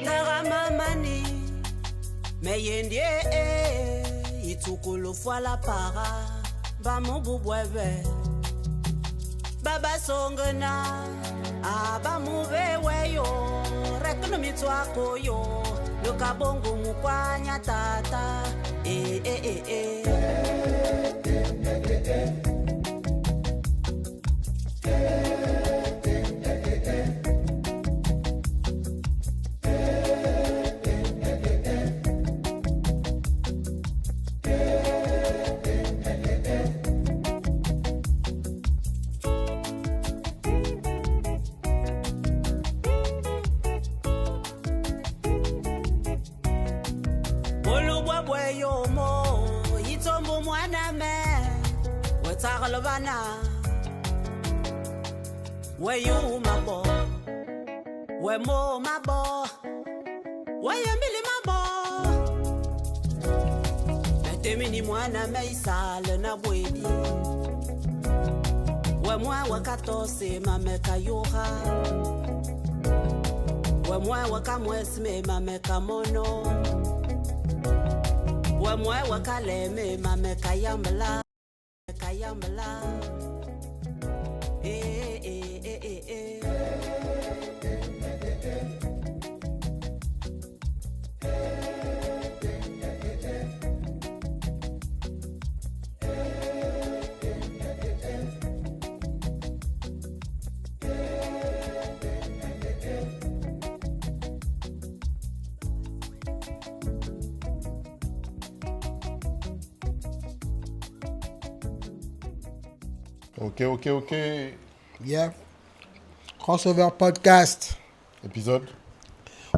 Naramamani, meyendie itukulu la para, bamububwebe, baba songena, abamuve weyo, rekonomitwako yo, lukabongo mukwanya tata, where you my boy, where more my boy, where you really my boy. Temini mwana meisale na bwedi, where moi wakatose mameka yoha, where moi wakamwesme mameka mono, where moi wakaleme mameka yambala, kayambala. Ok. Yeah. Crossover podcast. Épisode.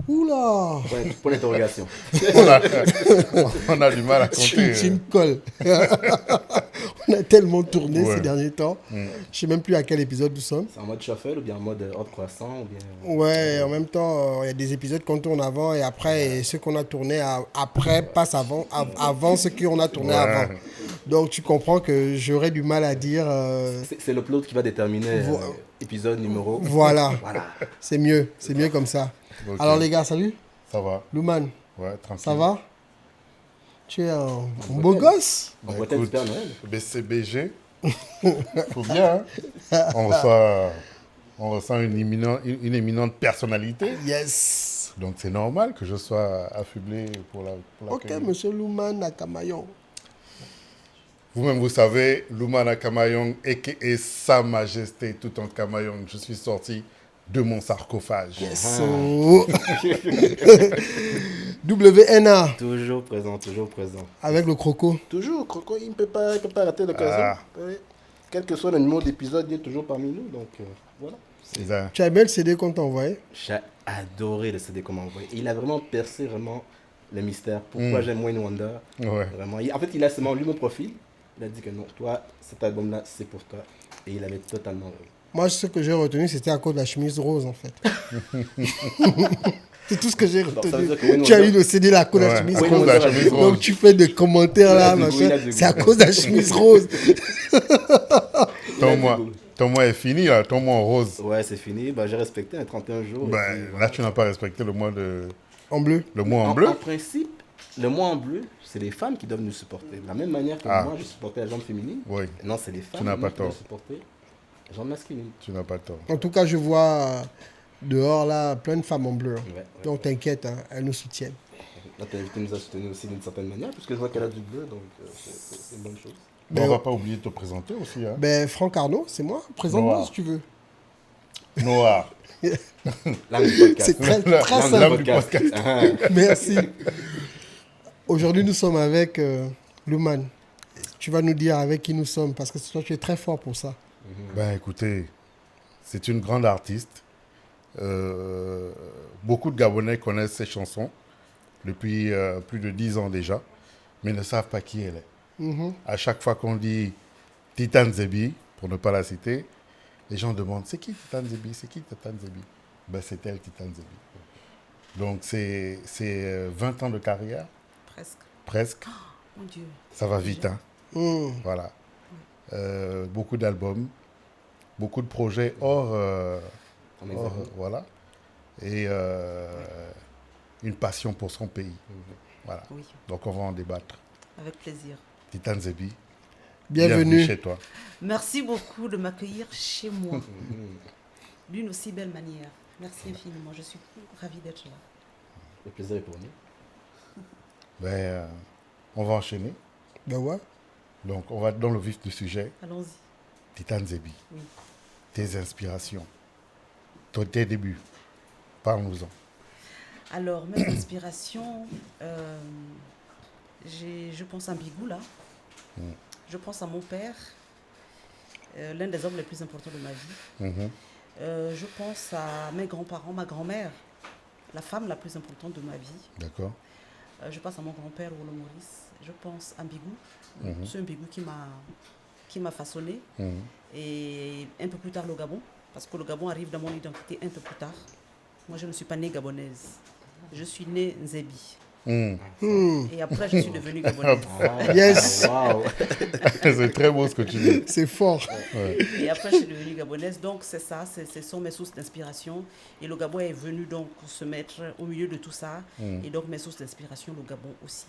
Oula. Ouais, pour l'interrogation. on a du mal à compter. Tu me colles. On a tellement tourné ces derniers temps. Je ne sais même plus à quel épisode nous sommes. C'est en mode shuffle ou bien en mode hors croissant ou bien... Ouais, en même temps, il y a des épisodes qu'on tourne avant et après, et ceux qu'on a tourné après passent avant ce qu'on a tourné avant. Donc tu comprends que j'aurais du mal à dire... C'est l'upload qui va déterminer épisode, numéro. Voilà. C'est mieux comme ça. Okay. Alors les gars, salut. Ça va. Louman. Ouais, tranquille. Ça va? Tu es un beau gosse. On voit tel Père Noël. BCBG. Faut bien, hein? On ressent une éminente personnalité. Yes. Donc c'est normal que je sois affublé pour la Ok, monsieur Louman Nakamayon. Vous-même, vous savez, Louman Nakamayon, a.k.a. Sa Majesté Toutankhamon, je suis sorti de mon sarcophage. Yes. WNA. Toujours présent. Avec le croco. Toujours, Croco, il ne peut pas rater l'occasion. Oui. Quel que soit le numéro d'épisode, il est toujours parmi nous. Donc voilà. C'est ça. Tu as aimé le CD qu'on t'a envoyé? J'ai adoré le CD qu'on m'a envoyé. Il a vraiment percé le mystère. Pourquoi j'aime Wayne Wonder. Ouais. Vraiment. En fait, il a seulement lu mon profil. Il a dit que non, toi, cet album-là, c'est pour toi. Et il avait totalement raison. Moi, ce que j'ai retenu, c'était à cause de la chemise rose, en fait. C'est tout ce que j'ai retenu. Tu as eu le CD là, à cause de la chemise rose. Donc, tu fais des commentaires là, machin. C'est à cause de la chemise rose. Ton mois est fini, là. Ton mois en rose. Ouais, c'est fini. J'ai respecté un 31 jours. Là, tu n'as pas respecté le mois de... En bleu. Le mois en bleu. En principe, le mois en bleu, c'est les femmes qui doivent nous supporter. De la même manière que moi, je supportais la jambe féminine. Oui. Non, c'est les femmes qui doivent supporter la jambe masculine. Tu n'as pas tort. En tout cas, je vois dehors là plein de femmes en bleu. Ouais. Donc t'inquiète, hein, elles nous soutiennent. Là, tu nous as soutenus aussi d'une certaine manière, puisque je vois qu'elle a du bleu, donc c'est une bonne chose. On ne va pas oublier de te présenter aussi. Hein. Franck Arnaud, c'est moi. Présente-moi si tu veux. Noir. C'est très simple. Merci. Aujourd'hui, nous sommes avec Louman. Tu vas nous dire avec qui nous sommes, parce que toi, tu es très fort pour ça. Écoutez, c'est une grande artiste. Beaucoup de Gabonais connaissent ses chansons depuis plus de 10 ans déjà, mais ne savent pas qui elle est. À chaque fois qu'on dit Titane Zebi, pour ne pas la citer, les gens demandent c'est qui Titane Zebi? C'est qui Titane Zebi? C'est elle, Titane Zebi. Donc c'est 20 ans de carrière. Presque. Oh, mon Dieu. Ça va vite, hein. Voilà. beaucoup d'albums, beaucoup de projets hors voilà, et une passion pour son pays. Voilà. Oui. Donc on va en débattre. Avec plaisir. Titan Zebi, bienvenue chez toi. Merci beaucoup de m'accueillir chez moi d'une aussi belle manière. Merci infiniment. Je suis ravie d'être là. Le plaisir est pour nous. Ben, on va enchaîner. Ben ouais. Donc on va dans le vif du sujet. Allons-y. Titan Zebi, Oui. tes inspirations, tes débuts, parle-nous-en. Alors, mes inspirations, je pense à Mbigou, là. Je pense à mon père, l'un des hommes les plus importants de ma vie. Je pense à mes grands-parents, ma grand-mère, la femme la plus importante de ma vie. D'accord. Je pense à mon grand-père, Rolo Maurice. Je pense à Mbigou. C'est un Mbigou qui m'a façonné. Et un peu plus tard, le Gabon. Parce que le Gabon arrive dans mon identité un peu plus tard. Moi, je ne suis pas née gabonaise. Je suis née Nzebi. Et après, je suis devenue gabonaise. Yes. Wow. C'est très beau ce que tu dis. C'est fort. Ouais. Et après, je suis devenue gabonaise. Donc, c'est ça, ce sont mes sources d'inspiration. Et le Gabon est venu donc se mettre au milieu de tout ça. Et donc, mes sources d'inspiration, le Gabon aussi.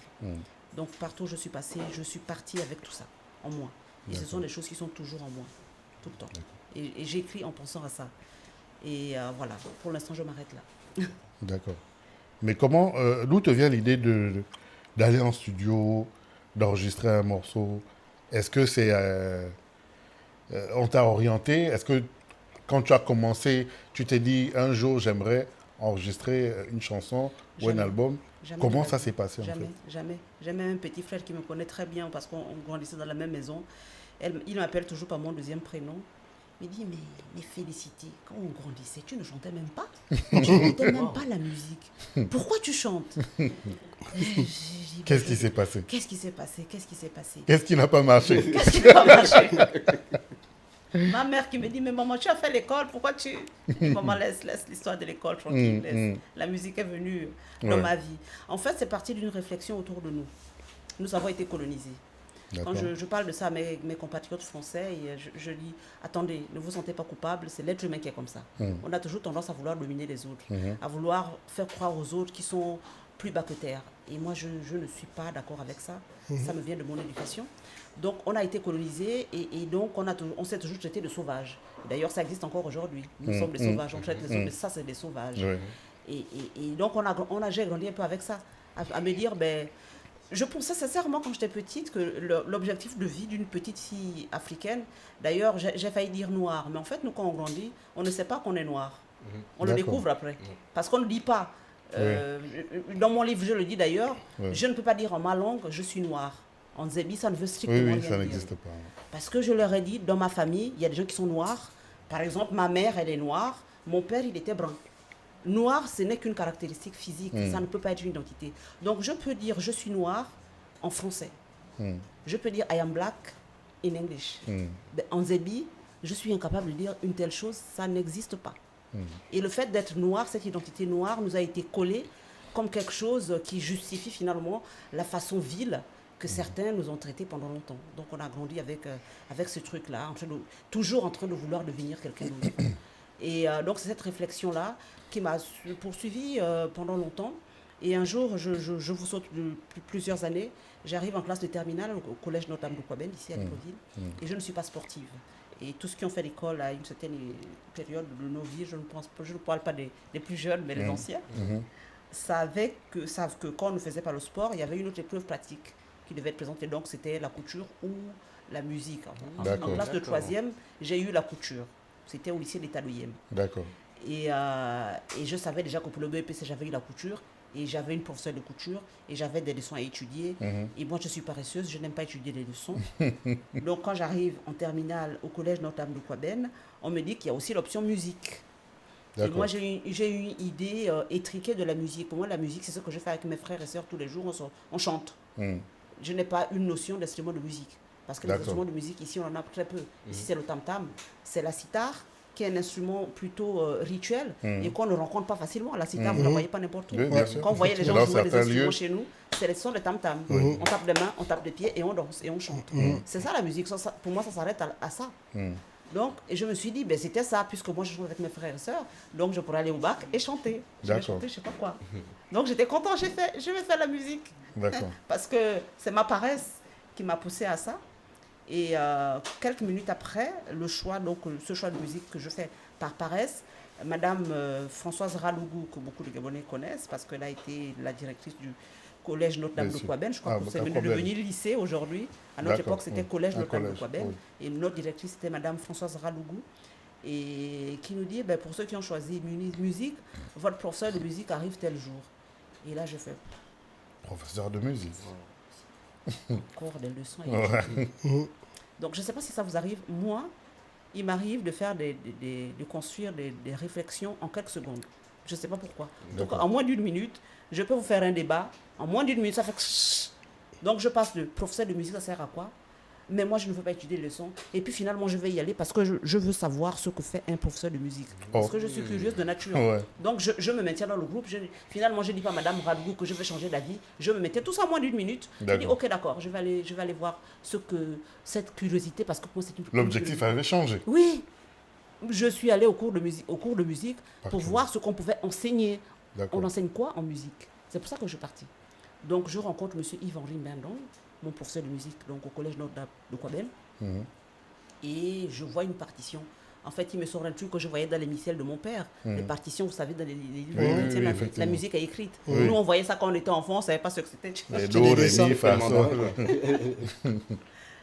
Donc, partout où je suis passée, je suis partie avec tout ça en moi. Et ce sont des choses qui sont toujours en moi, tout le temps. Et j'écris en pensant à ça. Et voilà, pour l'instant, je m'arrête là. D'accord. Mais comment, d'où te vient l'idée d'aller en studio, d'enregistrer un morceau? Est-ce que c'est... on t'a orienté? Est-ce que quand tu as commencé, tu t'es dit un jour j'aimerais enregistrer une chanson ou un album? Jamais Comment de ça la vie. s'est passé en Jamais, fait? jamais. J'ai même un petit frère qui me connaît très bien parce qu'on grandissait dans la même maison. Il m'appelle toujours par mon deuxième prénom. Il me dit, mais Félicité, quand on grandissait, tu ne chantais même pas. Tu n'écoutais même pas la musique. Pourquoi tu chantes? Qu'est-ce qui s'est passé? Qu'est-ce qui s'est passé? Qu'est-ce qui s'est passé? Qu'est-ce qui n'a pas marché? Qu'est-ce qui n'a pas marché? Ma mère qui me dit, mais maman, tu as fait l'école, pourquoi tu... Maman, laisse l'histoire de l'école tranquille. Laisse. La musique est venue dans ma vie. En fait, c'est parti d'une réflexion autour de nous. Nous avons été colonisés. Quand je parle de ça à mes compatriotes français, et je dis, attendez, ne vous sentez pas coupable, c'est l'être humain qui est comme ça. On a toujours tendance à vouloir dominer les autres, à vouloir faire croire aux autres qu'ils sont plus bas que terre. Et moi, je ne suis pas d'accord avec ça. Ça me vient de mon éducation. Donc, on a été colonisés et donc on s'est toujours traité de sauvages. D'ailleurs, ça existe encore aujourd'hui. Nous sommes des sauvages, on traite les autres, ça, c'est des sauvages. Et donc, j'ai grandi un peu avec ça, à me dire, ben... Je pensais sincèrement quand j'étais petite que l'objectif de vie d'une petite fille africaine, d'ailleurs j'ai failli dire noire, mais en fait nous quand on grandit, on ne sait pas qu'on est noir. On le découvre après. Parce qu'on ne dit pas. Dans mon livre je le dis d'ailleurs, je ne peux pas dire en ma langue je suis noir. En Zebi ça ne veut strictement rien dire. Ça n'existe pas. Parce que je leur ai dit, dans ma famille, il y a des gens qui sont noirs. Par exemple, ma mère elle est noire, mon père il était brun. Noir, ce n'est qu'une caractéristique physique, ça ne peut pas être une identité. Donc, je peux dire je suis noir en français. Je peux dire I am black in English. En Zebi, je suis incapable de dire une telle chose, ça n'existe pas. Et le fait d'être noir, cette identité noire nous a été collée comme quelque chose qui justifie finalement la façon vile que certains nous ont traités pendant longtemps. Donc, on a grandi avec ce truc-là, toujours en train de vouloir devenir quelqu'un d'autre. Et donc, c'est cette réflexion-là qui m'a poursuivi pendant longtemps. Et un jour, je vous saute de plusieurs années, j'arrive en classe de terminale au collège Notre-Dame de Kouaben, ici à Libreville, et je ne suis pas sportive. Et tous ceux qui ont fait l'école à une certaine période de nos vies, je ne parle pas des plus jeunes, mais les anciens, savent que quand on ne faisait pas le sport, il y avait une autre épreuve pratique qui devait être présentée. Donc, c'était la couture ou la musique. En classe de 3e, j'ai eu la couture. C'était au lycée d'État de Yem. D'accord. Et je savais déjà que pour le BEPC, j'avais eu la couture. Et j'avais une professeure de couture. Et j'avais des leçons à étudier. Et moi, je suis paresseuse. Je n'aime pas étudier les leçons. Donc, quand j'arrive en terminale au collège Notre-Dame de Kouaben, on me dit qu'il y a aussi l'option musique. Et moi, j'ai eu une idée étriquée de la musique. Pour moi, la musique, c'est ce que je fais avec mes frères et sœurs tous les jours. On chante. Je n'ai pas une notion d'instrument de musique. Parce que les instruments de musique, ici, on en a très peu. Ici, c'est le tam-tam, c'est la sitar, qui est un instrument plutôt rituel et qu'on ne rencontre pas facilement. La sitar, vous ne la voyez pas n'importe où. Oui, quand vous voyez les gens jouer des instruments chez nous, c'est les sons de tam-tam. On tape des mains, on tape des pieds et on danse et on chante. C'est ça la musique. Pour moi, ça s'arrête à ça. Donc, et je me suis dit, ben, c'était ça, puisque moi je joue avec mes frères et sœurs, donc je pourrais aller au bac et chanter. Je vais chanter, je sais pas quoi. Donc j'étais contente, je vais faire la musique. Parce que c'est ma paresse qui m'a poussée à ça. Et quelques minutes après, ce choix de musique que je fais par paresse, Madame Françoise Ralougou, que beaucoup de Gabonais connaissent, parce qu'elle a été la directrice du Collège Notre-Dame de Kouaben, je crois que c'est devenu lycée aujourd'hui. À notre époque, c'était Collège Notre-Dame de Kouaben. Et notre directrice, c'était Madame Françoise Ralougou. Et qui nous dit, ben, pour ceux qui ont choisi musique, votre professeur de musique arrive tel jour. Et là, je fais... Professeur de musique. Encore des leçons. Donc, je ne sais pas si ça vous arrive. Moi, il m'arrive de faire de construire des réflexions en quelques secondes. Je ne sais pas pourquoi. Donc, en moins d'une minute, je peux vous faire un débat. En moins d'une minute, ça fait... Donc, je passe de professeur de musique, ça sert à quoi? Mais moi, je ne veux pas étudier les leçons. Et puis, finalement, je vais y aller parce que je veux savoir ce que fait un professeur de musique. Parce que je suis curieuse de nature. Donc, je me maintiens dans le groupe. Finalement, je ne dis pas à Madame Radgou que je vais changer d'avis. Je me mettais tout ça en moins d'une minute. Je dis, OK, d'accord, je vais aller voir cette curiosité parce que pour moi, c'est une... L'objectif avait changé. Oui. Je suis allée au cours de musique pour voir ce qu'on pouvait enseigner. On enseigne quoi en musique? C'est pour ça que je suis partie. Donc, je rencontre M. Yves-Henri Mbendon, mon professeur de musique donc au Collège Notre-Dame de Kouaben. Et je vois une partition. En fait, il me sort un truc que je voyais dans les missels de mon père. Les partitions, vous savez, dans les livres la musique est écrite. Nous, on voyait ça quand on était enfant, on ne savait pas ce que c'était. Les do, les mi, fa, sol.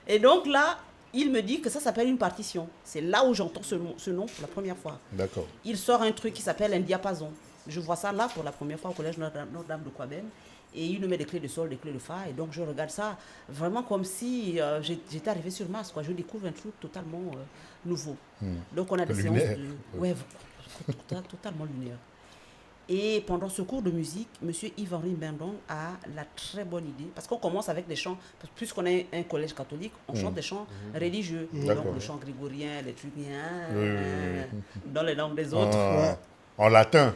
Et donc là, il me dit que ça s'appelle une partition. C'est là où j'entends ce nom pour la première fois. D'accord. Il sort un truc qui s'appelle un diapason. Je vois ça là pour la première fois au Collège Notre-Dame de Kouaben. Et il nous met des clés de sol, des clés de fa. Et donc, je regarde ça vraiment comme si j'étais arrivée sur Mars, quoi. Je découvre un truc totalement nouveau. Donc, on a des séances de... Ouais, totalement lunaire. Et pendant ce cours de musique, M. Yves-Henri Mbendon a la très bonne idée, parce qu'on commence avec des chants, puisqu'on est un collège catholique, on chante des chants religieux. Donc, le chant grégorien, les trucs, dans les langues des autres. En latin.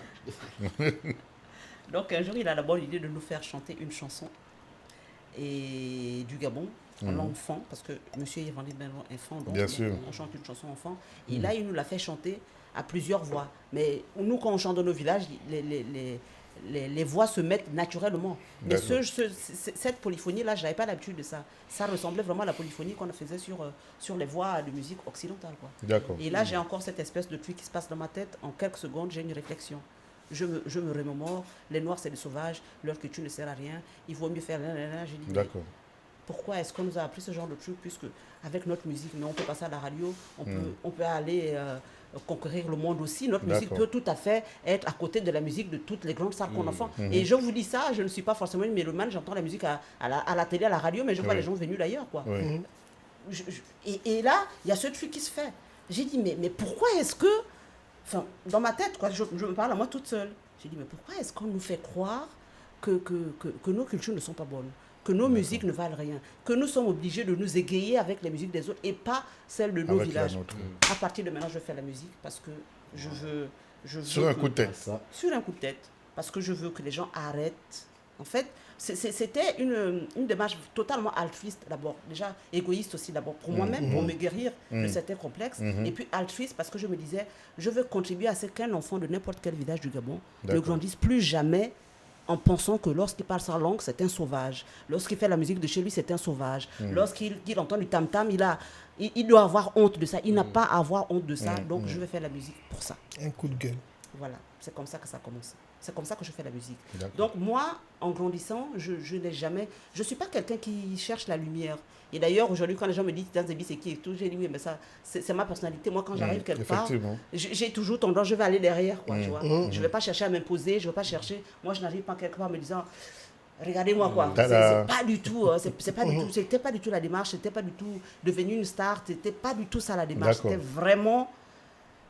Donc un jour, il a la bonne idée de nous faire chanter une chanson du Gabon, en langue fan, parce que M. Yves-Henri Mbendon est fan, donc on chante une chanson en fan. Et là, il nous l'a fait chanter à plusieurs voix. Mais nous, quand on chante dans nos villages, les voix se mettent naturellement. Mais cette polyphonie-là, je n'avais pas l'habitude de ça. Ça ressemblait vraiment à la polyphonie qu'on faisait sur les voix de musique occidentale, quoi. Et là, j'ai encore cette espèce de truc qui se passe dans ma tête. En quelques secondes, j'ai une réflexion. Je me remémore, les Noirs c'est des sauvages, leur culture ne sert à rien, il vaut mieux faire... J'ai dit, pourquoi est-ce qu'on nous a appris ce genre de truc, puisque avec notre musique, mais on peut passer à la radio, on peut aller conquérir le monde aussi, notre musique peut tout à fait être à côté de la musique de toutes les grandes salles qu'on entend. Et je vous dis ça, je ne suis pas forcément une mélomane, j'entends la musique à la télé, à la radio, mais je vois les gens venus d'ailleurs, quoi. Et là, il y a ce truc qui se fait. J'ai dit, mais pourquoi est-ce que... Enfin, dans ma tête, quoi, je me parle à moi toute seule. J'ai dit, mais pourquoi est-ce qu'on nous fait croire que nos cultures ne sont pas bonnes, que nos musiques ne valent rien, que nous sommes obligés de nous égayer avec les musiques des autres et pas celles de nos villages. À partir de maintenant, je fais la musique parce que je veux sur un coup de tête. Sur un coup de tête. Parce que je veux que les gens arrêtent. En fait, c'était une démarche totalement altruiste d'abord, déjà égoïste aussi d'abord pour moi-même, pour me guérir de certains complexes, et puis altruiste parce que je me disais, je veux contribuer à ce qu'un enfant de n'importe quel village du Gabon ne grandisse plus jamais en pensant que lorsqu'il parle sa langue, c'est un sauvage. Lorsqu'il fait la musique de chez lui, c'est un sauvage. Lorsqu'il entend du tam-tam, il doit avoir honte de ça. Il n'a pas à avoir honte de ça, donc je vais faire la musique pour ça. Un coup de gueule. Voilà, c'est comme ça que ça commence. C'est comme ça que je fais la musique. Donc moi, en grandissant, je n'ai jamais... Je ne suis pas quelqu'un qui cherche la lumière. Et d'ailleurs, aujourd'hui, quand les gens me disent Titan Zebi, c'est qui et tout, j'ai dit oui, mais ça, c'est ma personnalité. Moi, quand j'arrive quelque part, j'ai toujours tendance, je vais aller derrière, quoi, tu vois. Je ne vais pas chercher à m'imposer, je ne vais pas chercher... Moi, je n'arrive pas quelque part en me disant... Regardez-moi, quoi. C'est pas du tout, c'était pas du tout la démarche, c'était pas du tout devenir une star, c'était pas du tout ça la démarche. C'était vraiment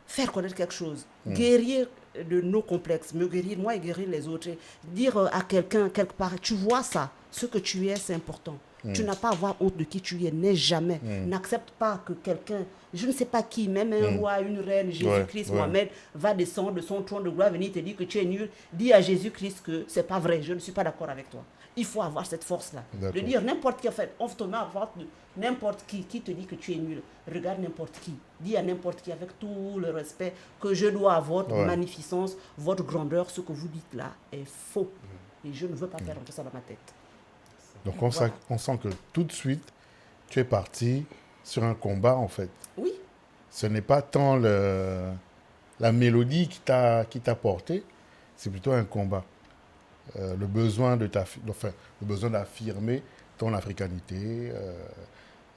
faire connaître quelque chose, guérir de nos complexes, me guérir moi et guérir les autres, dire à quelqu'un quelque part, tu vois ça, ce que tu es, c'est important. Tu n'as pas à avoir honte de qui tu es, n'aie jamais. N'accepte pas que quelqu'un, je ne sais pas qui, même un roi, une reine, Jésus-Christ, Mohamed, va descendre de son trône de gloire, venir te dire que tu es nul. Dis à Jésus-Christ que c'est pas vrai, je ne suis pas d'accord avec toi. Il faut avoir cette force-là. D'accord. De dire n'importe qui, en fait, on te met à voir n'importe qui te dit que tu es nul. Regarde n'importe qui. Dis à n'importe qui avec tout le respect que je dois à votre magnificence, votre grandeur, ce que vous dites là est faux. Et je ne veux pas faire rentrer ça dans ma tête. Donc on sent que tout de suite, tu es parti sur un combat en fait. Oui. Ce n'est pas tant la mélodie qui t'a porté, c'est plutôt un combat. Le besoin d'affirmer ton africanité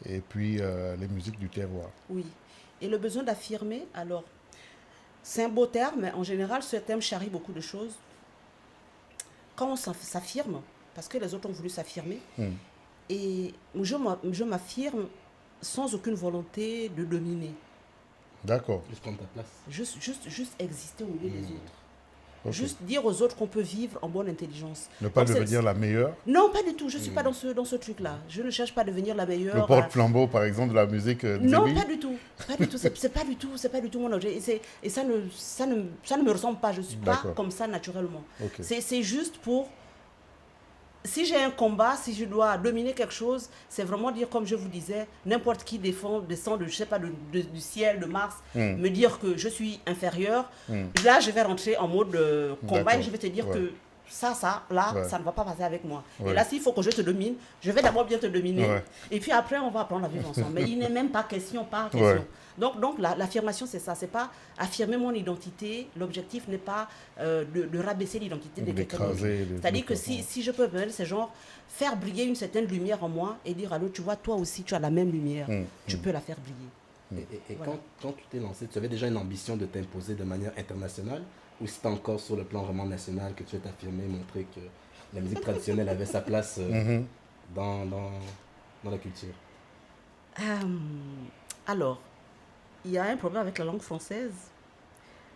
et puis les musiques du terroir. Oui. Et le besoin d'affirmer, alors, c'est un beau terme, mais en général, ce terme charrie beaucoup de choses. Quand on s'affirme, parce que les autres ont voulu s'affirmer, et je m'affirme sans aucune volonté de dominer. D'accord. Juste prendre ta place. Juste exister au milieu des autres. Okay. Juste dire aux autres qu'on peut vivre en bonne intelligence. Ne pas devenir la meilleure. Non, pas du tout. Je ne suis pas dans ce truc-là. Je ne cherche pas à devenir la meilleure. Le porte-flambeau, par exemple, de la musique non, pas du tout. Pas du tout. C'est pas du tout mon objet. Et ça ne me ressemble pas. Je ne suis pas comme ça naturellement. Okay. C'est juste pour... Si j'ai un combat, si je dois dominer quelque chose, c'est vraiment dire, comme je vous disais, n'importe qui descend de, je sais pas, du ciel, de Mars, me dire que je suis inférieur. Là, je vais rentrer en mode combat et je vais te dire que ça ne va pas passer avec moi. Et là, s'il faut que je te domine, je vais d'abord bien te dominer. Et puis après, on va apprendre à vivre ensemble. Mais il n'est même pas question par question. Donc l'affirmation, c'est ça. C'est pas affirmer mon identité. L'objectif n'est pas de rabaisser l'identité de quelqu'un d'autre. C'est-à-dire que si je peux, c'est genre faire briller une certaine lumière en moi et dire à l'autre, tu vois, toi aussi, tu as la même lumière. Tu peux la faire briller. Et voilà. Quand tu t'es lancé, tu avais déjà une ambition de t'imposer de manière internationale ou c'était encore sur le plan vraiment national que tu as affirmé, montré que la musique traditionnelle avait sa place dans la culture? Alors, il y a un problème avec la langue française,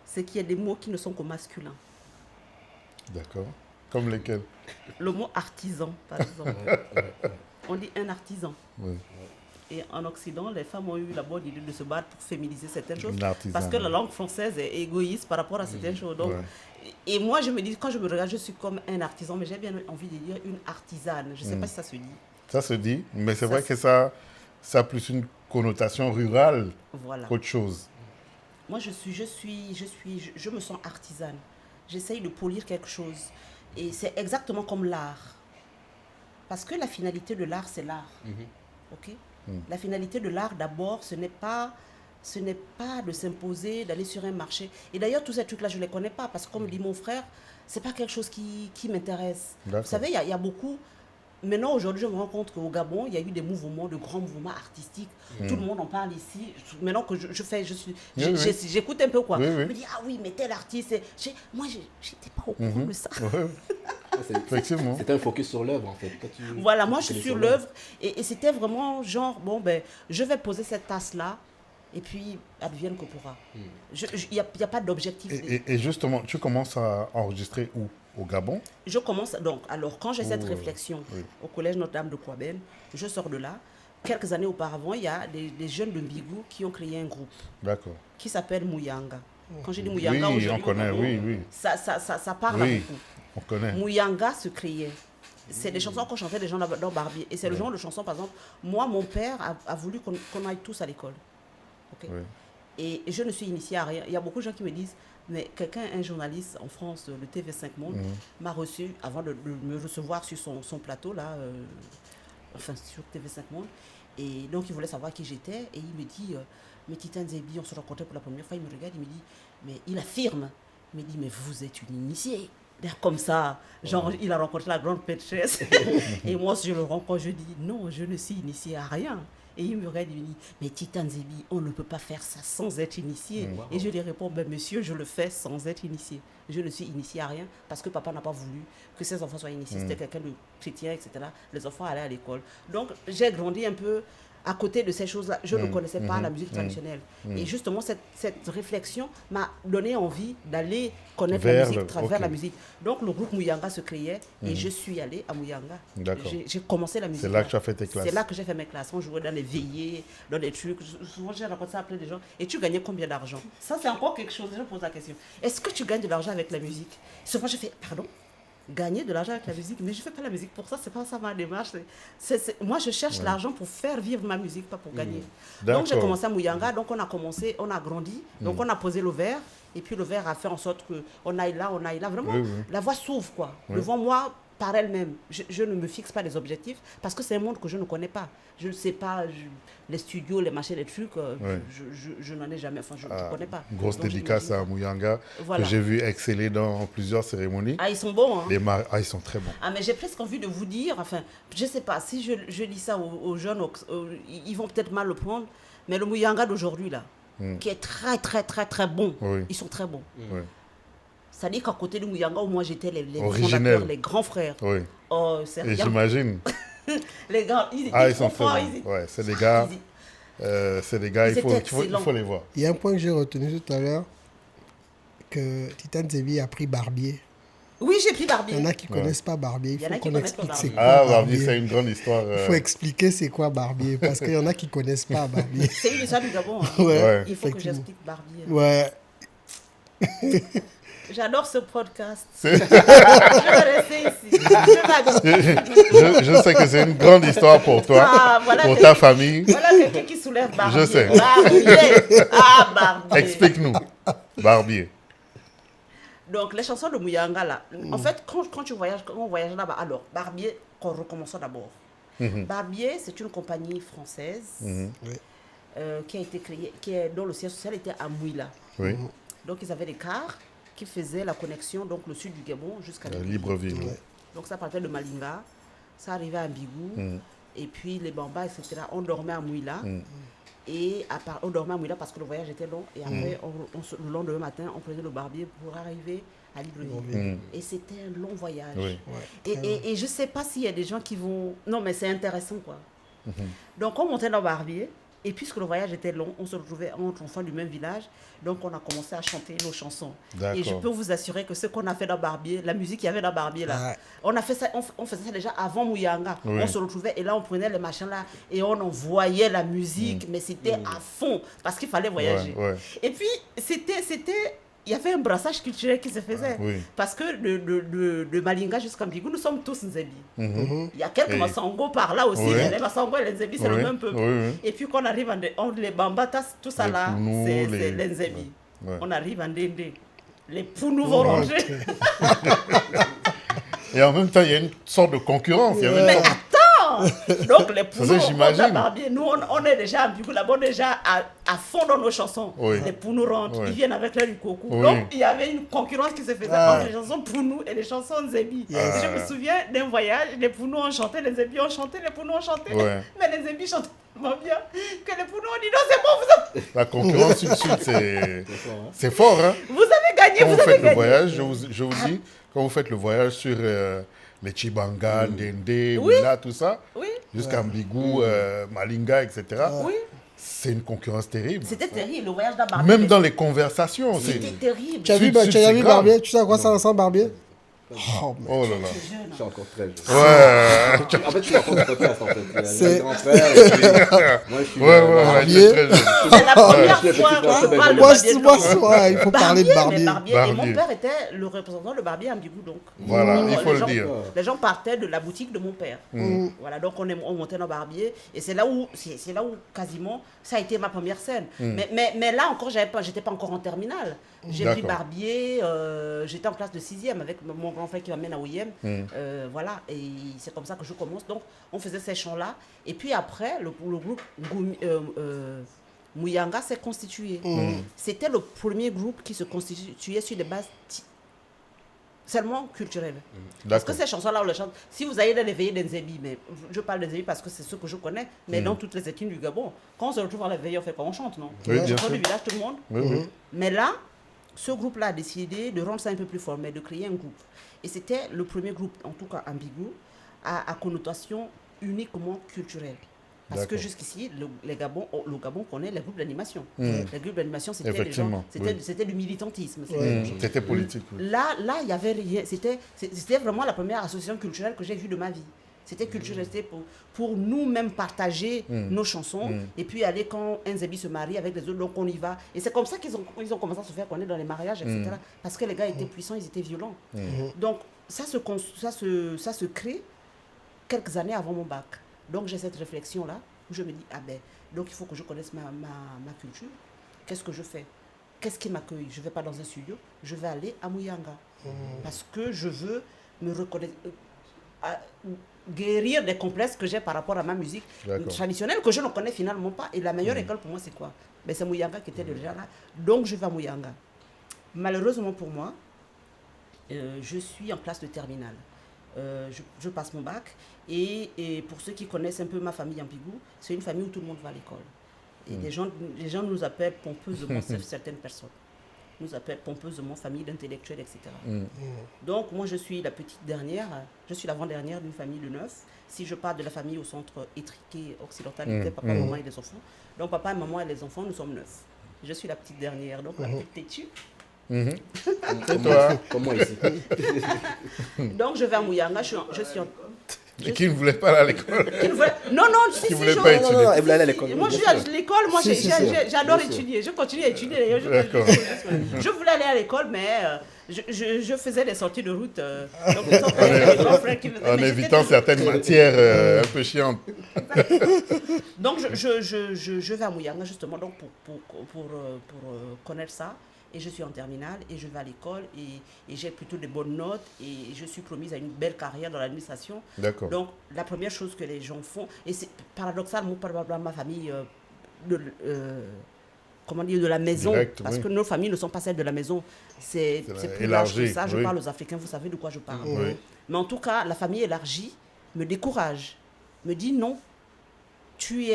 c'est qu'il y a des mots qui ne sont qu'au masculin. D'accord. Comme lesquels? Le mot artisan, par exemple. On dit un artisan. Oui. Et en Occident, les femmes ont eu la bonne idée de se battre pour féminiser certaines choses. Artisan, parce que la langue française est égoïste par rapport à certaines choses. Donc, et moi, je me dis, quand je me regarde, je suis comme un artisan, mais j'ai bien envie de dire une artisane. Je ne sais pas si ça se dit. Ça se dit, mais c'est vrai que ça a plus une connotation rurale qu'autre chose. Moi, je me sens artisane. J'essaye de polir quelque chose. Et c'est exactement comme l'art. Parce que la finalité de l'art, c'est l'art. Ok? La finalité de l'art, d'abord, ce n'est pas de s'imposer, d'aller sur un marché. Et d'ailleurs, tous ces trucs-là, je ne les connais pas. Parce que comme dit mon frère, ce n'est pas quelque chose qui m'intéresse. Vous savez, il y a beaucoup... Maintenant, aujourd'hui, je me rends compte qu'au Gabon, il y a eu des mouvements, de grands mouvements artistiques. Tout le monde en parle ici. Maintenant que j'écoute un peu quoi. Je me dis, ah oui, mais tel artiste... Moi, je n'étais pas au courant de ça. Effectivement. C'était un focus sur l'œuvre, en fait. Voilà, moi, je suis sur l'œuvre. Et c'était vraiment genre, bon, ben, je vais poser cette tasse-là. Et puis, advienne que pourra. Il n'y a pas d'objectif. Et justement, tu commences à enregistrer où? Au Gabon? Je commence, donc, alors, quand j'ai cette réflexion au collège Notre-Dame de Kouaben, je sors de là. Quelques années auparavant, il y a des jeunes de Mbigou qui ont créé un groupe. D'accord. Qui s'appelle Mouyanga. Quand je dis Mouyanga, oui, on connaît, oui. Ça parle à beaucoup. On connaît. Mouyanga se créait. C'est des chansons qu'on chantait des gens dans Barbier. Et c'est le genre de chansons, par exemple, moi, mon père a voulu qu'on aille tous à l'école. Okay? Et je ne suis initiée à rien. Il y a beaucoup de gens qui me disent, mais un journaliste en France, le TV5 Monde, m'a reçu, avant de me recevoir sur son plateau, là, sur TV5 Monde. Et donc, il voulait savoir qui j'étais. Et il me dit, mais Titan Zebi, on se rencontrait pour la première fois. Il me regarde, il me dit, mais il affirme. Il me dit, mais vous êtes une initiée. Comme ça, genre, il a rencontré la grande pétresse. Et moi, si je le rencontre, je dis, non, je ne suis initiée à rien. Et il me regarde et me dit, mais Titan Zebi, on ne peut pas faire ça sans être initié. Et je lui réponds, ben monsieur, je le fais sans être initié. Je ne suis initié à rien parce que papa n'a pas voulu que ses enfants soient initiés. C'était quelqu'un de chrétien, etc. Les enfants allaient à l'école. Donc, j'ai grandi un peu à côté de ces choses-là. Je ne connaissais pas la musique traditionnelle. Et justement, cette réflexion m'a donné envie d'aller connaître la musique, travers la musique. Donc, le groupe Mouyanga se créait et je suis allée à Mouyanga. J'ai commencé la musique. C'est là que tu as fait tes classes. C'est là que j'ai fait mes classes. On jouait dans les veillées, dans des trucs. Souvent, j'ai raconté ça à plein de gens. Et tu gagnais combien d'argent? Ça, c'est encore quelque chose. Je pose la question. Est-ce que tu gagnes de l'argent avec la musique? Souvent, je fais, pardon? gagner de l'argent avec la musique, mais je ne fais pas la musique pour ça, c'est pas ça ma démarche. Moi, je cherche l'argent pour faire vivre ma musique, pas pour gagner. Donc, j'ai commencé à Muyanga, donc on a grandi, donc on a posé le verre, et puis le verre a fait en sorte qu'on aille là, vraiment, la voie s'ouvre, quoi. Devant moi, par elle-même. Je ne me fixe pas des objectifs, parce que c'est un monde que je ne connais pas. Je ne sais pas, les studios, les machins, les trucs, je n'en ai jamais, je ne connais pas. Grosse dédicace à Muyanga, que j'ai vu exceller dans plusieurs cérémonies. Ah, ils sont bons, hein. Ils sont très bons. Ah, mais j'ai presque envie de vous dire, je ne sais pas, si je dis ça aux jeunes, ils vont peut-être mal le prendre, mais le Muyanga d'aujourd'hui, là, qui est très, très, très, très bon, ils sont très bons. Ça dit qu'à côté de Muyanga, où moi j'étais les fondateurs, les grands frères. Oui. Oh, c'est rien. Et j'imagine. Les gars, ils sont forts. Ouais, c'est des gars, il faut les voir. Il y a un point que j'ai retenu tout à l'heure, que Titan Zebi a pris Barbier. Oui, j'ai pris Barbier. Il y en a qui ne connaissent pas Barbier. Il faut qu'on explique c'est quoi Barbier. Barbier, c'est une grande histoire. Il faut expliquer c'est quoi Barbier, parce qu'il y en a qui ne connaissent pas Barbier. C'est une histoire du Gabon. Ouais, il faut que j'explique Barbier. Ouais. J'adore ce podcast. Je vais rester ici. Je sais que c'est une grande histoire pour toi, pour ta famille. Voilà quelqu'un qui soulève Barbier. Je sais. Barbier. Barbier. Explique-nous, Barbier. Donc, les chansons de Muyanga, là, en fait, quand on voyage là-bas, alors, Barbier, recommençons d'abord. Barbier, c'est une compagnie française qui a été créée, dont le siège social était à Mouila. Oui. Donc, ils avaient des cars qui faisaient la connexion, donc le sud du Gabon jusqu'à Libreville. Donc, ça partait de Malinga, ça arrivait à Mbigou, et puis les Bambas, etc. On dormait à Mouila. Et on dormait à Mouila parce que le voyage était long. Et après, le lendemain matin, on prenait le Barbier pour arriver à Libreville. Et c'était un long voyage. Oui. Et je ne sais pas s'il y a des gens qui vont... Non, mais c'est intéressant, quoi. Donc, on montait dans le Barbier. Et puisque le voyage était long, on se retrouvait entre enfants du même village. Donc, on a commencé à chanter nos chansons. Et je peux vous assurer que ce qu'on a fait dans Barbier, la musique qu'il y avait dans Barbier, là, on faisait ça déjà avant Muyanga. On se retrouvait et là, on prenait les machins là et on envoyait la musique. Mais c'était à fond parce qu'il fallait voyager. Et puis, il y avait un brassage culturel qui se faisait. Parce que de Malinga jusqu'à Mbigou, nous sommes tous Nzebi. Il y a quelques Massango par là aussi, mais les Massango et les Nzebi, c'est le même peuple. Et puis quand on arrive les Bambatas, tout ça là, c'est les Nzebi. On arrive en Dende. Les Pounou vont ranger. Et en même temps, il y a une sorte de concurrence. Mais attends! Donc les Pounou, nous on est déjà en Mbigou, là-bas, déjà à fond dans nos chansons. Les Pounou rentrent, ils viennent avec leur Lukoku. Donc il y avait une concurrence qui se faisait entre les chansons Pounou et les chansons Nzebi. Je me souviens d'un voyage, les Pounou ont chanté, les Nzebi ont chanté, les Pounou ont chanté, mais les Nzebi chantaient tellement bien que les Pounou ont dit non, c'est bon, vous avez... La concurrence sud-sud, c'est fort, hein? Vous avez gagné, quand vous faites le voyage, je vous dis, quand vous faites le voyage sur les Chibanga, Dende, Mila, tout ça, jusqu'à Mbigou, Malinga, etc., c'est une concurrence terrible. C'était terrible, le voyage dans Barbier. Même dans les conversations. C'était terrible. Tu as vu Barbier? Tu sais à quoi ça ressemble, Barbier? Oh là là. Je suis encore très jeune. Ouais. En fait, je suis encore podcast, en fait. C'est grand frère. Et puis, moi, je suis Barbier. C'est la première fois qu'on parle de Barbier. Il faut parler de Barbier. Et mon père était le représentant de Barbier à Mbigou, donc. Voilà, il faut le dire. Les gens partaient de la boutique de mon père. Voilà, donc on montait dans Barbier. Et c'est là où quasiment ça a été ma première scène. Mais là encore, j'étais pas encore en terminale. J'ai pris Barbier, j'étais en classe de 6e avec mon grand frère qui m'amène à OIM. Voilà, et c'est comme ça que je commence. Donc, on faisait ces chants-là. Et puis après, le groupe Muyanga s'est constitué. C'était le premier groupe qui se constituait sur des bases seulement culturelles. Parce que ces chansons-là, on les chante. Si vous allez dans les veillées d'Nzebi, mais je parle d'Nzebi parce que c'est ce que je connais, mais dans toutes les ethnies du Gabon, quand on se retrouve dans les veillées, on fait quoi? On chante, non? Oui, bien sûr. Du village, tout le monde. Mais là, ce groupe-là a décidé de rendre ça un peu plus formel, de créer un groupe. Et c'était le premier groupe, en tout cas ambigu, à connotation uniquement culturelle. Parce que jusqu'ici, le Gabon connaît les groupes d'animation. Les groupes d'animation, c'était des gens, c'était du militantisme. C'était politique. Là, il y avait rien. C'était vraiment la première association culturelle que j'ai vue de ma vie. C'était culturel, c'était pour nous-mêmes partager nos chansons. Et puis aller quand un Zébi se marie avec les autres, donc on y va. Et c'est comme ça qu'ils ont commencé à se faire connaître dans les mariages, etc. Parce que les gars étaient puissants, ils étaient violents. Donc ça se crée quelques années avant mon bac. Donc j'ai cette réflexion-là où je me dis, donc il faut que je connaisse ma culture. Qu'est-ce que je fais? Qu'est-ce qui m'accueille? Je ne vais pas dans un studio, je vais aller à Muyanga. Parce que je veux me reconnaître, guérir des complexes que j'ai par rapport à ma musique traditionnelle que je ne connais finalement pas. Et la meilleure école pour moi, c'est quoi? C'est Muyanga qui était déjà là. Donc je vais à Muyanga. Malheureusement pour moi, je suis en classe de terminale. Je passe mon bac et pour ceux qui connaissent un peu ma famille en Pigou, c'est une famille où tout le monde va à l'école. Et les gens nous appellent pompeusement, certaines personnes nous appellent pompeusement famille d'intellectuels, etc. Donc moi je suis la petite dernière, je suis l'avant-dernière d'une famille de 9. Si je pars de la famille au centre étriqué occidental, papa, maman et les enfants. Donc papa, maman et les enfants, nous sommes 9. Je suis la petite dernière, donc la petite têtue. C'est toi. Comme moi ici. Donc je vais à Muyanga, je suis en... Et qui ne voulait pas aller à l'école? Non, si, Qui si, voulait pas étudier. Elle voulait aller à l'école. Moi, je suis à l'école, moi, j'adore étudier. Je continue à étudier. Je voulais aller à l'école, mais je faisais des sorties de route. En évitant certaines matières un peu chiantes. Donc, je vais à Muyanga, justement, donc pour connaître ça. Et je suis en terminale et je vais à l'école et j'ai plutôt de bonnes notes et je suis promise à une belle carrière dans l'administration. D'accord. Donc, la première chose que les gens font, et c'est paradoxalement, ma famille, comment dire, de la maison, direct, parce que nos familles ne sont pas celles de la maison, c'est plus large que ça. Je parle aux Africains, vous savez de quoi je parle. Mais en tout cas, la famille élargie me décourage, me dit non. Tu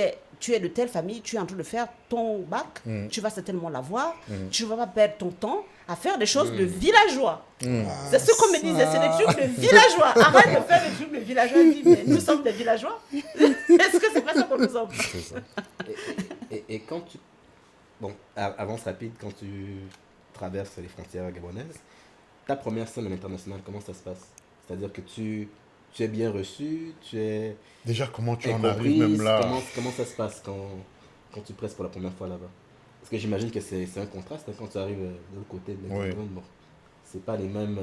es de telle famille, tu es en train de faire ton bac, tu vas certainement l'avoir, tu ne vas pas perdre ton temps à faire des choses de villageois. C'est ce qu'on me disait, c'est des trucs de villageois. Arrête de faire des trucs de villageois. Je dis, mais nous sommes des villageois. Est-ce que c'est pas ça qu'on nous en parle? Et quand tu... Bon, avance rapide, quand tu traverses les frontières gabonaises, ta première scène à l'international, comment ça se passe? C'est-à-dire que tu es bien reçu, tu es... Déjà, comment tu en arrives même là? Comment ça se passe quand tu presses pour la première fois là-bas? Parce que j'imagine que c'est un contraste quand tu arrives de l'autre côté de l'Hexagone. Bon, c'est pas les mêmes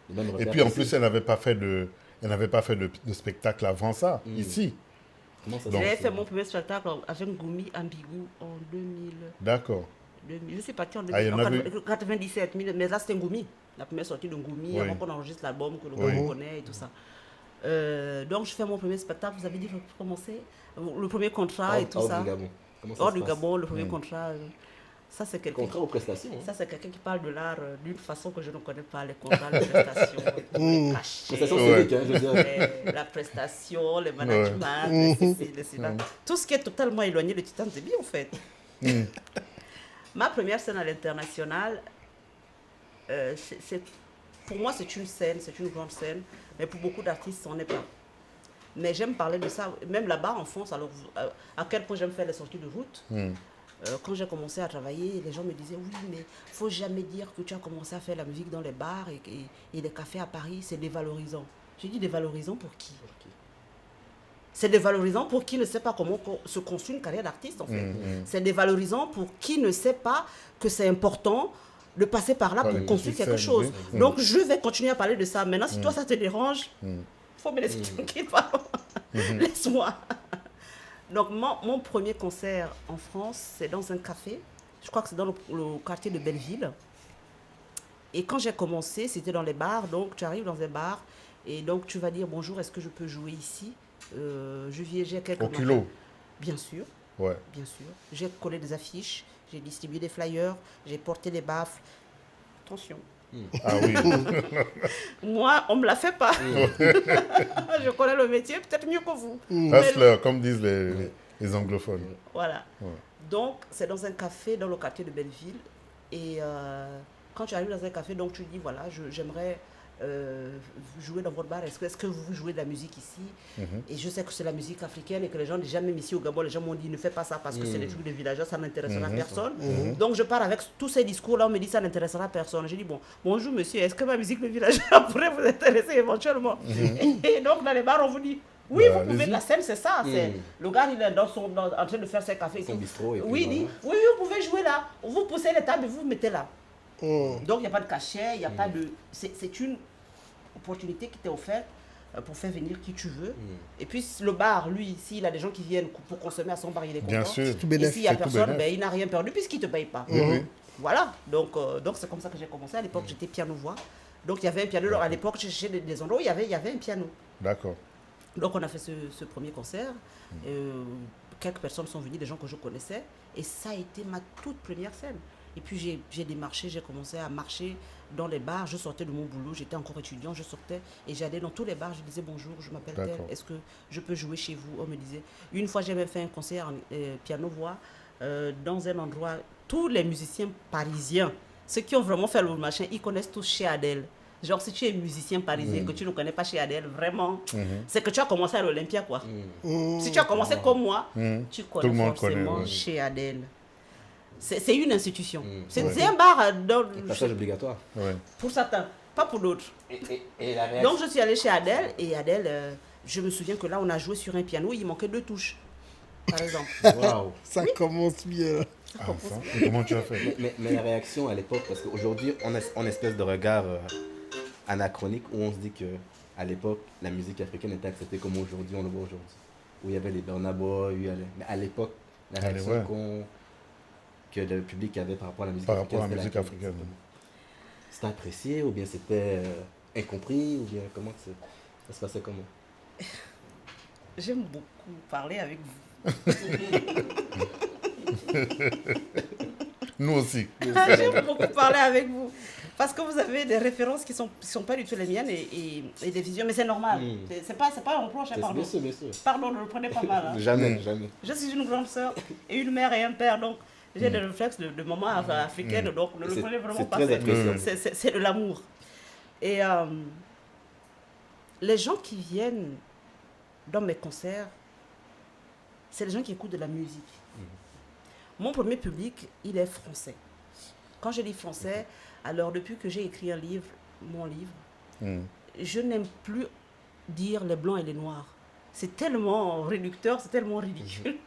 repères. Et puis en plus, elle n'avait pas fait de spectacle avant ça, ici. Comment ça J'ai fait mon premier spectacle avec Goumi Ambigou en 2000. D'accord. Je suis partie en 97, mais là c'était Ngoumi, la première sortie de Ngoumi, avant qu'on enregistre l'album, que le gars connaît et tout ça. Donc je fais mon premier spectacle, vous avez dit pour commencer, le premier contrat et tout ça. Hors du Gabon, le premier contrat. Ça c'est quelqu'un. Contrat aux prestations. Ça c'est quelqu'un qui parle de l'art d'une façon que je ne connais pas, les contrats, les prestations, les cachets, je veux dire. la prestation, le management, tout ce qui est totalement éloigné de Titan Zébi en fait. Ma première scène à l'international, pour moi c'est une scène, c'est une grande scène, mais pour beaucoup d'artistes, ce n'en est pas. Mais j'aime parler de ça, même là-bas en France, alors à quel point j'aime faire les sorties de route. Quand j'ai commencé à travailler, les gens me disaient, oui, mais il ne faut jamais dire que tu as commencé à faire la musique dans les bars et les cafés à Paris, c'est dévalorisant. Je dis dévalorisant pour qui? C'est dévalorisant pour qui ne sait pas comment se construit une carrière d'artiste, en fait. C'est dévalorisant pour qui ne sait pas que c'est important de passer par là pour construire quelque chose. Donc, je vais continuer à parler de ça. Maintenant, si toi, ça te dérange, il faut me laisser tranquille, pardon. Laisse-moi. Donc, mon premier concert en France, c'est dans un café. Je crois que c'est dans le quartier de Belleville. Et quand j'ai commencé, c'était dans les bars. Donc, tu arrives dans un bar et donc tu vas dire, bonjour, est-ce que je peux jouer ici? J'ai quelques... Au culot. Bien sûr. Ouais. Bien sûr. J'ai collé des affiches, j'ai distribué des flyers, j'ai porté des baffles. Attention. Ah oui. Moi, on ne me la fait pas. Je connais le métier peut-être mieux que vous. Hustler, comme disent les anglophones. Voilà. Ouais. Donc, c'est dans un café dans le quartier de Belleville. Et quand tu arrives dans un café, donc tu dis, voilà, j'aimerais vous jouez dans votre bar, est-ce que vous jouez de la musique ici? Et je sais que c'est la musique africaine et que les gens, déjà même ici au Gabon, les gens m'ont dit ne fais pas ça parce que c'est des trucs de villageois, ça n'intéressera personne. Donc je pars avec tous ces discours-là, on me dit ça n'intéressera personne. J'ai dit bon, bonjour monsieur, est-ce que ma musique de villageois pourrait vous intéresser éventuellement? Et donc dans les bars, on vous dit oui, vous pouvez, la scène c'est ça. Le gars il est en train de faire ses cafés. Son bistrot. Et oui, dit, oui, vous pouvez jouer là. Vous poussez les tables et vous vous mettez là. Donc il n'y a pas de cachet, il n'y a pas de... C'est une opportunité qui t'est offerte pour faire venir qui tu veux. Et puis le bar, lui, s'il a des gens qui viennent pour consommer à son bar, il est content. Bien sûr. Et s'il n'y a personne, ben, il n'a rien perdu puisqu'il ne te paye pas. Voilà, donc c'est comme ça que j'ai commencé. À l'époque, j'étais piano-voix. Donc il y avait un piano. À l'époque, je cherchais des endroits où il y avait un piano. D'accord. Donc on a fait ce premier concert. Quelques personnes sont venues, des gens que je connaissais. Et ça a été ma toute première scène. Et puis j'ai démarché, j'ai commencé à marcher dans les bars. Je sortais de mon boulot, j'étais encore étudiant, je sortais et j'allais dans tous les bars. Je disais bonjour, je m'appelle tel, est-ce que je peux jouer chez vous? On me disait. Une fois, j'ai même fait un concert piano-voix dans un endroit. Tous les musiciens parisiens, ceux qui ont vraiment fait le machin, ils connaissent tous chez Adèle. Genre, si tu es musicien parisien, que tu ne connais pas chez Adèle, vraiment, c'est que tu as commencé à l'Olympia, quoi. Si tu as commencé comme moi, tu connais forcément chez Adèle. C'est une institution. C'est un bar. Passage obligatoire. Pour certains, pas pour d'autres. Donc je suis allée chez Adèle et Adèle, je me souviens que là on a joué sur un piano, il manquait 2 touches, par exemple. Waouh. Ça commence bien. Comment tu as fait? Mais la réaction à l'époque, parce qu'aujourd'hui on a une espèce de regard anachronique où on se dit qu'à l'époque la musique africaine était acceptée comme aujourd'hui, on le voit aujourd'hui. Où il y avait les Burna Boy, mais à l'époque, la réaction que le public avait par rapport à la musique africaine. C'était apprécié ou bien c'était incompris ou bien comment ça se passait comment? J'aime beaucoup parler avec vous. Nous aussi. J'aime beaucoup parler avec vous. Parce que vous avez des références qui sont pas du tout les miennes et des visions, mais c'est normal. C'est pas un reproche, pardon. Bien sûr. Pardon, ne le prenez pas mal. Hein. Jamais. Je suis une grande sœur et une mère et un père, donc j'ai des réflexes de maman africaine, donc ne le prenez vraiment pas. C'est de l'amour. Et les gens qui viennent dans mes concerts, c'est les gens qui écoutent de la musique. Mon premier public, il est français. Quand je dis français, alors depuis que j'ai écrit mon livre, je n'aime plus dire les blancs et les noirs. C'est tellement réducteur, c'est tellement ridicule.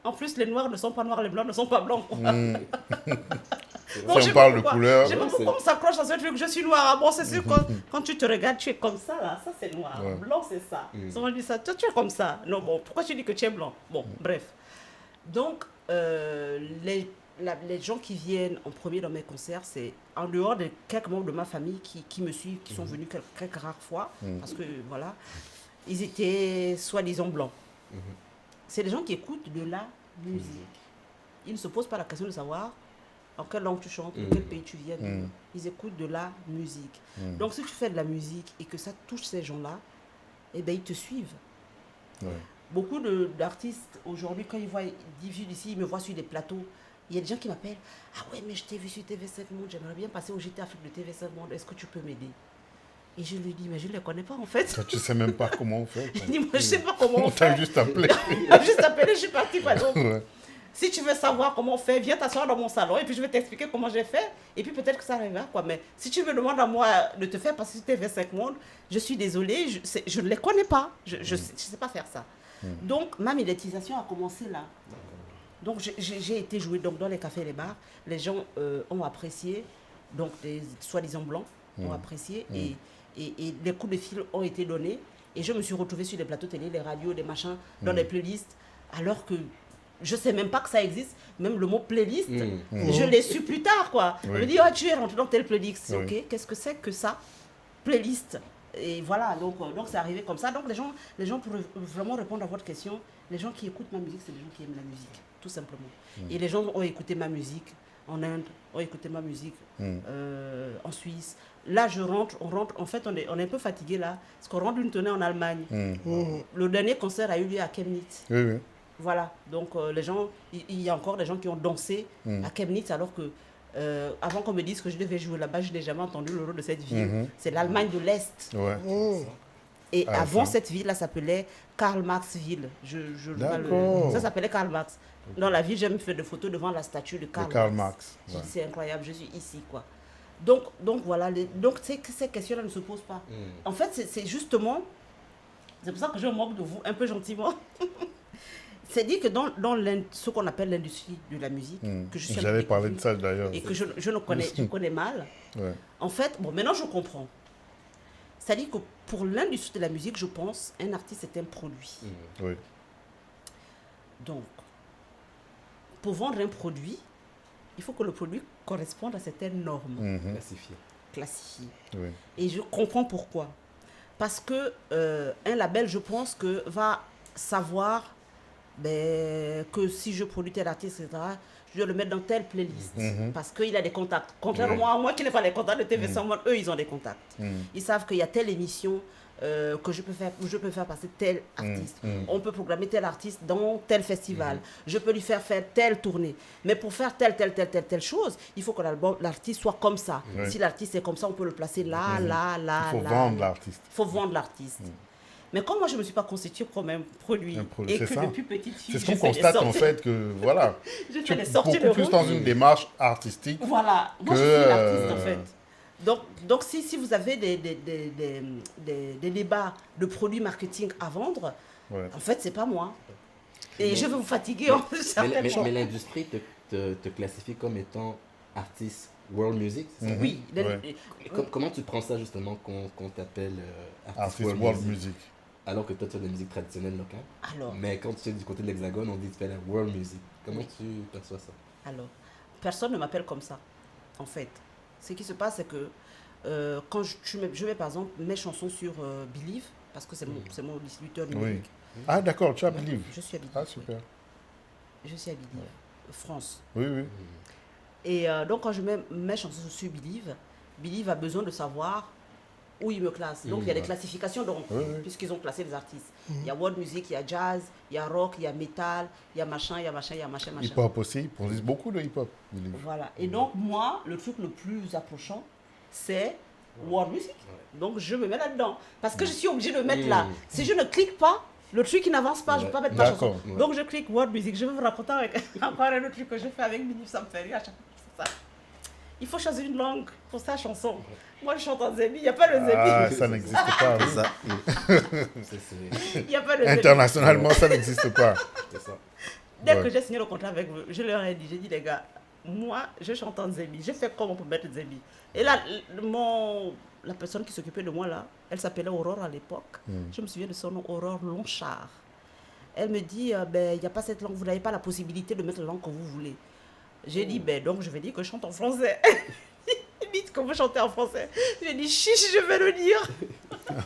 En plus, les noirs ne sont pas noirs, les blancs ne sont pas blancs. Donc, on parle de couleur. Je sais pas pourquoi on s'accroche à ce truc. Je suis noir. Ah bon, c'est sûr, quand tu te regardes, tu es comme ça, là. Ça, c'est noir. Blanc, c'est ça. Souvent, on dit ça. Toi, tu es comme ça. Non, bon, pourquoi tu dis que tu es blanc? Bon, bref. Donc, les gens qui viennent en premier dans mes concerts, c'est en dehors de quelques membres de ma famille qui me suivent, qui sont venus quelques rares fois, parce que, voilà, ils étaient soi-disant blancs. C'est des gens qui écoutent de la musique. Ils ne se posent pas la question de savoir en quelle langue tu chantes, de quel pays tu viens. Ils écoutent de la musique. Donc, si tu fais de la musique et que ça touche ces gens-là, eh bien, ils te suivent. Beaucoup d'artistes, aujourd'hui, quand ils voient diffusent ici, ils me voient sur des plateaux. Il y a des gens qui m'appellent. Ah ouais, mais je t'ai vu sur TV5 Monde, j'aimerais bien passer au JT Afrique de TV5 Monde. Est-ce que tu peux m'aider? Et je lui dis, mais je ne les connais pas en fait. Tu ne sais même pas comment on fait. Il dit, moi, je ne sais pas comment on fait. On t'a juste appelé. On t'a juste appelé, je suis partie. Donc, si tu veux savoir comment on fait, viens t'asseoir dans mon salon et puis je vais t'expliquer comment j'ai fait. Et puis peut-être que ça arrivera. Mais si tu me demandes à moi de te faire passer sur TV5 Monde, je suis désolée, je ne les connais pas. Je ne sais pas faire ça. Donc, ma médiatisation a commencé là. Donc, j'ai été jouer dans les cafés et les bars. Les gens ont apprécié. Donc, des soi-disant blancs ont apprécié. Et les coups de fil ont été donnés. Et je me suis retrouvée sur des plateaux télé, les radios, des machins, dans des playlists. Alors que je ne sais même pas que ça existe. Même le mot playlist, je l'ai su plus tard, quoi. On me dit, oh, tu es rentré dans telle playlist. Ok, qu'est-ce que c'est que ça? Playlist. Et voilà, donc c'est arrivé comme ça. Donc les gens, pour vraiment répondre à votre question, les gens qui écoutent ma musique, c'est les gens qui aiment la musique, tout simplement. Et les gens ont écouté ma musique en Inde, ont écouté ma musique en Suisse. Là, on rentre, en fait, on est un peu fatigué là, parce qu'on rentre d'une tournée en Allemagne. Le dernier concert a eu lieu à Chemnitz. Voilà, donc les gens, il y a encore des gens qui ont dansé à Chemnitz alors que Avant qu'on me dise que je devais jouer là-bas, je n'ai jamais entendu le nom de cette ville. C'est l'Allemagne de l'Est. Ouais. Et avant, cette ville-là s'appelait Karl-Marx-Ville. Ça s'appelait Karl Marx. Dans la ville, j'ai même fait des photos devant la statue de Karl Marx. Ouais. C'est incroyable, je suis ici, quoi. Donc voilà, donc ces questions-là ne se posent pas. En fait, c'est justement, c'est pour ça que je moque de vous un peu gentiment. C'est dit que dans ce qu'on appelle l'industrie de la musique, que je suis j'allais parler de ça d'ailleurs. Et que je connais mal, ouais. En fait, bon, maintenant je comprends. C'est-à-dire que pour l'industrie de la musique, je pense, un artiste est un produit. Oui. Donc, pour vendre un produit, il faut que le produit corresponde à certaines normes. Classifiées. Oui. Et je comprends pourquoi. Parce que un label, je pense, que va savoir que si je produis tel artiste, etc., je dois le mettre dans telle playlist. Parce qu'il a des contacts. Contrairement à moi qui n'ai pas les contacts de TV100, eux, ils ont des contacts. Ils savent qu'il y a telle émission que je peux faire passer tel artiste. On peut programmer tel artiste dans tel festival. Je peux lui faire telle tournée. Mais pour faire telle chose, il faut que l'artiste soit comme ça. Si l'artiste est comme ça, on peut le placer là. Il faut vendre l'artiste. Il faut vendre l'artiste. Mais comme moi, je ne me suis pas constituée comme un produit et que ça. depuis petite fille, c'est ce qu'on constate en fait que voilà, je fais des sorties de plus dans une démarche artistique. Voilà, moi je suis l'artiste en fait. Donc si vous avez des débats de produits marketing à vendre, en fait, c'est pas moi. Et je vais vous fatiguer. Mais l'industrie te classifie comme étant artiste world music, c'est ça? Oui. Comment tu prends ça justement qu'on t'appelle artiste world music? Alors que toi tu fais de la musique traditionnelle locale. Mais quand tu es du côté de l'Hexagone, on dit que tu fais la world music. Comment tu perçois ça? Alors, personne ne m'appelle comme ça, en fait. Ce qui se passe, c'est que quand je mets par exemple mes chansons sur Believe, parce que c'est mon distributeur numérique. Oui. Ah d'accord, tu as Believe. Je suis à Believe. Ah super. Je suis à Believe, France. Oui. Et donc quand je mets mes chansons sur Believe a besoin de savoir où il me classe. Donc il y a des classifications puisqu'ils ont classé les artistes. Il y a world music, il y a jazz, il y a rock, il y a metal, il y a machin. Hip-hop aussi, ils produisent beaucoup de hip-hop. Voilà. Et donc moi, le truc le plus approchant, c'est world music. Donc je me mets là-dedans. Parce que je suis obligée de mettre là. Si je ne clique pas, le truc il n'avance pas, je ne peux pas mettre ma chanson. Donc je clique world music. Je vais vous raconter encore un autre truc que je fais avec Believe, ça me fait rire à chaque fois. Ça. Il faut choisir une langue pour sa chanson. Moi, je chante en Zébi, il n'y a pas le Zébi. Ah, ça n'existe pas. Il n'y a pas le Zébi. Internationalement, ça n'existe pas. Ça. Dès que j'ai signé le contrat avec vous, je leur ai dit, les gars, moi, je chante en Zébi. Je fais comment pour mettre Zébi? Et là, la personne qui s'occupait de moi, là, elle s'appelait Aurore à l'époque. Je me souviens de son nom, Aurore Longchard. Elle me dit, il n'y a pas cette langue, vous n'avez pas la possibilité de mettre la langue que vous voulez. J'ai dit, donc je vais dire que je chante en français. Ils disent que vous chantez en français. J'ai dit, chiche, je vais le dire.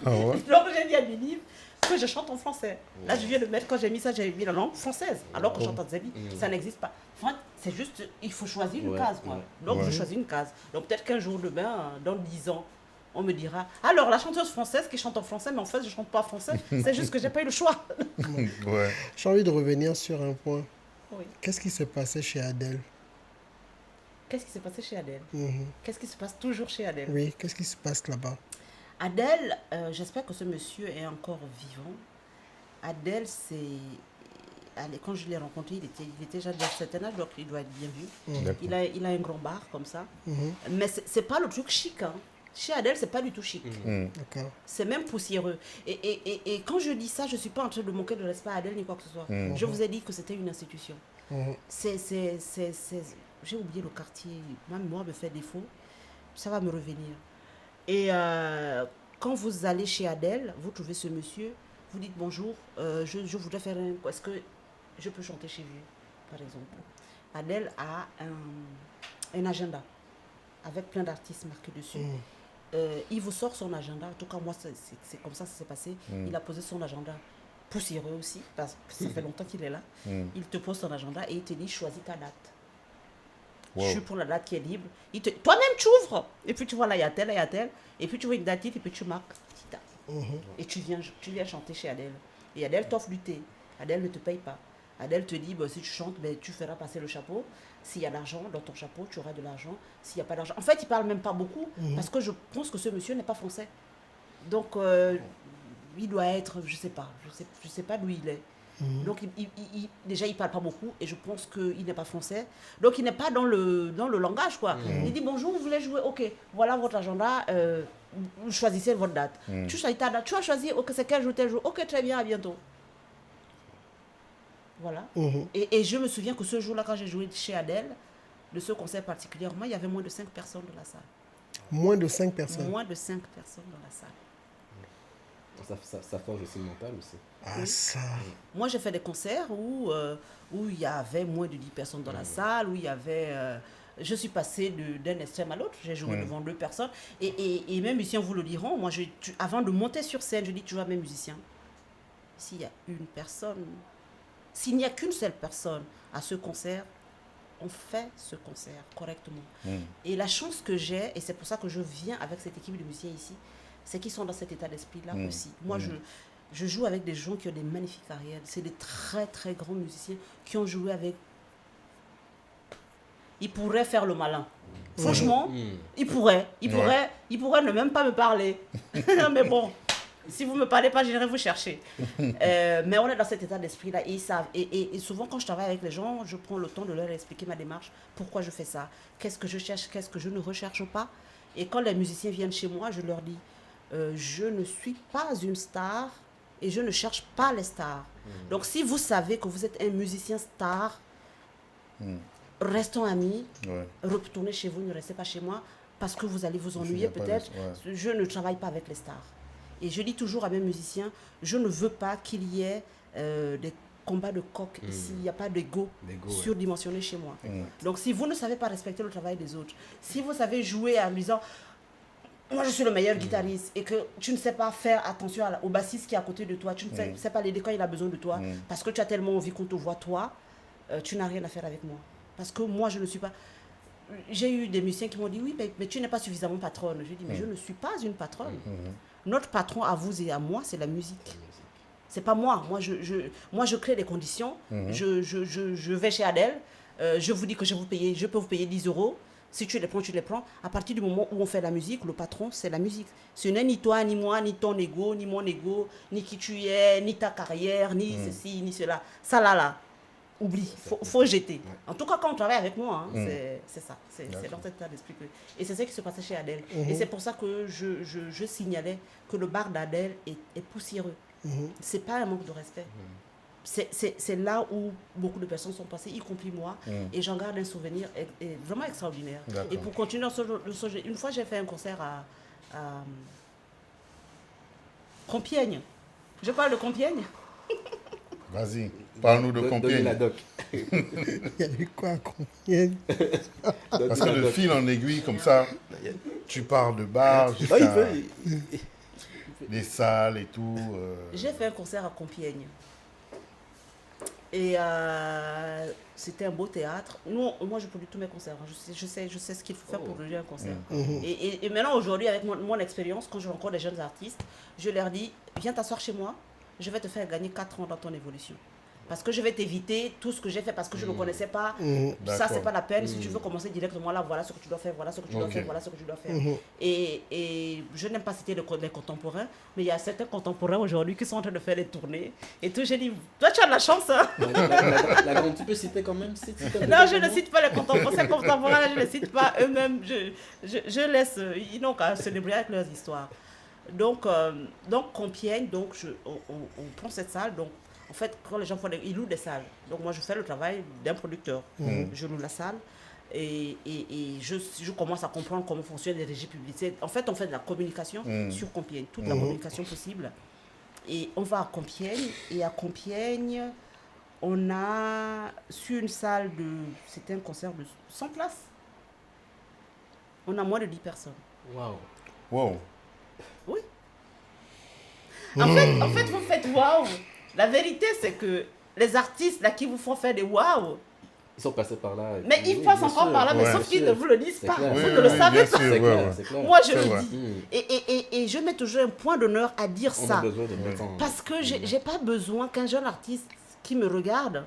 Donc j'ai dit à Believe que je chante en français. Là, je viens de mettre, quand j'ai mis ça, j'ai mis la langue française, alors que je chante en Zébi. Ça n'existe pas. Enfin, c'est juste, il faut choisir une case, quoi. Donc je choisis une case. Donc peut-être qu'un jour, demain, dans 10 ans, on me dira, alors la chanteuse française qui chante en français, mais en fait, je ne chante pas en français. C'est juste que je n'ai pas eu le choix. J'ai envie de revenir sur un point. Oui. Qu'est-ce qui s'est passé chez Adèle? Qu'est-ce qui s'est passé chez Adèle? Qu'est-ce qui se passe toujours chez Adèle? Oui, qu'est-ce qui se passe là-bas? Adèle, j'espère que ce monsieur est encore vivant. Adèle, quand je l'ai rencontré, il était déjà d'un certain âge, donc il doit être bien vu. Il a un grand bar comme ça. Mais c'est pas le truc chic. Hein. Chez Adèle, c'est pas du tout chic. D'accord. C'est même poussiéreux. Et quand je dis ça, je ne suis pas en train de manquer de respect à Adèle ni quoi que ce soit. Je vous ai dit que c'était une institution. J'ai oublié le quartier, même moi me fait défaut, ça va me revenir. Et quand vous allez chez Adèle, vous trouvez ce monsieur, vous dites bonjour, je voudrais faire est-ce que je peux chanter chez vous, par exemple. Adèle a un agenda avec plein d'artistes marqués dessus. Il vous sort son agenda, en tout cas moi c'est comme ça s'est passé. Il a posé son agenda poussiéreux aussi, parce que ça fait longtemps qu'il est là. Il te pose son agenda et il te dit choisis ta date. Je suis pour la date qui est libre. Toi-même, tu ouvres. Et puis tu vois, là, il y a tel, et puis tu vois une date, et puis tu marques petite date. Et tu viens chanter chez Adèle. Et Adèle t'offre du thé. Adèle ne te paye pas. Adèle te dit, bah, si tu chantes, ben, tu feras passer le chapeau. S'il y a de l'argent dans ton chapeau, tu auras de l'argent. S'il n'y a pas d'argent... En fait, il ne parle même pas beaucoup, parce que je pense que ce monsieur n'est pas français. Donc, il doit être, je ne sais pas d'où il est. Donc, déjà, il ne parle pas beaucoup, et je pense qu'il n'est pas français. Donc, il n'est pas dans le langage, quoi. Il dit, bonjour, vous voulez jouer? Ok, voilà votre agenda, vous choisissez votre date. Tu choisis ta date, tu as choisi, ok, c'est quel jour, tel jour. Ok, très bien, à bientôt. Voilà. Et je me souviens que ce jour-là, quand j'ai joué chez Adèle, de ce concert particulièrement, il y avait moins de 5 personnes dans la salle. Moins de 5 personnes? Moins de 5 personnes dans la salle. Ça forge aussi le mental aussi. Ah, ça. Moi, j'ai fait des concerts où il y avait moins de 10 personnes dans la salle, où il y avait... je suis passée d'un extrême à l'autre. J'ai joué devant 2 personnes. Et mes musiciens vous le diront. Moi, avant de monter sur scène, je dis toujours à mes musiciens, s'il y a une personne... S'il n'y a qu'une seule personne à ce concert, on fait ce concert correctement. Et la chance que j'ai, et c'est pour ça que je viens avec cette équipe de musiciens ici, c'est qu'ils sont dans cet état d'esprit-là aussi. Moi, je joue avec des gens qui ont des magnifiques carrières. C'est des très, très grands musiciens qui ont joué avec... Ils pourraient faire le malin. Franchement, ils pourraient. Ils pourraient ne même pas me parler. Mais bon... Si vous ne me parlez pas, j'irai vous chercher. Mais on est dans cet état d'esprit-là. Et, et souvent, quand je travaille avec les gens, je prends le temps de leur expliquer ma démarche, pourquoi je fais ça, qu'est-ce que je cherche, qu'est-ce que je ne recherche pas. Et quand les musiciens viennent chez moi, je leur dis, je ne suis pas une star et je ne cherche pas les stars. Donc, si vous savez que vous êtes un musicien star, restons amis, retournez chez vous, ne restez pas chez moi, parce que vous allez vous ennuyer peut-être. Je ne travaille pas avec les stars. Et je dis toujours à mes musiciens, je ne veux pas qu'il y ait des combats de coq ici. Il n'y a pas d'ego surdimensionné chez moi. Donc, si vous ne savez pas respecter le travail des autres, si vous savez jouer en disant, moi je suis le meilleur guitariste, et que tu ne sais pas faire attention au bassiste qui est à côté de toi, tu ne sais pas l'aider quand il a besoin de toi, parce que tu as tellement envie qu'on te voit toi, tu n'as rien à faire avec moi. Parce que moi, je ne suis pas... J'ai eu des musiciens qui m'ont dit, oui, mais tu n'es pas suffisamment patronne. Je dis, mais je ne suis pas une patronne. Notre patron à vous et à moi, c'est la musique. C'est pas moi. Moi, je crée des conditions. Je vais chez Adèle. Je vous dis que je peux vous payer 10 €. Si tu les prends, tu les prends. À partir du moment où on fait la musique, le patron, c'est la musique. Ce n'est ni toi, ni moi, ni ton ego, ni mon ego, ni qui tu es, ni ta carrière, ni ceci, ni cela. Ça là. Oublie, faut jeter. En tout cas, quand on travaille avec moi, c'est ça. C'est dans cet état d'esprit. Et c'est ça qui se passait chez Adèle. Et c'est pour ça que je signalais que le bar d'Adèle est poussiéreux. C'est pas un manque de respect. C'est là où beaucoup de personnes sont passées, y compris moi. Et j'en garde un souvenir vraiment extraordinaire. Et pour continuer dans ce jeu, une fois j'ai fait un concert à Compiègne. Je parle de Compiègne. Vas-y, parle-nous de Compiègne. La doc. Il y avait quoi à Compiègne? Parce que de fil en aiguille, comme ça, tu parles de bar jusqu'à des salles et tout. J'ai fait un concert à Compiègne. Et c'était un beau théâtre. Moi, je produis tous mes concerts. Je sais ce qu'il faut faire pour produire un concert. Et maintenant, aujourd'hui, avec mon expérience, quand je rencontre des jeunes artistes, je leur dis, viens t'asseoir chez moi, je vais te faire gagner 4 ans dans ton évolution. Parce que je vais t'éviter tout ce que j'ai fait parce que je ne connaissais pas. Ça, c'est pas la peine. Si tu veux commencer directement là, voilà ce que tu dois faire, voilà ce que tu dois faire, voilà ce que tu dois faire. Et je n'aime pas citer les contemporains, mais il y a certains contemporains aujourd'hui qui sont en train de faire des tournées. Et tout, j'ai dit, toi, tu as de la chance. Hein? Tu peux citer quand même. Non, je ne cite pas les contemporains. Ces contemporains-là, je ne les cite pas eux-mêmes. Je laisse. Ils n'ont qu'à se débrouiller avec leurs histoires. Donc Compiègne, on prend cette salle. Donc, en fait, quand les gens font ils louent des salles. Donc, moi, je fais le travail d'un producteur. Je loue la salle et je commence à comprendre comment fonctionnent les régies publicitaires. En fait, on fait de la communication sur Compiègne, toute la communication possible. Et on va à Compiègne. Et à Compiègne, on a sur une salle c'était un concert de 100 places. On a moins de 10 personnes. Wow. Oui. En fait, vous faites waouh. La vérité, c'est que les artistes là qui vous font faire des waouh, ils sont passés par là. Mais ils passent encore par là, mais sauf qu'ils ne vous le disent pas. Vous ne le savez pas. C'est clair. Moi, je le dis. Et je mets toujours un point d'honneur à dire ça. On a besoin de parce que j'ai pas besoin qu'un jeune artiste qui me regarde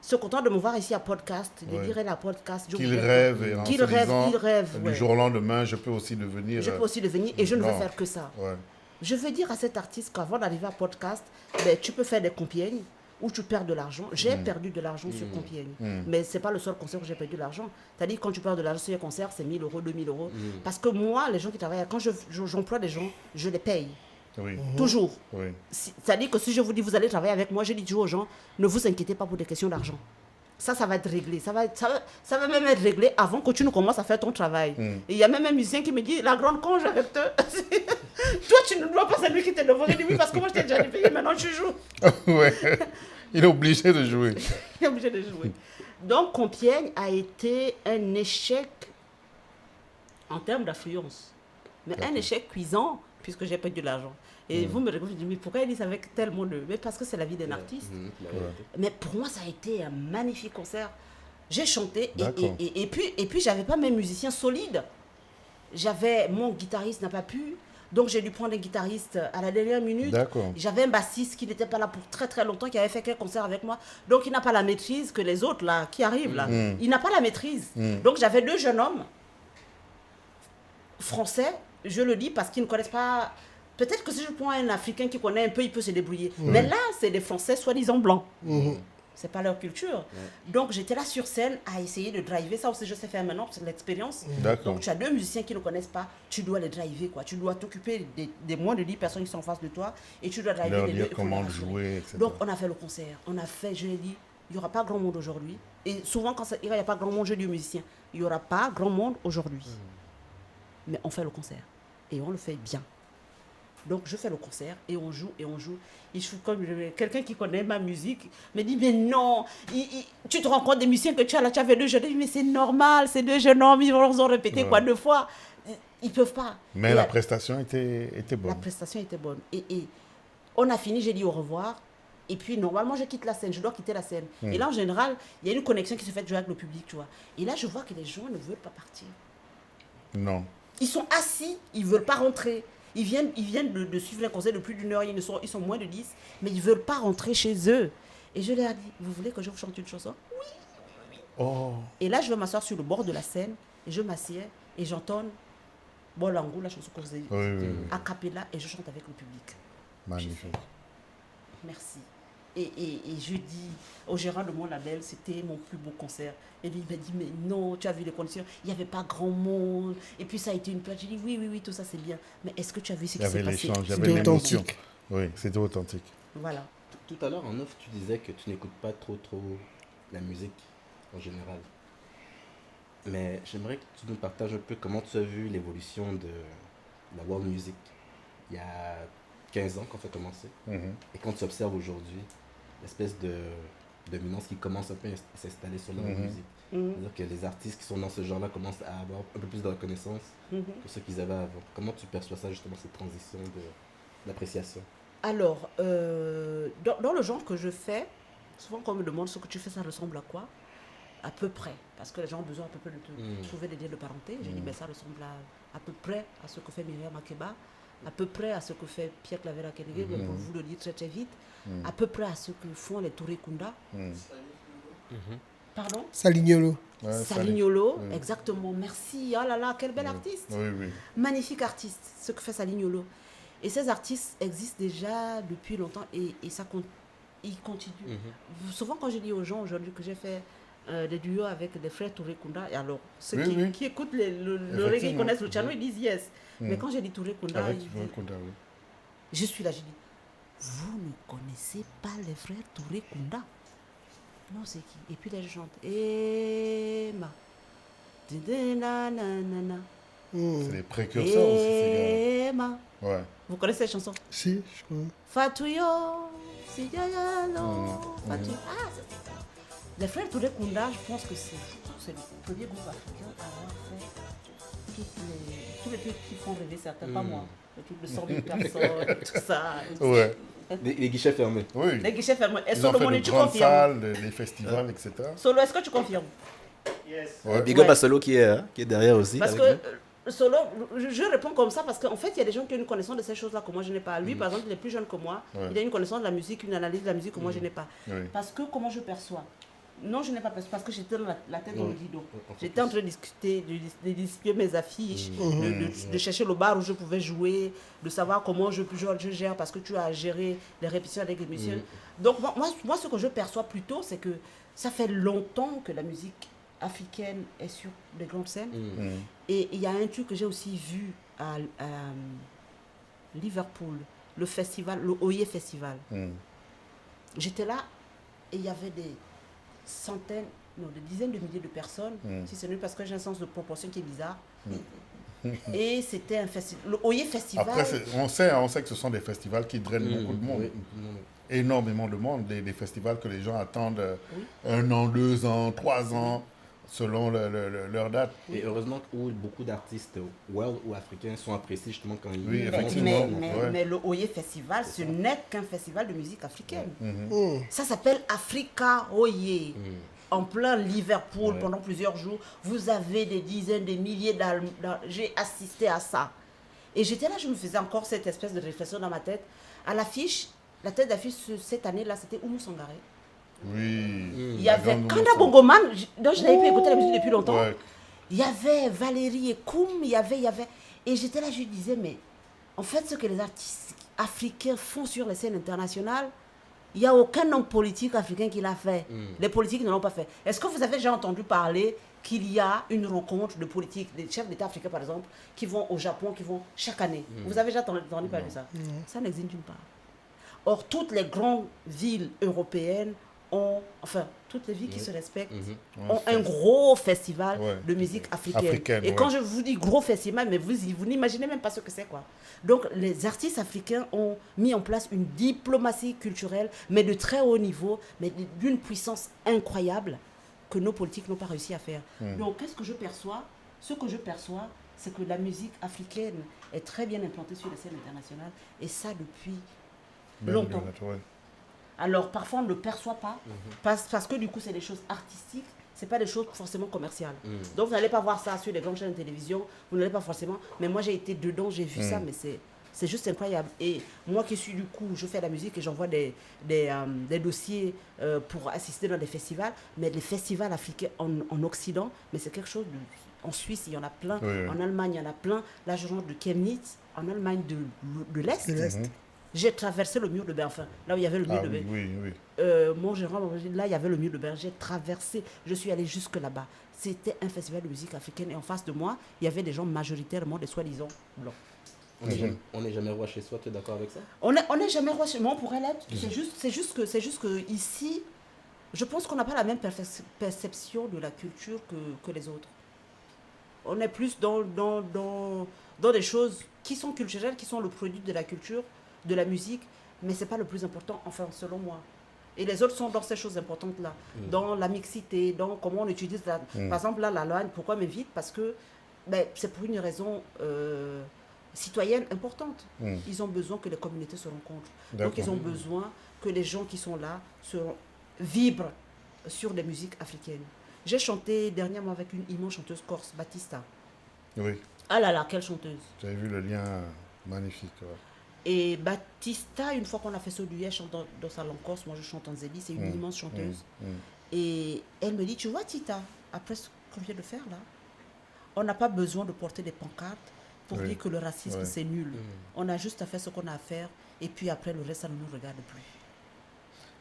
se content de me voir ici à podcast, de dire elle à podcast. Qu'il rêve et en qu'il se rêve, disant, il rêve. du jour au lendemain, je peux aussi devenir... Je peux aussi devenir et je ne veux faire que ça. Ouais. Je veux dire à cet artiste qu'avant d'arriver à podcast, ben, tu peux faire des Compiègnes où tu perds de l'argent. J'ai perdu de l'argent sur Compiègne. Mais ce n'est pas le seul concert où j'ai perdu de l'argent. C'est-à-dire quand tu perds de l'argent sur un concert, c'est 1 000 euros, 2 000 euros. Parce que moi, les gens qui travaillent, quand j'emploie des gens, je les paye. Oui. Toujours. Oui. C'est-à-dire que si je vous dis, vous allez travailler avec moi, je dis toujours aux gens, ne vous inquiétez pas pour des questions d'argent. Ça va être réglé. Ça va même être réglé avant que tu ne commences à faire ton travail. Et il y a même un musicien qui me dit, la grande conge avec toi. Toi, tu ne dois pas, c'est lui qui te demande. Il dit, oui, parce que moi, je t'ai déjà payé, maintenant tu joues. Ouais. Il est obligé de jouer. Il est obligé de jouer. Donc, Compiègne a été un échec en termes d'affluence. Mais un échec cuisant, puisque j'ai perdu de l'argent. Et vous me regardez, vous dites, mais pourquoi ils disent avec tellement de... Mais parce que c'est la vie d'un artiste. Mais pour moi, ça a été un magnifique concert. J'ai chanté et puis j'avais pas mes musiciens solides. Mon guitariste n'a pas pu. Donc j'ai dû prendre un guitariste à la dernière minute. J'avais un bassiste qui n'était pas là pour très très longtemps, qui avait fait quelques concerts avec moi. Donc il n'a pas la maîtrise que les autres là, qui arrivent là. Il n'a pas la maîtrise. Donc j'avais 2 jeunes hommes français, je le dis parce qu'ils ne connaissent pas... Peut-être que si je prends un Africain qui connaît un peu, il peut se débrouiller. Mais là, c'est des Français soi-disant blancs. C'est pas leur culture. Donc j'étais là sur scène à essayer de driver. Ça aussi, je sais faire maintenant, c'est l'expérience. Donc tu as 2 musiciens qui ne connaissent pas, tu dois les driver, quoi. Tu dois t'occuper des moins de 10 personnes qui sont en face de toi et tu dois driver leur les dire deux. Comment jouer, etc. Donc on a fait le concert. On a fait, je l'ai dit, il n'y aura pas grand monde aujourd'hui. Et souvent, quand il n'y a pas grand monde, je dis aux musiciens, il n'y aura pas grand monde aujourd'hui. Mais on fait le concert. Et on le fait bien. Donc je fais le concert et on joue et on joue. Et je suis comme quelqu'un qui connaît ma musique me dit mais non, tu te rends compte des musiciens que tu as là, tu avais 2 jeunes. Je dis mais c'est normal, ces 2 jeunes hommes, ils vont répéter quoi 2 fois. Ils peuvent pas. Mais la prestation était bonne. La prestation était bonne. Et on a fini, j'ai dit au revoir. Et puis normalement je quitte la scène, je dois quitter la scène. Et là en général, il y a une connexion qui se fait avec le public, tu vois. Et là je vois que les gens ne veulent pas partir. Non. Ils sont assis, ils ne veulent pas rentrer. Ils viennent de suivre un concert de plus d'1 heure, ils sont moins de 10, mais ils ne veulent pas rentrer chez eux. Et je leur ai dit, vous voulez que je vous chante une chanson? Oui. Oh. Et là, je vais m'asseoir sur le bord de la scène, et je m'assieds, et j'entonne Bolango, la chanson que vous avez dit, a cappella, et je chante avec le public. Magnifique. Merci. Et je dis au gérant de mon label, c'était mon plus beau concert. Et lui, il m'a dit, mais non, tu as vu les conditions, il n'y avait pas grand monde. Et puis ça a été une plage. J'ai dit, oui, tout ça c'est bien. Mais est-ce que tu as vu ce qui s'est passé? Il y avait l'émotion. Oui, c'était authentique. Voilà. Tout à l'heure, en off, tu disais que tu n'écoutes pas trop la musique en général. Mais j'aimerais que tu nous partages un peu comment tu as vu l'évolution de la world music il y a 15 ans quand ça a commencé. Et quand tu observes aujourd'hui, l'espèce de dominance qui commence un peu à s'installer sur la musique. C'est-à-dire que les artistes qui sont dans ce genre-là commencent à avoir un peu plus de reconnaissance que ce qu'ils avaient avant. Comment tu perçois ça, justement, cette transition d'appréciation? Alors, dans le genre que je fais, souvent quand on me demande ce que tu fais, ça ressemble à quoi? À peu près. Parce que les gens ont besoin à peu près de trouver des liens de parenté. J'ai dit, mais ça ressemble à peu près à ce que fait Myriam Makeba, à peu près à ce que fait Pierre Claver Akenege, pour vous le dire très très vite, à peu près à ce que font les Touré Kunda. Pardon? Salignolo. Salignolo, exactement. Merci. Oh là là, quel bel artiste. Oui. Magnifique artiste, ce que fait Salignolo. Et ces artistes existent déjà depuis longtemps et ça ils continuent. Souvent, quand je dis aux gens aujourd'hui que j'ai fait des duos avec des frères Touré Kunda, et alors ceux qui écoutent le reggae, ils connaissent le Luciano, ils disent yes. Mais quand j'ai dit Touré Kunda, je suis là, je dis, vous ne connaissez pas les frères Touré Kunda? Non, c'est qui? Et puis là, je chante. Emma. C'est les précurseurs aussi, ces gars. Ouais. Vous connaissez cette chanson? Si, je connais. Fatouyo, si Fatou. Ah, c'est ça. Les frères Touré Kunda, je pense que c'est le premier groupe africain à avoir fait tous les trucs qui font rêver certains, pas moi. Les trucs de 100 000 personnes, tout ça. Ouais. Les guichets fermés. Oui. Les guichets fermés. Et Ils ont fait de grandes salles, les festivals, etc. Solo, est-ce que tu confirmes? Yes. Ouais. Big up à Solo qui est derrière aussi. Parce que Solo, je réponds comme ça parce qu'en fait, il y a des gens qui ont une connaissance de ces choses-là que moi je n'ai pas. Lui, par exemple, il est plus jeune que moi. Il a une connaissance de la musique, une analyse de la musique que moi je n'ai pas. Parce que comment je perçois? Non, je n'ai pas parce que j'étais dans la tête dans le guidon. J'étais en train de discuter, de discuter mes affiches, de chercher le bar où je pouvais jouer, de savoir comment je gère, parce que tu as géré les répétitions avec les musiciens. Donc moi, ce que je perçois plutôt, c'est que ça fait longtemps que la musique africaine est sur les grandes scènes. Et il y a un truc que j'ai aussi vu à Liverpool, le festival, le Oye Festival. J'étais là et il y avait des centaines, non, des dizaines de milliers de personnes, si ce n'est parce que j'ai un sens de proportion qui est bizarre. Et c'était un festival, le Oye Festival. Après, on sait que ce sont des festivals qui drainent beaucoup de monde. Énormément de monde, des festivals que les gens attendent 1 an, 2 ans, 3 ans, selon leur date. Et heureusement où beaucoup d'artistes world ou africains sont appréciés justement quand ils... Oui, effectivement. Mais le Oye Festival, ce n'est qu'un festival de musique africaine. Ça s'appelle Africa Oye. En plein Liverpool, pendant plusieurs jours, vous avez des dizaines, des milliers d'Allemands. J'ai assisté à ça. Et j'étais là, je me faisais encore cette espèce de réflexion dans ma tête. À l'affiche, la tête d'affiche cette année-là, c'était Oumou Sangaré. Oui. Il y avait Kanda Bongoman, dont je n'avais pas écouté la musique depuis longtemps. Il y avait Valérie et Koum, il y avait... Et j'étais là, je disais, mais en fait, ce que les artistes africains font sur les scènes internationales, il n'y a aucun homme politique africain qui l'a fait. Les politiques ne l'ont pas fait. Est-ce que vous avez déjà entendu parler qu'il y a une rencontre de politiques, des chefs d'État africains par exemple, qui vont au Japon, qui vont chaque année? Vous avez déjà entendu parler de ça? Ça n'existe nulle part. Or, toutes les grandes villes européennes ont, enfin, toutes les villes qui se respectent, ont un gros festival de musique africaine. Et quand je vous dis gros festival, mais vous n'imaginez même pas ce que c'est, quoi. Donc, les artistes africains ont mis en place une diplomatie culturelle, mais de très haut niveau, mais d'une puissance incroyable que nos politiques n'ont pas réussi à faire. Donc, qu'est-ce que je perçois? Ce que je perçois, c'est que la musique africaine est très bien implantée sur les scènes internationales, et ça depuis longtemps. Alors, parfois, on ne le perçoit pas, parce que du coup, c'est des choses artistiques, ce n'est pas des choses forcément commerciales. Donc, vous n'allez pas voir ça sur les grandes chaînes de télévision, vous n'allez pas forcément... Mais moi, j'ai été dedans, j'ai vu ça, mais c'est juste incroyable. Et moi qui suis du coup, je fais la musique et j'envoie des dossiers pour assister dans des festivals, mais les festivals africains en Occident, mais c'est quelque chose de... En Suisse, il y en a plein, en Allemagne, il y en a plein. Là, je rentre de Chemnitz, en Allemagne de l'Est. J'ai traversé le mur de Berlin, enfin, là où il y avait le mur de Berlin. Mon gérant, là, il y avait le mur de Berlin. J'ai traversé, je suis allé jusque là-bas. C'était un festival de musique africaine. Et en face de moi, il y avait des gens majoritairement des soi-disant blancs. On n'est jamais roi chez soi, tu es d'accord avec ça? On n'est jamais roi chez moi, on pourrait l'être. C'est juste que ici, je pense qu'on n'a pas la même perception de la culture que les autres. On est plus dans des choses qui sont culturelles, qui sont le produit de la culture, de la musique, mais ce n'est pas le plus important, enfin, selon moi. Et les autres sont dans ces choses importantes-là, dans la mixité, dans comment on utilise la... Par exemple, là, la loi, pourquoi m'invite? Parce que c'est pour une raison citoyenne importante. Ils ont besoin que les communautés se rencontrent. Donc, ils ont besoin que les gens qui sont là vibrent sur des musiques africaines. J'ai chanté dernièrement avec une immense chanteuse corse, Batista. Oui. Ah là là, quelle chanteuse! J'avais vu le lien magnifique. Et Batista, une fois qu'on a fait ce duet, chante dans sa langue corse, moi je chante en zéli, c'est une immense chanteuse. Et elle me dit, tu vois Tita, après ce qu'on vient de faire là, on n'a pas besoin de porter des pancartes pour dire que le racisme c'est nul. On a juste à faire ce qu'on a à faire, et puis après le reste, ça ne nous regarde plus.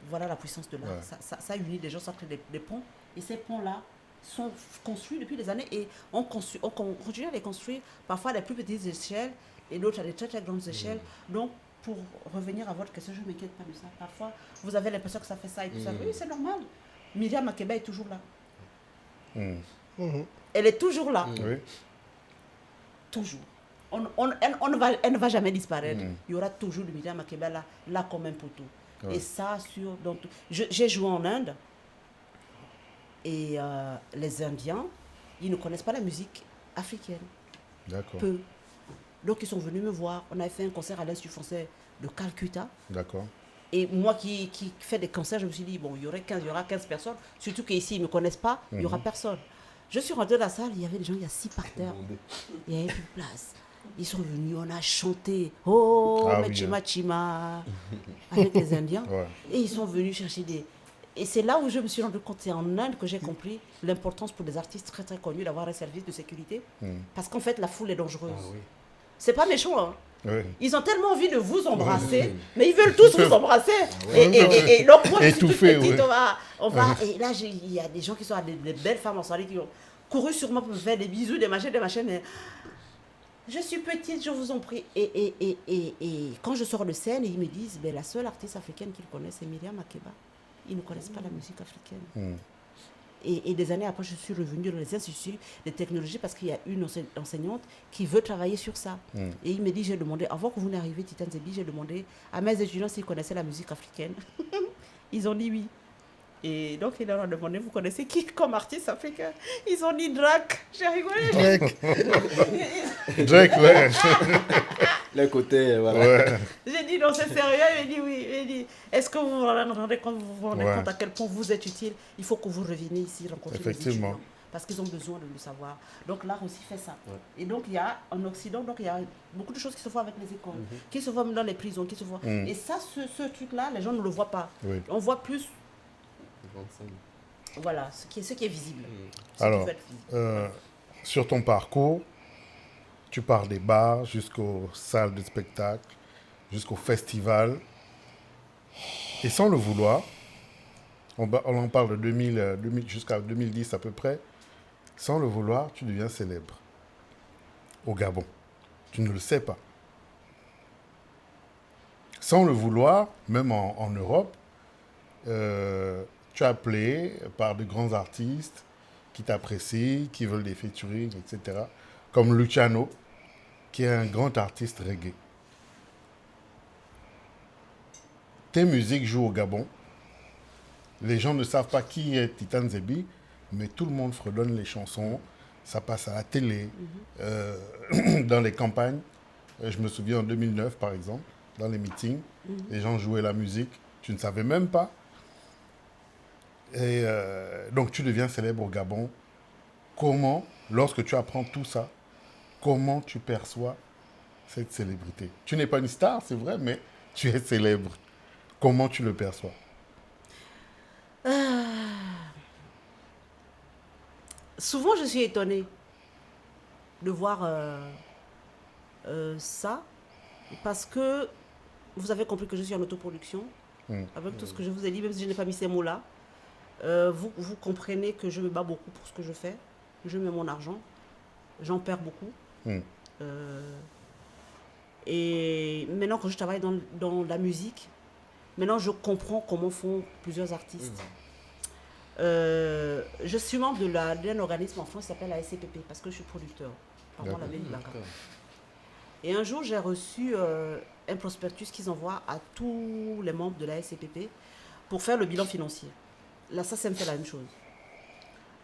Voilà la puissance de l'art. Ça unit des gens, ça crée des ponts, et ces ponts-là sont construits depuis des années, et on continue à les construire, parfois à des plus petites échelles, et d'autres à des très très grandes échelles. Donc, pour revenir à votre question, je ne m'inquiète pas de ça. Parfois, vous avez l'impression que ça fait ça et tout ça. Oui, c'est normal. Myriam Makeba est toujours là. Elle est toujours là. Toujours. Elle ne va jamais disparaître. Il y aura toujours de Myriam Makeba là comme un poteau. Et ça, donc, j'ai joué en Inde. Et les Indiens, ils ne connaissent pas la musique africaine. D'accord. Peu. Donc, ils sont venus me voir. On avait fait un concert à l'Institut français de Calcutta. D'accord. Et moi qui fais des concerts, je me suis dit, bon, il y aura 15 personnes. Surtout qu'ici, ils ne me connaissent pas, il n'y aura personne. Je suis rentrée dans la salle, il y avait des gens, il y a 6 par terre. Il n'y avait plus de place. Ils sont venus, on a chanté. Oh, Chima Chima, avec les Indiens. Et ils sont venus chercher Et c'est là où je me suis rendu compte, c'est en Inde que j'ai compris l'importance pour des artistes très très connus d'avoir un service de sécurité. Parce qu'en fait, la foule est dangereuse. Ah oui. C'est pas méchant, hein. Oui. Ils ont tellement envie de vous embrasser, mais ils veulent tous vous embrasser. ouais. Et donc, moi, je suis toute Étouffé, petite, ouais. on va, et là, il y a des gens qui sont des belles femmes en soirée qui ont couru sur moi pour me faire des bisous, des machins, mais je suis petite, je vous en prie. Et quand je sors de scène, ils me disent, ben, la seule artiste africaine qu'ils connaissent, c'est Myriam Makeba. Ils ne connaissent pas la musique africaine. Et des années après, je suis revenue dans les instituts de technologie parce qu'il y a une enseignante qui veut travailler sur ça. Et il me dit, j'ai demandé, avant que vous n'arriviez, Titan Zebi, j'ai demandé à mes étudiants s'ils connaissaient la musique africaine. Ils ont dit oui. Et donc, il leur a demandé, vous connaissez qui comme artiste africain? Ils ont dit Drake. J'ai rigolé. Drake, ouais. Le côté, voilà. Ouais. J'ai dit, non, c'est sérieux. Il m'a dit oui. Il m'a dit, est-ce que vous vous rendez compte, compte à quel point vous êtes utile? Il faut que vous reveniez ici rencontrer les étudiants. Parce qu'ils ont besoin de le savoir. Donc l'art aussi fait ça. Ouais. Et donc il y a en Occident, donc il y a beaucoup de choses qui se font avec les écoles, qui se font dans les prisons, qui se font. Et ça, ce truc-là, les gens ne le voient pas. Oui. On voit plus. Voilà, ce qui est visible. Alors, sur ton parcours, tu pars des bars jusqu'aux salles de spectacle, jusqu'au festival. Et sans le vouloir, on en parle de 2000 jusqu'à 2010 à peu près, sans le vouloir, tu deviens célèbre au Gabon. Tu ne le sais pas. Sans le vouloir, même en Europe, tu es appelé par de grands artistes qui t'apprécient, qui veulent des featuring, etc. Comme Luciano, qui est un grand artiste reggae. Tes musiques jouent au Gabon. Les gens ne savent pas qui est Titan Zebi, mais tout le monde fredonne les chansons. Ça passe à la télé, dans les campagnes. Je me souviens en 2009, par exemple, dans les meetings, les gens jouaient la musique. Tu ne savais même pas. Et donc, tu deviens célèbre au Gabon. Comment, lorsque tu apprends tout ça, comment tu perçois cette célébrité? Tu n'es pas une star, c'est vrai, mais tu es célèbre. Comment tu le perçois? Souvent, je suis étonnée de voir ça, parce que vous avez compris que je suis en autoproduction, avec tout ce que je vous ai dit, même si je n'ai pas mis ces mots-là. Vous comprenez que je me bats beaucoup pour ce que je fais. Je mets mon argent, j'en perds beaucoup. Et maintenant, quand je travaille dans la musique, maintenant, je comprends comment font plusieurs artistes. Je suis membre d'un organisme en France qui s'appelle la SCPP, parce que je suis producteur. Pardon, la ville de Dakar. Et un jour, j'ai reçu un prospectus qu'ils envoient à tous les membres de la SCPP pour faire le bilan financier. La SACEM fait la même chose.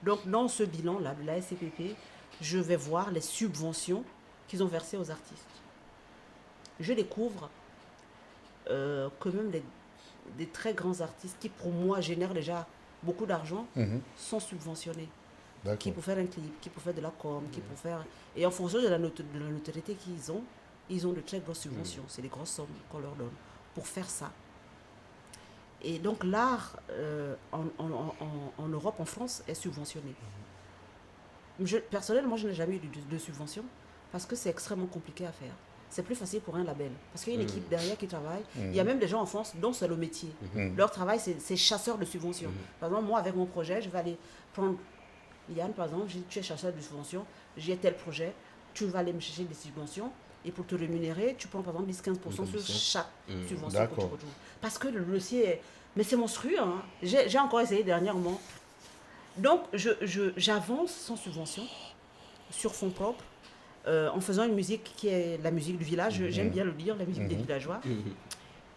Donc, dans ce bilan-là de la SCPP, je vais voir les subventions qu'ils ont versées aux artistes. Je découvre que même des très grands artistes qui, pour moi, génèrent déjà beaucoup d'argent, sont subventionnés. Qui pour faire un clip, qui pour faire de la com, qui pour faire... Et en fonction de la notoriété ils ont de très grosses subventions. C'est des grosses sommes qu'on leur donne pour faire ça. Et donc l'art en Europe, en France, est subventionné. Personnellement, je n'ai jamais eu de subvention parce que c'est extrêmement compliqué à faire. C'est plus facile pour un label. Parce qu'il y a une équipe derrière qui travaille. Il y a même des gens en France dont c'est le métier. Leur travail, c'est chasseur de subventions. Par exemple, moi, avec mon projet, je vais aller prendre Yann, par exemple, tu es chasseur de subventions, j'ai tel projet, tu vas aller me chercher des subventions. Et pour te rémunérer, tu prends par exemple 10-15% sur chaque subvention que tu retrouves. Parce que le dossier, mais c'est monstrueux. Hein. J'ai encore essayé dernièrement. Donc, j'avance sans subvention, sur fonds propres, en faisant une musique qui est la musique du village. J'aime bien le dire, la musique des villageois.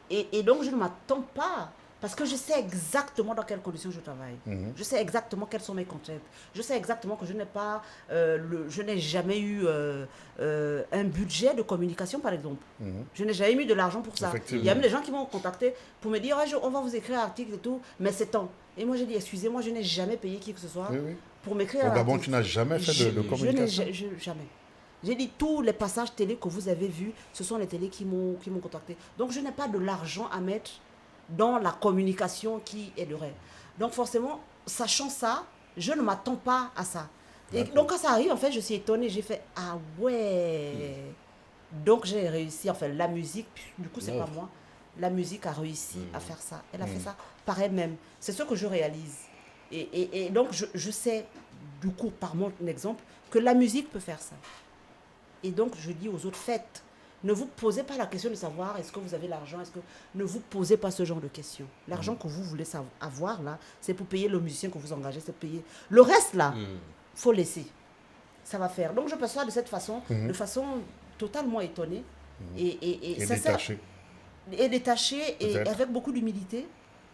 Et donc, je ne m'attends pas. Parce que je sais exactement dans quelles conditions je travaille. Je sais exactement quelles sont mes contraintes. Je sais exactement que je n'ai jamais eu un budget de communication, par exemple. Je n'ai jamais mis de l'argent pour ça. Il y a même des gens qui m'ont contacté pour me dire on va vous écrire un article et tout, mais c'est temps. Et moi, j'ai dit excusez-moi, je n'ai jamais payé qui que ce soit pour m'écrire un article. Au Gabon, tu n'as jamais fait de communication? Jamais. J'ai dit tous les passages télé que vous avez vus, ce sont les télés qui m'ont contacté. Donc, je n'ai pas de l'argent à mettre dans la communication qui aiderait. Donc forcément, sachant ça, je ne m'attends pas à ça. Et donc quand ça arrive, en fait, je suis étonnée. J'ai fait, ah ouais. Donc j'ai réussi, enfin la musique, du coup c'est pas moi. La musique a réussi à faire ça. Elle a fait ça par elle-même. C'est ce que je réalise. Et donc je sais, du coup, par mon exemple, que la musique peut faire ça. Et donc je dis aux autres, faites. Ne vous posez pas la question de savoir est-ce que vous avez l'argent, ne vous posez pas ce genre de questions. L'argent que vous voulez avoir là, c'est pour payer le musicien que vous engagez, c'est pour payer. Le reste là, faut laisser. Ça va faire. Donc je perçois de cette façon, de façon totalement étonnée et détachée. Et détachée et avec beaucoup d'humilité.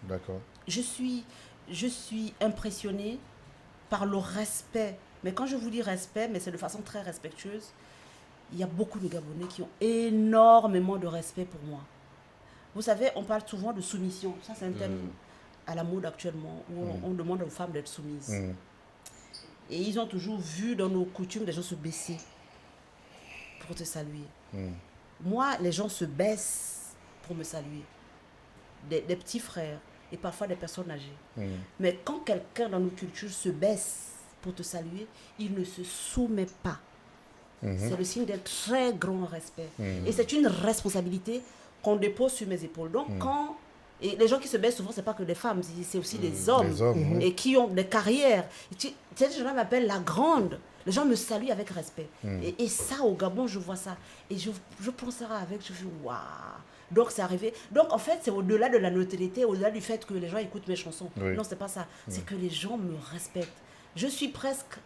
D'accord. Je suis impressionnée par le respect. Mais quand je vous dis respect, mais c'est de façon très respectueuse. Il y a beaucoup de Gabonais qui ont énormément de respect pour moi. Vous savez, on parle souvent de soumission. Ça, c'est un thème à la mode actuellement, où on demande aux femmes d'être soumises. Et ils ont toujours vu dans nos coutumes des gens se baisser pour te saluer. Moi, les gens se baissent pour me saluer. Des petits frères et parfois des personnes âgées. Mais quand quelqu'un dans nos cultures se baisse pour te saluer, il ne se soumet pas. C'est le signe d'un très grand respect. Et c'est une responsabilité qu'on dépose sur mes épaules. Donc, et les gens qui se baissent souvent, ce n'est pas que des femmes, c'est aussi des hommes. Et qui ont des carrières. Ces gens-là m'appellent la grande. Les gens me saluent avec respect. Et ça, au Gabon, je vois ça. Et je penserai avec, je dis, waouh. Donc, c'est arrivé. Donc, en fait, c'est au-delà de la notoriété, au-delà du fait que les gens écoutent mes chansons. Non, ce n'est pas ça. C'est que les gens me respectent. Je suis presque...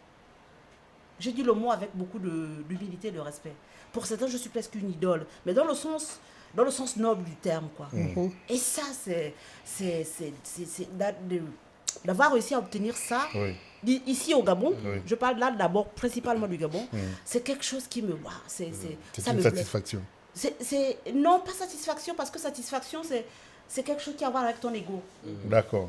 Je dis le mot avec beaucoup d'humilité et de respect. Pour certains, je suis presque une idole. Mais dans le sens noble du terme, quoi. Et ça, c'est d'avoir réussi à obtenir ça. Ici au Gabon, je parle là d'abord principalement du Gabon, c'est quelque chose qui me... c'est une satisfaction. Non, pas satisfaction, parce que satisfaction, c'est quelque chose qui a à voir avec ton ego. D'accord.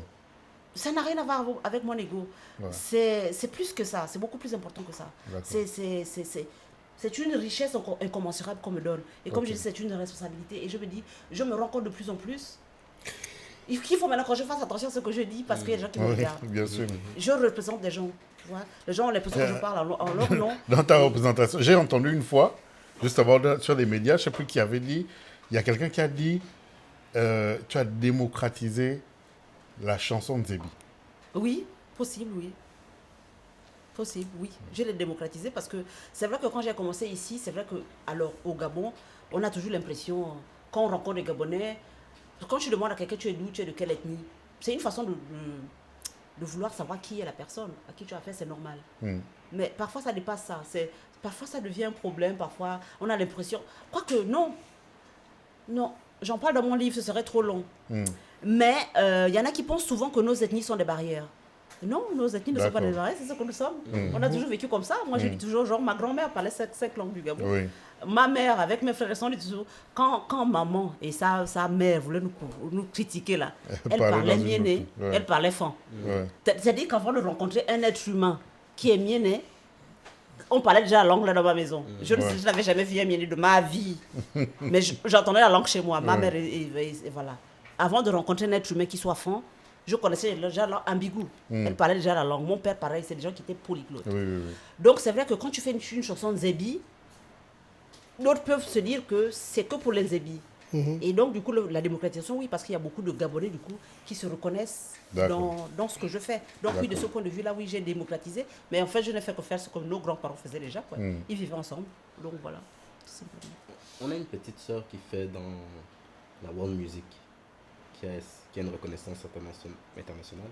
Ça n'a rien à voir avec mon ego. C'est plus que ça, c'est beaucoup plus important que ça. C'est une richesse incommensurable qu'on me donne. Et comme je dis, c'est une responsabilité. Et je me dis, je me rends compte de plus en plus il faut maintenant que je fasse attention à ce que je dis parce qu'il y a des gens qui me regardent. Bien sûr. Je représente des gens. Tu vois? Les gens ont l'impression que je parle en leur nom. Dans ta représentation, j'ai entendu une fois, juste avant sur les médias, je ne sais plus qui avait dit, il y a quelqu'un qui a dit, tu as démocratisé la chanson de Zébi. Oui, possible, oui. Possible, oui. Je l'ai démocratisé parce que c'est vrai que quand j'ai commencé ici, c'est vrai que alors au Gabon, on a toujours l'impression, quand on rencontre des Gabonais, quand tu demandes à quelqu'un tu es d'où, tu es de quelle ethnie, c'est une façon de vouloir savoir qui est la personne, à qui tu as affaire, c'est normal. Mais parfois ça dépasse ça. Parfois ça devient un problème, parfois on a l'impression... Quoique non, j'en parle dans mon livre, ce serait trop long. Mais y en a qui pensent souvent que nos ethnies sont des barrières. Non, nos ethnies ne sont pas des barrières, c'est ce que nous sommes. On a toujours vécu comme ça. Moi, je dis toujours, genre, ma grand-mère parlait 5 langues du Gabon. Ma mère, avec mes frères et sœurs, on dit toujours, quand maman et sa mère voulaient nous critiquer, là, elle parlait mienné, elle parlait fan. C'est-à-dire qu'avant de rencontrer un être humain qui est mienné, on parlait déjà la langue là dans ma maison. Je n'avais jamais vu un mienné de ma vie. Mais j'entendais la langue chez moi, ma mère, et voilà. Avant de rencontrer un être humain qui soit fan, je connaissais déjà l'ambigu. Elle parlait déjà la langue. Mon père, pareil, c'est des gens qui étaient polyglottes. Donc, c'est vrai que quand tu fais une chanson de Zébi, d'autres peuvent se dire que c'est que pour les Zébi. Et donc, du coup, la démocratisation, oui, parce qu'il y a beaucoup de Gabonais, du coup, qui se reconnaissent dans ce que je fais. Donc, oui, de ce point de vue-là, oui, j'ai démocratisé. Mais en fait, je n'ai fait que faire ce que nos grands-parents faisaient déjà. Quoi. Ils vivaient ensemble. Donc, voilà. On a une petite sœur qui fait dans la world music, qui a une reconnaissance internationale,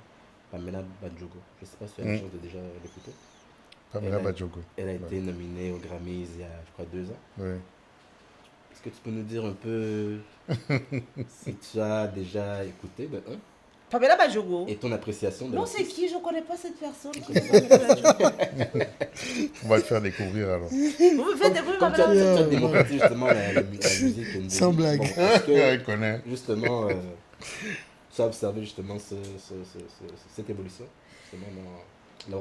Pamela Badjogo. Je ne sais pas si tu as la chance de déjà l'écouter. Pamela Badjogo. Elle a été nominée aux Grammys il y a, je crois, 2 ans. Est-ce que tu peux nous dire un peu si tu as déjà écouté Pamela Badjogo. Et ton appréciation de... Non, c'est qui? Je ne connais pas cette personne. On va te faire découvrir alors. Vous me faites découvrir Pamela Badjogo. Tu as démocratisé justement la musique. Sans blague. Elle connaît. Justement, tu as observé justement cette évolution.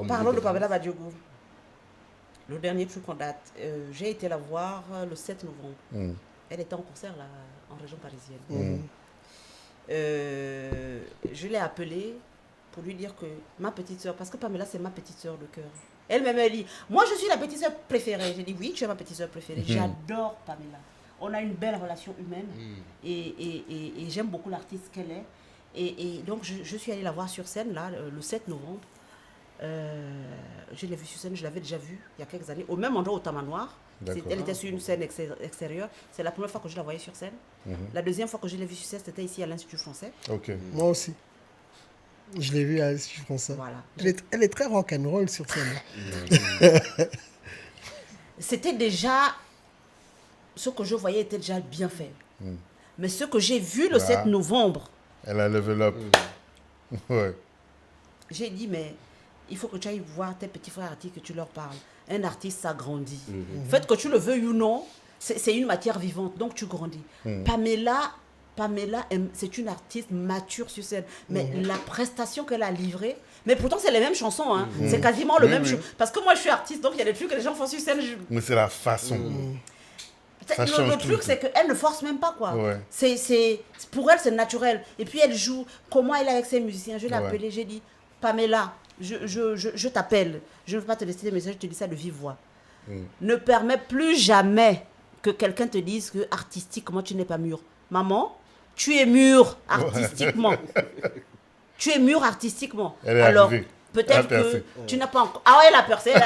Parlons de Pamela Badjogo. Le dernier truc en date. J'ai été la voir le 7 novembre. Elle était en concert là, en région parisienne. Je l'ai appelée pour lui dire que ma petite soeur, parce que Pamela, c'est ma petite soeur de cœur. Elle-même, elle dit, moi, je suis la petite soeur préférée. J'ai dit, oui, tu es ma petite soeur préférée. J'adore Pamela. On a une belle relation humaine et j'aime beaucoup l'artiste qu'elle est. Et donc, je suis allée la voir sur scène, là, le 7 novembre. Je l'ai vue sur scène, je l'avais déjà vue il y a quelques années, au même endroit au Tamanoir. Elle était sur une scène extérieure. C'est la première fois que je la voyais sur scène. La deuxième fois que je l'ai vue sur scène, c'était ici à l'Institut français. Moi aussi. Je l'ai vue à l'Institut français. Voilà. Elle est très rock'n'roll sur scène. C'était déjà... Ce que je voyais était déjà bien fait. Mais ce que j'ai vu le 7 novembre... Elle a level up. Ouais. J'ai dit, mais il faut que tu ailles voir tes petits frères artistes, que tu leur parles. Un artiste, ça grandit. Fait que tu le veuilles ou non, c'est une matière vivante, donc tu grandis. Pamela, c'est une artiste mature sur scène. Mais la prestation qu'elle a livrée, mais pourtant c'est les mêmes chansons, hein. C'est quasiment le même chose. Parce que moi je suis artiste, donc il y a des trucs que les gens font sur scène. Mais c'est la façon. Le truc, c'est qu'elle ne force même pas, quoi. Pour elle, c'est naturel. Et puis elle joue. Comment elle est avec ses musiciens? Je l'ai appelée, j'ai dit, Pamela, je t'appelle. Je ne veux pas te laisser des messages, je te dis ça de vive voix. Ne permets plus jamais que quelqu'un te dise que artistiquement, tu n'es pas mûr. Maman, tu es mûr artistiquement. Tu es mûr artistiquement. Alors, peut-être que tu n'as pas encore... Ah ouais, elle a percé, elle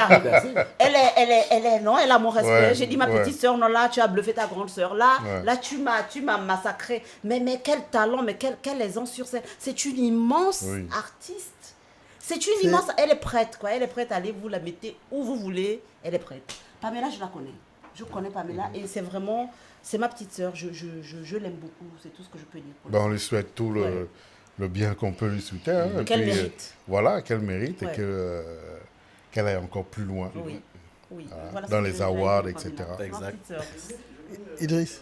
a mon respect. J'ai dit, ma petite soeur, non, là, tu as bluffé ta grande soeur. Là, tu m'as massacré. Mais quel talent, mais quelle aisance sur scène. C'est une immense artiste. C'est une immense... Elle est prête, quoi. Elle est prête à aller, vous la mettez où vous voulez. Elle est prête. Pamela, je la connais. Je connais Pamela et c'est vraiment... C'est ma petite sœur. Je l'aime beaucoup. C'est tout ce que je peux dire. On lui souhaite tout le bien qu'on peut lui souhaiter. Hein. Qu'elle mérite. Voilà, qu'elle mérite et qu'elle aille encore plus loin. Oui. Voilà, dans les awards, etc. Exact. Idriss.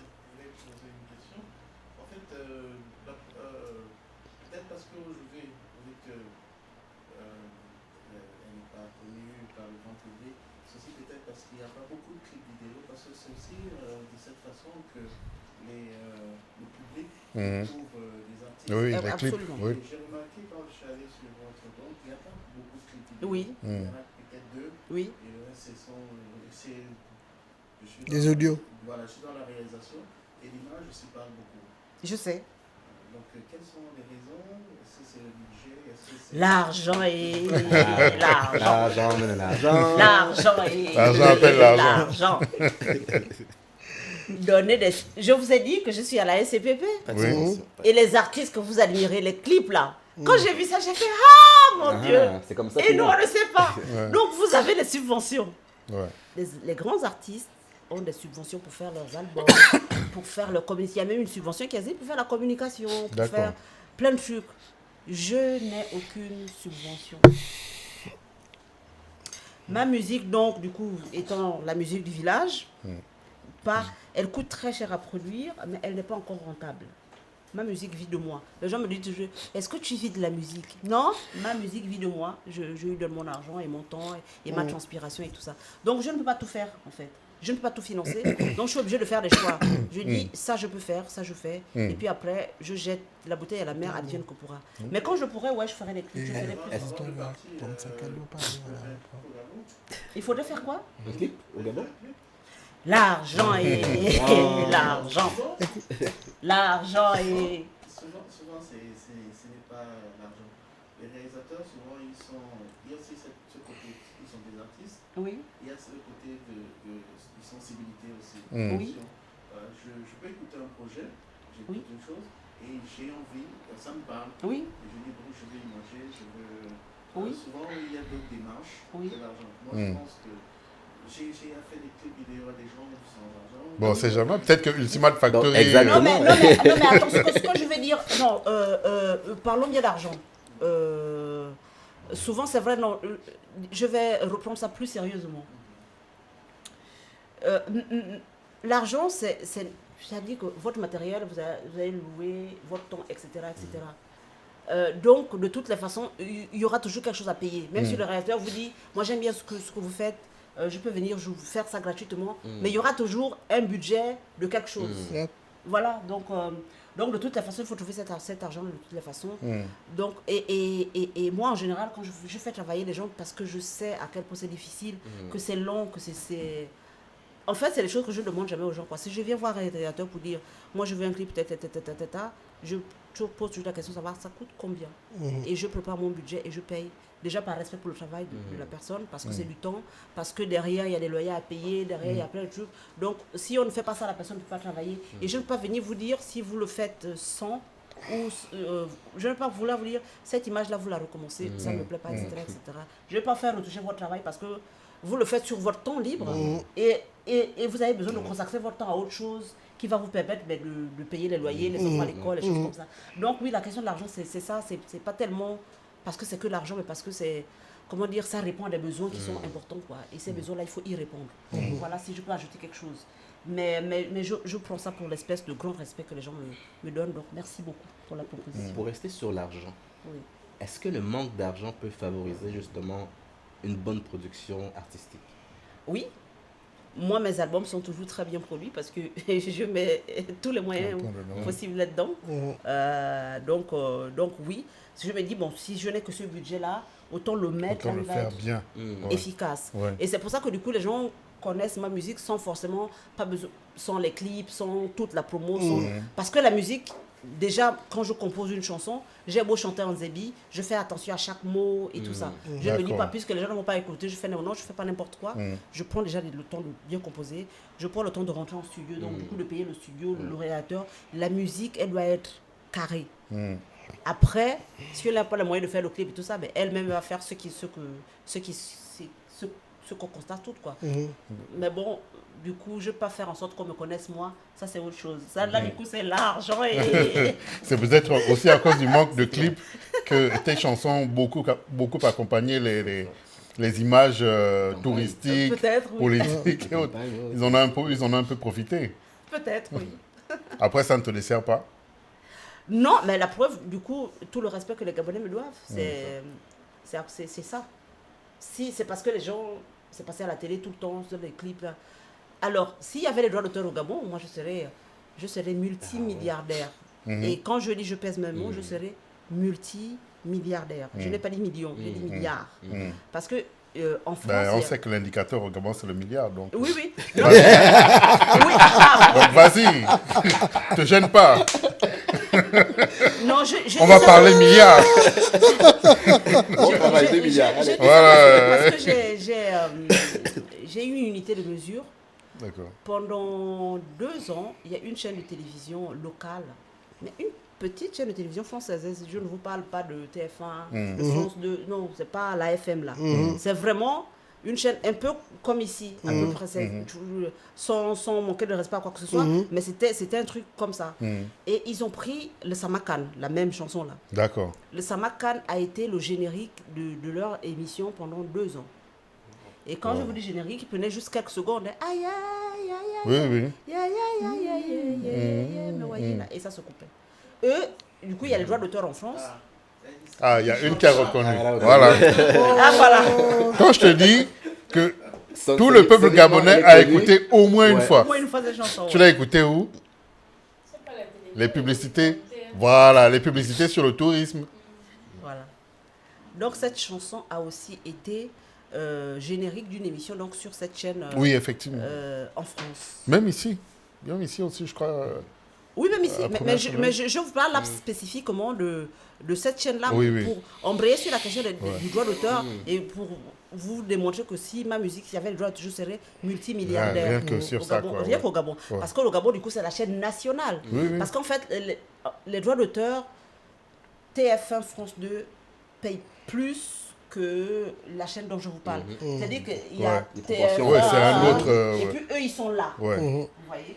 Oui, les clips. Oui. J'ai remarqué quand je suis allé sur votre compte, il n'y a pas beaucoup de clips vidéo. Oui. Il y en a peut-être 2. Oui. Et le reste, des audios. Voilà, je suis dans la réalisation et l'image, je ne sais pas beaucoup. Je sais. Donc, quelles sont les raisons? Est-ce que c'est le budget? Est-ce que c'est... L'argent et... L'argent. L'argent et... L'argent appelle l'argent. Je vous ai dit que je suis à la SCPP. Oui. Et les artistes que vous admirez, les clips là. Quand j'ai vu ça, j'ai fait « Ah, mon Dieu !» C'est comme ça. Et nous, on ne sait pas. Donc, vous avez des subventions. Ouais. Les grands artistes ont des subventions pour faire leurs albums, pour faire leur communication. Il y a même une subvention qui existe pour faire la communication, pour faire plein de trucs. Je n'ai aucune subvention. Ma musique, donc, du coup, étant la musique du village, elle coûte très cher à produire, mais elle n'est pas encore rentable. Ma musique vit de moi. Les gens me disent toujours, est-ce que tu vis de la musique? Non, ma musique vit de moi. Je lui donne mon argent et mon temps et ma transpiration et tout ça. Donc, je ne peux pas tout faire, en fait. Je ne peux pas tout financer. Donc, je suis obligée de faire des choix. Je dis, ça, je peux faire, ça, je fais. Et puis après, je jette la bouteille à la mer, advienne que pourra. Mais quand je pourrais, je ferai des clips. Je ferai plus. Il faudrait faire quoi? Un clip au Gabon? L'argent et l'argent. L'argent et... Souvent ce n'est pas l'argent. Les réalisateurs, souvent, il y a aussi ce côté, ils sont des artistes. Oui. Il y a ce côté de sensibilité aussi. Oui. Je peux écouter un projet, j'écoute une chose, et j'ai envie, ça me parle. Oui. Et je dis, bon, je veux y manger, je veux... Oui. Souvent, il y a d'autres démarches que l'argent. Moi, je pense que j'ai fait des clips vidéo à des gens sans argent. Bon, c'est jamais. Peut-être que Ultimate Factory... Exactement. Non, mais attends, ce que je veux dire... Non, parlons bien d'argent. Souvent, c'est vrai, non, je vais reprendre ça plus sérieusement. L'argent, c'est-à-dire que votre matériel, vous allez louer, votre temps, etc. etc. Donc, de toutes les façons, il y aura toujours quelque chose à payer. Même si le réalisateur vous dit, moi j'aime bien ce que vous faites, je peux venir vous faire ça gratuitement, mais il y aura toujours un budget de quelque chose. Voilà, donc Donc, de toute façon, il faut trouver cet argent de toutes les façons. Donc, et moi, en général, quand je fais travailler les gens, parce que je sais à quel point c'est difficile, que c'est long, que c'est... En fait, c'est les choses que je ne demande jamais aux gens, quoi. Si je viens voir un réalisateur pour dire, moi, je veux un clip, je pose toujours la question, savoir ça coûte combien. Et je prépare mon budget et je paye. Déjà par respect pour le travail de la personne, parce que c'est du temps, parce que derrière, il y a des loyers à payer, derrière, il y a plein de trucs. Donc, si on ne fait pas ça, la personne ne peut pas travailler. Et je ne peux pas venir vous dire, si vous le faites sans, ou je ne vais pas vouloir vous dire, cette image-là, vous la recommencez, ça ne me plaît pas, etc., etc. Je ne vais pas faire retoucher votre travail parce que vous le faites sur votre temps libre et vous avez besoin de consacrer votre temps à autre chose qui va vous permettre de payer les loyers, les enfants à l'école, les choses comme ça. Donc oui, la question de l'argent, c'est ça, c'est pas tellement parce que c'est que l'argent, mais parce que c'est, comment dire, ça répond à des besoins qui sont importants, quoi. Et ces besoins-là, il faut y répondre. Voilà, si je peux ajouter quelque chose. Mais je prends ça pour l'espèce de grand respect que les gens me donnent. Donc merci beaucoup pour la proposition. Pour rester sur l'argent, Oui. est-ce que le manque d'argent peut favoriser justement une bonne production artistique? Oui. Moi, mes albums sont toujours très bien produits parce que je mets tous les moyens possibles là-dedans. Donc oui, je me dis, bon, si je n'ai que ce budget-là, autant le mettre autant le faire bien. efficace. Ouais. Et c'est pour ça que du coup, les gens connaissent ma musique sans forcément, pas besoin, sans les clips, sans toute la promo. Parce que la musique, déjà, quand je compose une chanson, j'ai beau chanter en zébi, je fais attention à chaque mot et tout ça. Je ne me dis pas, puisque les gens ne vont pas écouter, je fais non, je ne fais pas n'importe quoi. Je prends déjà le temps de bien composer, je prends le temps de rentrer en studio, donc du coup de payer le studio, le réalisateur. La musique, elle doit être carrée. Après, si elle n'a pas le moyen de faire le clip et tout ça, ben, elle-même va faire ce qu'on constate toutes, quoi. Mais bon, du coup, je ne vais pas faire en sorte qu'on me connaisse moi, ça c'est autre chose. Ça, là, du coup, c'est l'argent et... C'est peut-être aussi à cause du manque de clips que tes chansons ont beaucoup accompagné les images touristiques, Peut-être, oui. politiques et autres. Ils en ont un peu profité. Peut-être, oui. Après, ça ne te dessert pas? Non, mais la preuve, du coup, tout le respect que les Gabonais me doivent, c'est ça. Si c'est parce que les gens, c'est passé à la télé tout le temps, sur les clips. Là. Alors, s'il y avait les droits d'auteur au Gabon, moi, je serais multimilliardaire. Et quand je dis je pèse mes mots, je serais multimilliardaire. Je n'ai pas dit millions, j'ai dit milliards. Parce que en France... on sait que l'indicateur au Gabon, c'est le milliard. Donc... Oui, oui. Donc, vas-y, te gêne pas. Non, on va parler milliards. On travaille 2 milliards. Parce que j'ai eu une unité de mesure. D'accord. Pendant 2 ans, il y a une chaîne de télévision locale, mais une petite chaîne de télévision française. Je ne vous parle pas de TF1, de France 2, non, c'est pas la FM là. C'est vraiment une chaîne un peu comme ici, à peu près, sans manquer de respect à quoi que ce soit, mais c'était un truc comme ça. Et ils ont pris le Samakan, la même chanson là. D'accord. Le Samakan a été le générique de leur émission pendant 2 ans. Et quand je vous dis générique, il prenait juste quelques secondes. Aïe, aïe, aïe, aïe. Oui. Et ça se coupait. Eux, du coup, il y a les droits d'auteur en France. Ah, il y a une qui a reconnu. Voilà. Voilà. Quand je te dis que tout le peuple gabonais a écouté au moins une fois. Au moins une fois cette chanson. Tu l'as écouté où? Les publicités. Voilà, les publicités sur le tourisme. Voilà. Donc cette chanson a aussi été générique d'une émission donc sur cette chaîne. Oui, effectivement. En France. Même ici aussi, je crois. Oui, même ici. Mais je vous parle là spécifiquement de cette chaîne-là pour embrayer sur la question du droit d'auteur et pour vous démontrer que si ma musique, s'il y avait le droit d'auteur, je serais multimilliardaire. Rien que sur ça, quoi. Rien qu'au Gabon. Ouais. Parce que le Gabon, du coup, c'est la chaîne nationale. Parce qu'en fait, les droits d'auteur, TF1, France 2 payent plus que la chaîne dont je vous parle. C'est-à-dire qu'il y a TF1, c'est un autre... et puis eux, ils sont là. Ouais. Vous voyez.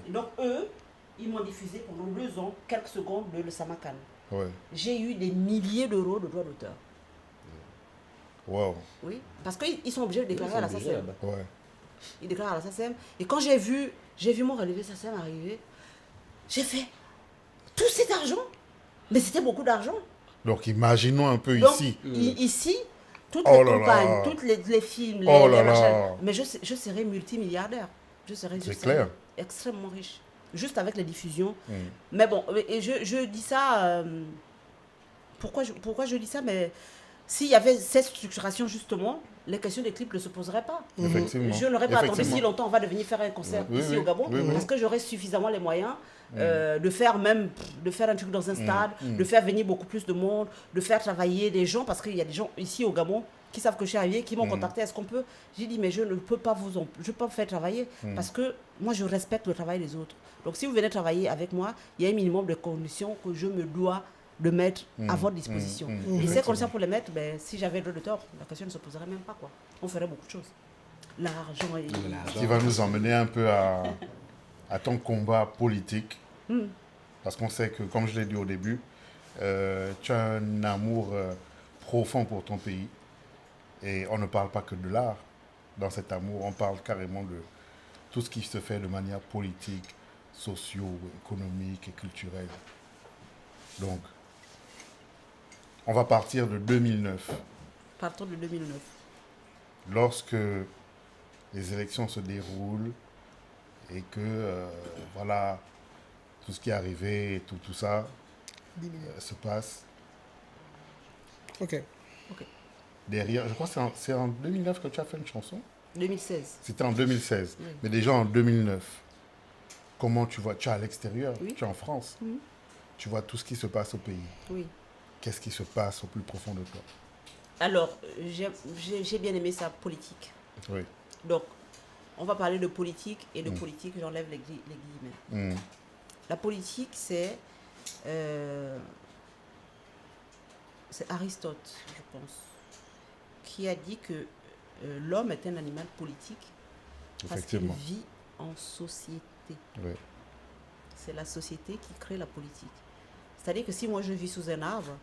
Et donc, eux, ils m'ont diffusé pendant 2 ans, quelques secondes de Le Samakan. Ouais. J'ai eu des milliers d'euros de droits d'auteur. Wow. Oui, parce qu'ils sont obligés de déclarer à la SACEM. Ouais. Ils déclarent à la SACEM. Et quand j'ai vu mon relevé SACEM arriver, j'ai fait tout cet argent. Mais c'était beaucoup d'argent. Donc, imaginons un peu Donc, ici. Ici, toutes les campagnes, tous les films, les machins. Mais je serais multimilliardaire. Je serais clair. extrêmement riche. juste avec les diffusions. Mais bon, et je dis ça... pourquoi je dis ça? Mais s'il y avait cette structuration, justement, les questions des clips ne se poseraient pas. Effectivement. Je n'aurais pas attendu si longtemps on va devenir faire un concert ici au Gabon, parce que j'aurais suffisamment les moyens de faire un truc dans un stade, de faire venir beaucoup plus de monde, de faire travailler des gens, parce qu'il y a des gens ici au Gabon qui savent que je suis arrivée, qui m'ont contacté, est-ce qu'on peut? J'ai dit, mais je ne peux pas vous faire travailler, parce que moi, je respecte le travail des autres. Donc, si vous venez travailler avec moi, il y a un minimum de conditions que je me dois de mettre à votre disposition. Et ces conditions pour les mettre, ben, si j'avais le tort, la question ne se poserait même pas, quoi. On ferait beaucoup de choses. L'argent et... Qui va nous emmener un peu à ton combat politique. Parce qu'on sait que, comme je l'ai dit au début, tu as un amour profond pour ton pays. Et on ne parle pas que de l'art dans cet amour, on parle carrément de tout ce qui se fait de manière politique, socio-économique et culturelle. Donc, on va partir de 2009. Partons de 2009. Lorsque les élections se déroulent et que, voilà, tout ce qui est arrivé et tout ça se passe. Ok. Derrière, je crois que c'est en 2009 que tu as fait une chanson. 2016. C'était en 2016. Oui. Mais déjà en 2009, comment tu vois? Tu es à l'extérieur, tu es en France. Tu vois tout ce qui se passe au pays. Oui. Qu'est-ce qui se passe au plus profond de toi? Alors, j'ai bien aimé sa politique. Oui. Donc, on va parler de politique, et de politique, j'enlève les guillemets. La politique, c'est Aristote, je pense, qui a dit que l'homme est un animal politique parce qu'il vit en société. Oui. C'est la société qui crée la politique. C'est-à-dire que si moi je vis sous un arbre,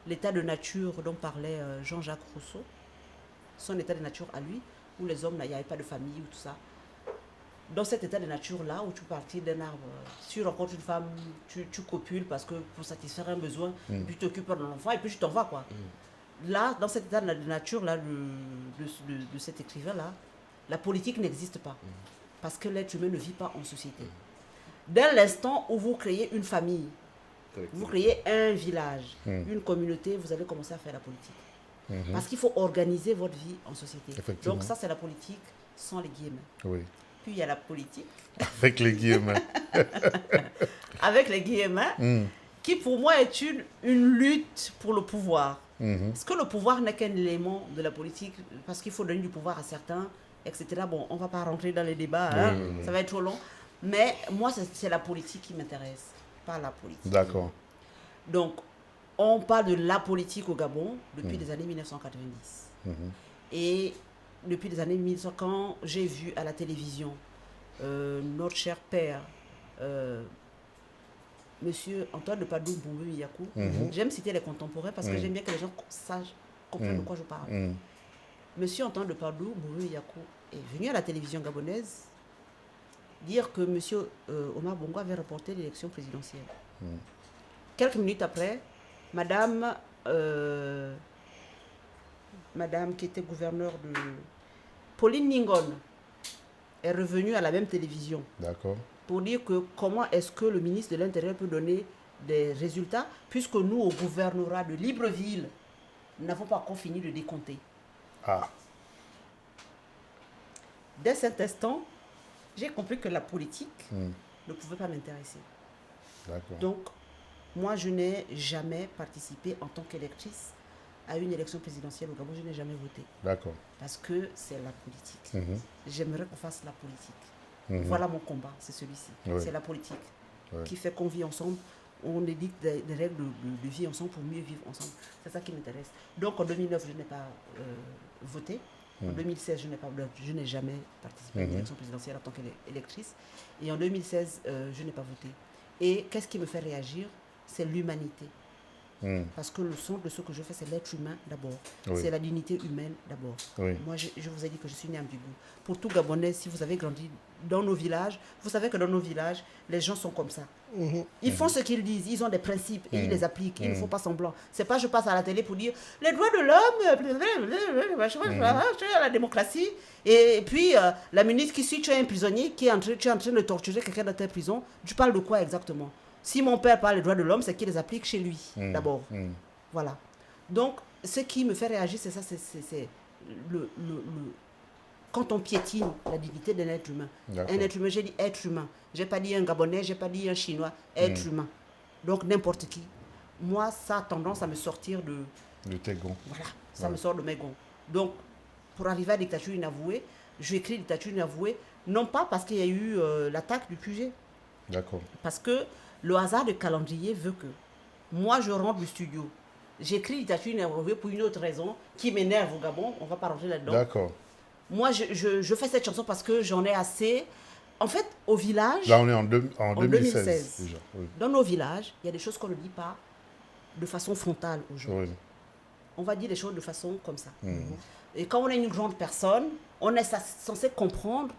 l'état de nature dont parlait Jean-Jacques Rousseau, son état de nature à lui, où les hommes, il n'y avait pas de famille ou tout ça. Dans cet état de nature-là, où tu partis d'un arbre, si tu rencontres une femme, tu copules parce que pour satisfaire un besoin, puis tu t'occupes de l'enfant et puis tu t'en vas, quoi. Là, dans cet état de nature-là, de cet écrivain-là, la politique n'existe pas. Parce que l'être humain ne vit pas en société. Dès l'instant où vous créez une famille, vous créez un village, une communauté, vous allez commencer à faire la politique. Parce qu'il faut organiser votre vie en société. Donc ça, c'est la politique sans les guillemets. Oui. Puis il y a la politique. Avec les guillemets. Avec les guillemets, qui pour moi est une lutte pour le pouvoir. Parce que le pouvoir n'est qu'un élément de la politique, parce qu'il faut donner du pouvoir à certains, etc. Bon, on ne va pas rentrer dans les débats, ça va être trop long. Mais moi, c'est la politique qui m'intéresse, pas la politique. D'accord. Donc, on parle de la politique au Gabon depuis les années 1990. Et depuis les années 1900, quand j'ai vu à la télévision notre cher père, Monsieur Antoine de Padoue Boumbu Yakou, j'aime citer les contemporains parce que j'aime bien que les gens comprennent de quoi je parle. Monsieur Antoine de Padoue Boumbu Yakou est venu à la télévision gabonaise dire que Monsieur Omar Bongo avait reporté l'élection présidentielle. Quelques minutes après, Madame qui était gouverneure de... Pauline Ningon est revenue à la même télévision. D'accord. Pour dire que comment est-ce que le ministre de l'Intérieur peut donner des résultats, puisque nous, au gouvernorat de Libreville, nous n'avons pas encore fini de décompter. Dès cet instant, j'ai compris que la politique ne pouvait pas m'intéresser. D'accord. Donc, moi, je n'ai jamais participé en tant qu'électrice à une élection présidentielle au Gabon. Je n'ai jamais voté. D'accord. Parce que c'est la politique. J'aimerais qu'on fasse la politique. Voilà mon combat, c'est celui-ci. Oui. C'est la politique qui fait qu'on vit ensemble. On édicte des règles de vie ensemble pour mieux vivre ensemble. C'est ça qui m'intéresse. Donc, en 2009, je n'ai pas voté. En 2016, je n'ai jamais participé à une élection présidentielle en tant qu'électrice. Et en 2016, je n'ai pas voté. Et qu'est-ce qui me fait réagir? C'est l'humanité. Parce que le centre de ce que je fais, c'est l'être humain d'abord. Oui. C'est la dignité humaine d'abord. Oui. Moi, je vous ai dit que je suis né ambigu. Pour tout Gabonais, si vous avez grandi dans nos villages, vous savez que dans nos villages, les gens sont comme ça. Ils font ce qu'ils disent, ils ont des principes et ils les appliquent. Il ne faut pas semblant. C'est pas je passe à la télé pour dire les droits de l'homme, la démocratie. Et puis, la minute qui suit, tu es un prisonnier qui est en train de torturer quelqu'un dans ta prison. Tu parles de quoi exactement? Si mon père parle des droits de l'homme, c'est qu'il les applique chez lui, d'abord. Voilà. Donc, ce qui me fait réagir, c'est ça, c'est quand on piétine la dignité d'un être humain. Un être humain, j'ai dit être humain. Je n'ai pas dit un Gabonais, je n'ai pas dit un Chinois, être humain. Donc, n'importe qui. Moi, ça a tendance à me sortir de tes gonds. Voilà, ça me sort de mes gonds. Donc, pour arriver à la dictature inavouée, je écris dictature inavouée, non pas parce qu'il y a eu l'attaque du QG. D'accord. Parce que le hasard de calendrier veut que moi, je rentre du studio. J'écris dictature inavouée pour une autre raison qui m'énerve au Gabon. On ne va pas rentrer là-dedans. D'accord. Moi, je fais cette chanson parce que j'en ai assez. En fait, au village... Là, on est en 2016 déjà. Oui. Dans nos villages, il y a des choses qu'on ne dit pas de façon frontale aux gens. Oui. On va dire les choses de façon comme ça. Et quand on est une grande personne, on est censé comprendre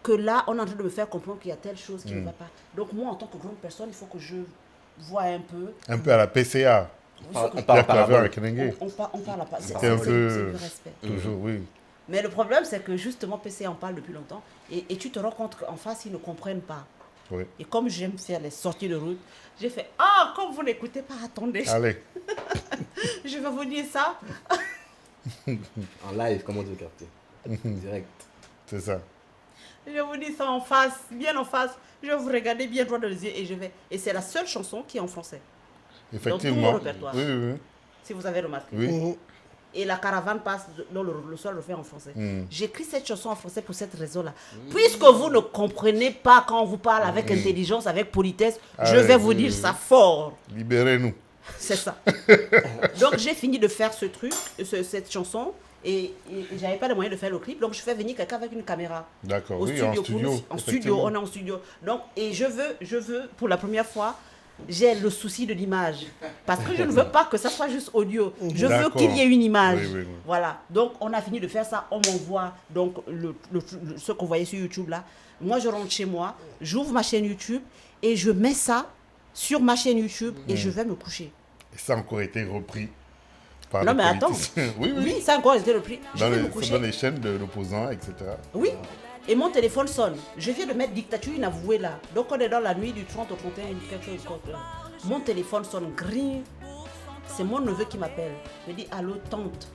que là, on est en train de me faire comprendre qu'il y a telle chose qui ne va pas. Donc moi, en tant que grande personne, il faut que je vois un peu... Un peu à la PCA. On parle avec Nengue. On parle pas. C'est un peu... du respect. Toujours, oui. Mais le problème, c'est que justement, PC en parle depuis longtemps. Et tu te rends compte qu'en face, ils ne comprennent pas. Oui. Et comme j'aime faire les sorties de route, j'ai fait « Ah, comme vous n'écoutez pas, attendez. Allez. Je vais vous dire ça. » En live, comment tu veux capter? Direct. C'est ça. Je vous dis ça en face, bien en face. Je vais vous regarder bien droit dans les yeux et je vais... Et c'est la seule chanson qui est en français. Effectivement. Dans tout mon répertoire. Oui, oui. Si vous avez remarqué. Oui. Et la caravane passe, dans le sol le fait en français. J'écris cette chanson en français pour cette raison-là. Puisque vous ne comprenez pas quand on vous parle avec intelligence, avec politesse, je vais vous dire ça fort. Libérez-nous. C'est ça. Donc j'ai fini de faire ce truc, cette chanson, et j'avais pas les moyens de faire le clip, donc je fais venir quelqu'un avec une caméra. D'accord, Oui, en studio. En studio, on est en studio. Donc, et je veux, pour la première fois, j'ai le souci de l'image. Parce que je ne veux pas que ça soit juste audio. Je veux qu'il y ait une image. Oui. Voilà. Donc, on a fini de faire ça. On m'envoie donc ce qu'on voyait sur YouTube là. Moi, je rentre chez moi, j'ouvre ma chaîne YouTube et je mets ça sur ma chaîne YouTube et je vais me coucher. Et ça a encore été repris par non, les mais politiciens. attends. Oui, ça a encore été repris. Je vais me coucher. Dans les chaînes de l'opposant, etc. Oui. Et mon téléphone sonne. Je viens de mettre dictature inavouée là. Donc on est dans la nuit du 30 au 31, quelque chose comme ça. Mon téléphone sonne, grille. C'est mon neveu qui m'appelle. Je dis allô tante.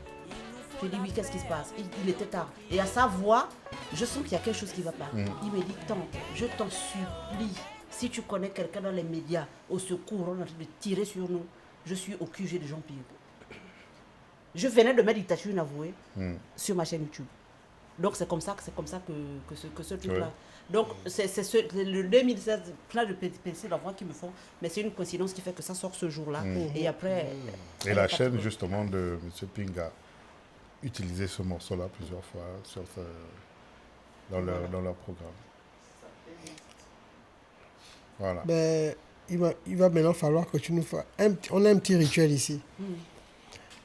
Je dis oui, qu'est-ce qui se passe? Il était tard. Et à sa voix, je sens qu'il y a quelque chose qui ne va pas. Il me dit tante, je t'en supplie. Si tu connais quelqu'un dans les médias, au secours, on est en train de tirer sur nous. Je suis au QG de Jean-Pierre. Je venais de mettre dictature inavouée sur ma chaîne YouTube. Donc c'est comme ça que ce truc-là. Ouais. Donc c'est le 2016 plein de PC d'enfants qui me font, mais c'est une coïncidence qui fait que ça sort ce jour-là. Et après. Et la chaîne justement de M. Ping a utilisé ce morceau-là plusieurs fois dans leur programme. Voilà. Ben, il va maintenant falloir que tu nous fasses on a un petit rituel ici.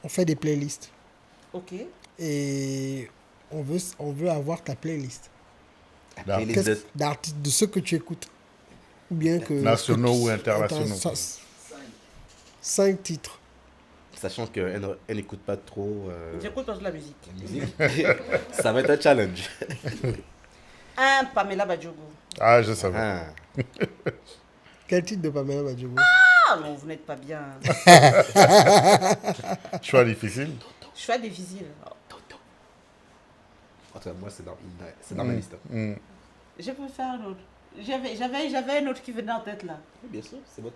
On fait des playlists. Ok. Et on veut avoir ta playlist. D'artistes, de ceux que tu écoutes. Ou bien que... Nationaux ou internationaux. 5 titres. Sachant qu'elle n'écoute pas trop... J'écoute pas de la musique. Ça va être un challenge. Un Pamela Badjogo. Ah, je savais. Quel titre de Pamela Badjogo? Ah non, vous n'êtes pas bien. Choix difficile. Choix difficile. En tout cas, moi, c'est dans ma liste. Je peux faire un autre. J'avais un autre qui venait en tête là. Oui, bien sûr, c'est bon.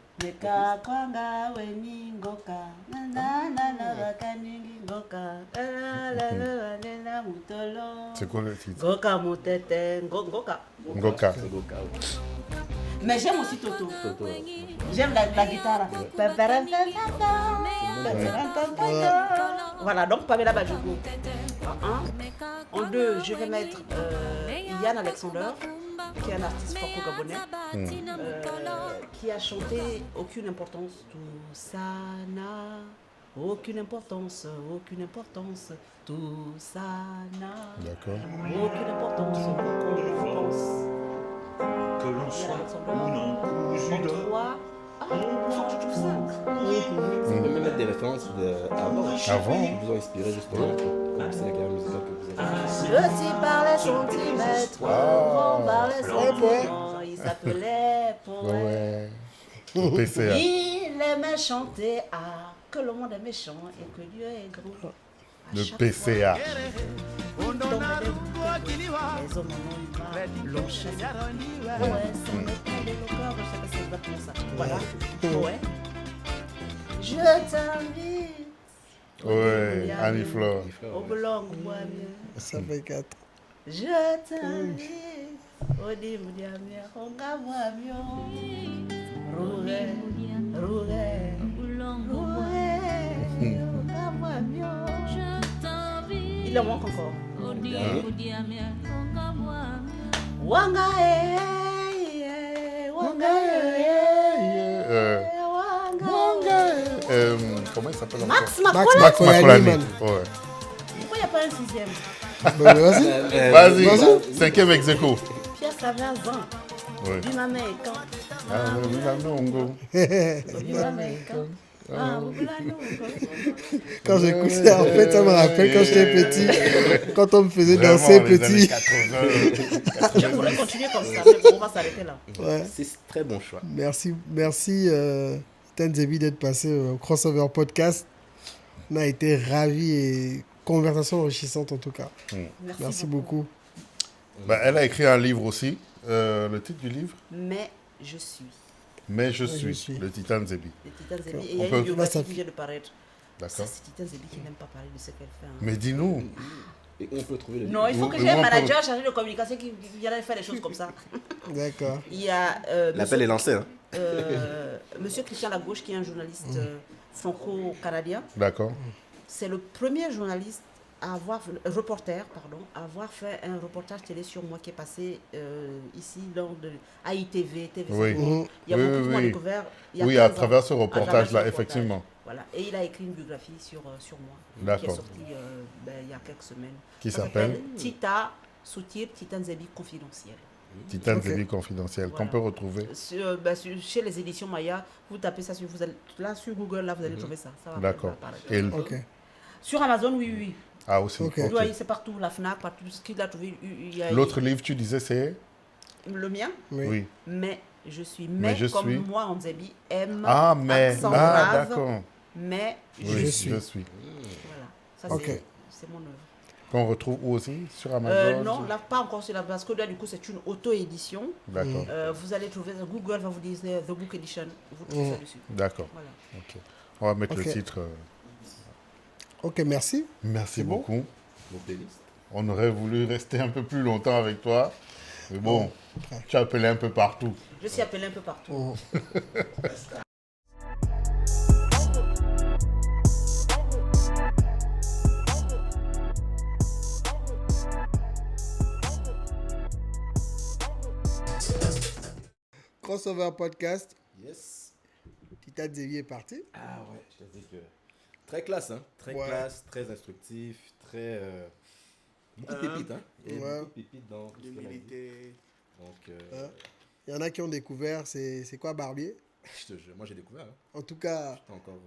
C'est quoi le titre? Goka Motete. Goka. Ngoka. C'est Goka, oui. Mais j'aime aussi Toto. Toto. J'aime la guitare. Voilà, donc Pamela Badjogo. En 1. En 2, je vais mettre Yann Alexander. qui est un artiste franco-gabonais, qui a chanté Aucune importance, tout ça n'a aucune importance, tout ça n'a aucune importance, on pense. Que l'on soit ou non cousu de je trouve ça. Vous pouvez même mettre des références avant. Avant. Qui vous ont inspiré justement pour commencer la carrière musicale que vous avez. Petit parlait centimètre, grand parlait centimètre, il s'appelait Poète. Le PCA. Il aimait chanter que le monde est méchant et que Dieu est grand. Le PCA. Les hommes en ont marre, l'ont chassé. Ouais, ça me fait le cœur, je sais pas si c'est exactement ça. Voilà, ouais. Je t'invite. Ouais, Annie Flore. Au blanc, moi mieux. Ça fait 4. Je t'invite. Au dimoudiamia, on va moi mieux. Roué, roué, roué, on va moi mieux. Il en manque encore. Wanga Comment il s'appelle Max encore? Macolani. Max Macolani. Ouais. Pourquoi il n'y a pas un sixième? Vas-y. Vas-y, cinquième ex-aequo. Pierre Savazan. Ouais. Binaméricain. Binaméricain. Quand j'écoute ça, en fait, ça me rappelle quand j'étais petit, quand on me faisait danser petit. Je pourrais continuer comme ça, mais on va s'arrêter là. Ouais. C'est très bon choix. Merci Tanzebi d'être passé au Crossover Podcast. On a été ravis et conversation enrichissante en tout cas. Merci beaucoup. Bah, elle a écrit un livre aussi. Le titre du livre? Mais je suis. Mais je suis. Le Titan Zebi. Le Titan Zebi. Et il On y a peut- une biographie qui vient de paraître. D'accord. C'est Titan Zebi qui n'aime pas parler de ce qu'elle fait. hein. Mais dis-nous. Et on peut trouver le Non, il faut que Ou- j'ai un ou on peut- manager chargé de communication qui vienne faire des choses comme ça. D'accord. Il y a L'appel est lancé. Hein. monsieur Christian Lagauche, qui est un journaliste franco-canadien. D'accord. C'est le premier journaliste à avoir fait un reportage télé sur moi qui est passé ici lors de AITV, TV5 Oui. Monde. Il y a Oui, beaucoup qui m'ont oui. découvert. il y a Oui, 15 à ans, travers ce à travers reportage-là, ce reportage. effectivement. Voilà. Et il a écrit une biographie sur moi qui est D'accord. sortie il y a quelques semaines. Qui Ça s'appelle Tita, sous-titre Titan Zebi confidentiel. Titan Ok. Zebi confidentiel, qu'on Voilà. peut retrouver. Chez les éditions Maya, vous tapez ça sur Google, là vous allez trouver ça. Ça va D'accord. apparaître. Et Ok. Sur Amazon, oui. Ah, aussi. Ok. ok. C'est partout, la FNAC, partout ce qu'il a trouvé. L'autre livre, tu disais, c'est Le mien, Oui. mais je suis. Mais Mais je comme suis. moi en Zebi, M, Ah, mais. accent Ah, grave, d'accord. mais Oui, Je suis. je suis. Voilà. Ça, Ok. c'est mon œuvre. Qu'on retrouve où aussi? Sur Amazon? Non, là, pas encore sur la parce que là, du coup, c'est une auto-édition. D'accord. Vous allez trouver, Google va vous dire The Book Edition. Vous trouvez ça dessus. D'accord. Voilà. Ok. On va mettre Ok. le titre. Ok, merci. Merci bon beaucoup. Vos playlists. On aurait voulu rester un peu plus longtemps avec toi. Mais bon, tu as appelé un peu partout. Je suis appelée un peu partout. Crossover Podcast. Yes. Tita Zebi est parti. Ah ouais, je te dis que. Très classe, hein. Très Ouais. classe, très instructif, très. Beaucoup de pépites, hein. Il y a Ouais. beaucoup de pépites dans tout ce qu'elle a dit. L'humilité. Donc, Il y en a qui ont découvert, c'est quoi Barbier? je te jure, moi j'ai découvert. Hein. En tout cas, J'étais encore.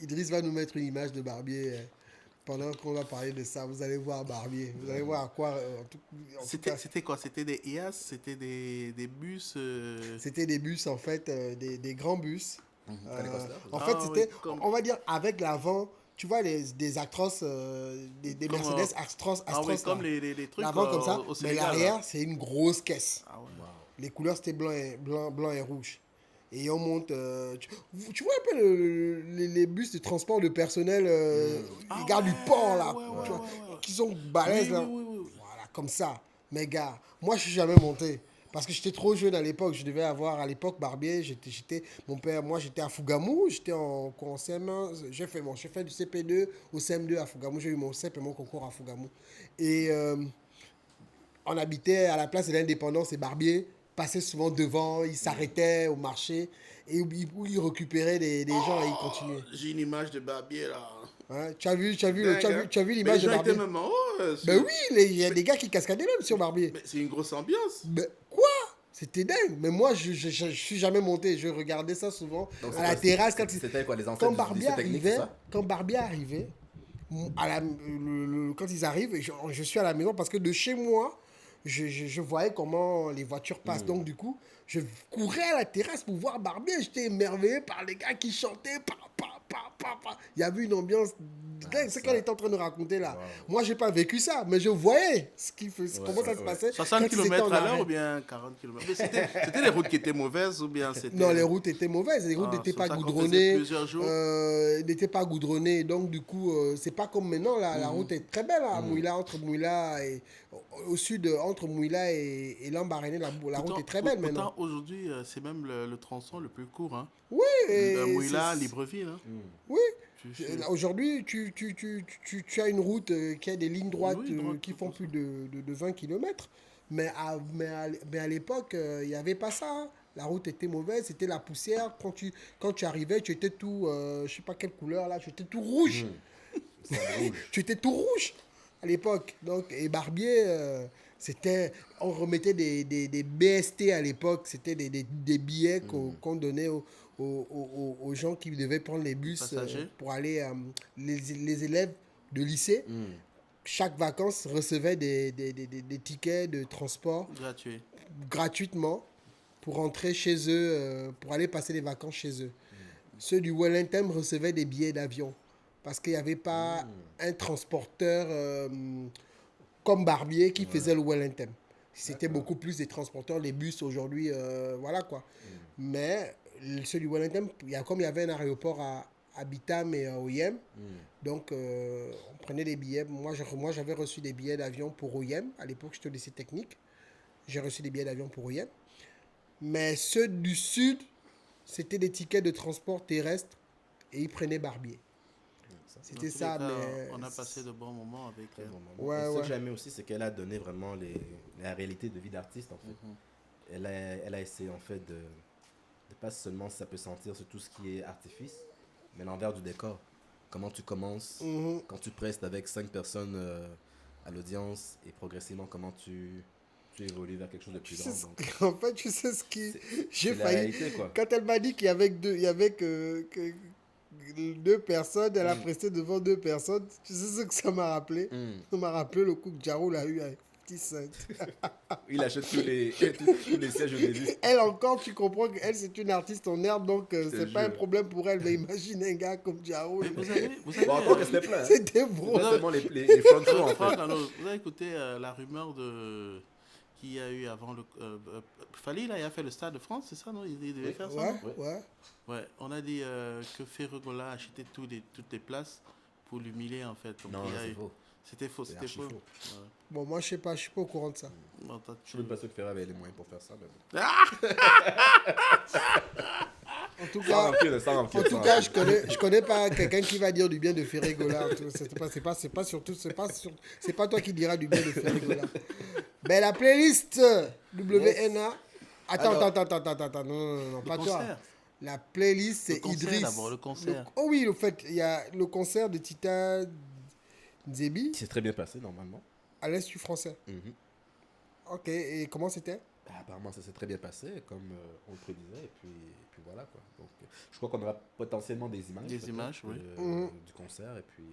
Idriss va nous mettre une image de Barbier pendant qu'on va parler de ça. Vous allez voir Barbier. Vous allez voir à quoi. En tout cas, C'était quoi? C'était des IAS? C'était des bus? c'était des bus, en fait, des grands bus. Coaster. En fait, Ah, c'était, oui, comme- on va dire, avec l'avant, tu vois, des Actros, des Comme, Mercedes Actros, Ah oui, là. comme les trucs L'avant comme ça, au mais Sénégal, l'arrière, là. c'est une grosse caisse. Ah ouais. Les couleurs, c'était blanc et rouge. Et on monte... tu vois un peu les bus de transport de personnel, les gars du port, là, ouais, tu vois, ouais. qui sont balèzes, Oui, là. oui, oui, oui. Voilà, comme ça. Mais gars, moi, je suis jamais monté. Parce que j'étais trop jeune à l'époque. Je devais avoir, à l'époque, Barbier. Mon père, moi, j'étais à Fougamou. J'étais en CM1. J'ai fait du CP2 au CM2 à Fougamou. J'ai eu mon CEP et mon concours à Fougamou. Et on habitait à la place de l'Indépendance et Barbier passait souvent devant, il s'arrêtait au marché et il récupérait des gens et il continuait. J'ai une image de Barbier là. Hein, tu as vu Mais l'image de les gens Barbier? étaient même en haut. Ben oui, il y a des gars qui cascadaient même sur Barbier. Mais c'est une grosse ambiance. Ben, quoi? C'était dingue. Mais moi, je suis jamais monté. Je regardais ça souvent Donc, à la terrasse. C'était quoi, les Quand ancêtres du Barbier lycée technique, c'est arrivait, ça? quand Barbier arrivait, quand ils arrivent, je suis à la maison parce que de chez moi, je voyais comment les voitures passent. Donc, du coup, je courais à la terrasse pour voir Barbier. J'étais émerveillé par les gars qui chantaient. Il y avait une ambiance dingue. C'est qu'elle était en train de raconter là. Wow. Moi, j'ai pas vécu ça, mais je voyais comment ça se passait. 60 quand ils étaient km en à l'heure arrêt. ou bien 40 km. Mais c'était les routes qui étaient mauvaises ou bien c'était. Non, les routes étaient mauvaises. Les routes Ah, n'étaient sur pas ça qu'on goudronnées. faisait plusieurs jours. N'étaient pas goudronnées. Donc, du coup, c'est pas comme maintenant. La route est très belle. À Mouila, entre Mouila et. Au sud, entre Mouila et Lambaréné, la route est très belle maintenant. Pourtant, aujourd'hui, c'est même le tronçon le plus court. Hein. Oui. Mouila, Libreville. Hein. Oui. Tu- Aujourd'hui, tu as une route qui a des lignes droites Oui, droite, qui font tout plus de 20 km. Mais à l'époque, il n'y avait pas ça. Hein. La route était mauvaise, c'était la poussière. Quand tu arrivais, tu étais tout, je sais pas quelle couleur là, tu étais tout rouge. Tu étais tout rouge à l'époque. Donc, et Barbier, on remettait des BST à l'époque. C'était des billets qu'on donnait aux gens qui devaient prendre les bus Passagers. pour aller, les élèves de lycée. Chaque vacances recevaient des tickets de transport Gratuit. gratuitement pour rentrer chez eux, pour aller passer les vacances chez eux. Ceux du Wellington recevaient des billets d'avion parce qu'il n'y avait pas un transporteur comme Barbier qui faisait le Wellington. C'était beaucoup plus des transporteurs, les bus aujourd'hui, voilà quoi. Mais ceux du Wellington, comme il y avait un aéroport à Bitam et à Oyem, donc on prenait des billets. Moi, j'avais reçu des billets d'avion pour Oyem. À l'époque, j'étais au lycée technique. J'ai reçu des billets d'avion pour Oyem. Mais ceux du sud, c'était des tickets de transport terrestre et ils prenaient Barbier. C'était Dans tous ça, les cas, mais... on a passé de bons moments avec elle. Ouais, Et ce ouais. que j'aimais aussi, c'est qu'elle a donné vraiment la réalité de vie d'artiste, en fait. Elle a essayé, en fait, de pas seulement, ça peut sentir sur tout ce qui est artifice, mais l'envers du décor. Comment tu commences, quand tu prestes avec 5 personnes à l'audience, et progressivement, comment tu évolues vers quelque chose de plus grand. Donc, En fait, tu sais ce qui... J'ai c'est la failli... réalité, quoi. Quand elle m'a dit qu'il y avait que 2 personnes, elle a presté devant 2 personnes. Tu sais ce que ça m'a rappelé? Ça m'a rappelé le coup que Jarou a eu avec Petit Saint. Il achète tous les sièges au début. Elle encore, tu comprends qu'elle, c'est une artiste en herbe, donc c'est pas un jure. problème pour elle. Mais imagine un gars comme Jarou. Vous avez Bon, encore que c'était plein. Hein. C'était bro. Pas seulement les front row, en fait. Franck, alors, vous avez écouté la rumeur qu'il y a eu avant le. Fali, là, il a fait le Stade de France, c'est ça, non? Il devait faire ça? Ouais, non ouais. Ouais, on a dit que Ferregola a acheté toutes les places pour l'humilier, en fait. Donc, Non, il y a c'est eu- faux. C'était faux, C'est c'était archi faux. faux. Ouais. Bon, moi, je sais pas, je suis pas au courant de ça. Bon, toi, Je suis même pas sûr que Ferrari avait les moyens pour faire ça. Mais bon. En tout Sans cas, rancune, sans rancune, en tout sans cas, rancune. je connais pas quelqu'un qui va dire du bien de Ferregola. C'est pas toi qui diras du bien de Ferregola. Ben la playlist WNA. Attends, non, pas toi. concert. La playlist c'est Le concert Idriss. d'abord, le concert. Oh oui, au fait, il y a le concert de Tita Nzebi C'est très bien passé, normalement. à l'Institut français. Mhm. Ok, et comment c'était? Bah, apparemment, ça s'est très bien passé, comme on le prédisait. Et puis voilà, quoi. Donc, je crois qu'on aura potentiellement des images. Des peut-être, images, oui. Du concert. Et puis,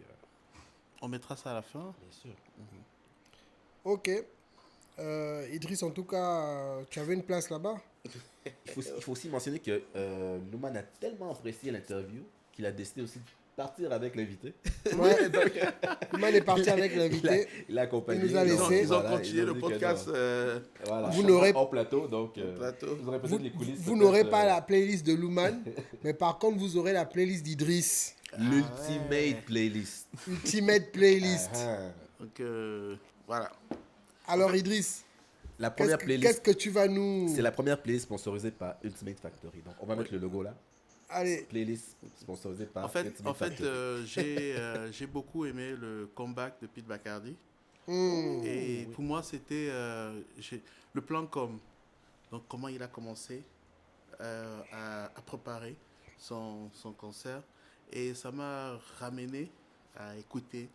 On mettra ça à la fin. bien sûr. Ok. Idriss, en tout cas, tu avais une place là-bas? Il faut aussi mentionner que Nouman a tellement apprécié l'interview qu'il a décidé aussi de partir avec l'invité. Ouais. Donc, Man est parti avec l'invité. il a accompagné. Il nous a laissé. Ils ont Voilà, continué ils ont le dit que podcast. non. Voilà. Vous n'aurez- En plateau, donc plateau. vous aurez peut-être les coulisses. Vous n'aurez peut-être, pas la playlist de Louman, mais par contre, vous aurez la playlist d'Idriss. l'ultimate playlist. Ultimate playlist. Ah, Donc, voilà. Alors, Idriss, La première qu'est-ce playlist, que tu vas nous... c'est la première playlist sponsorisée par Ultimate Factory. Donc, on va mettre le logo là. Allez, Playlist sponsorisée par En fait, Ultimate Factory. j'ai beaucoup aimé le comeback de Pete Bacardi. Et pour moi, c'était le plan com. Donc, comment il a commencé à préparer son concert. Et ça m'a ramené à écouter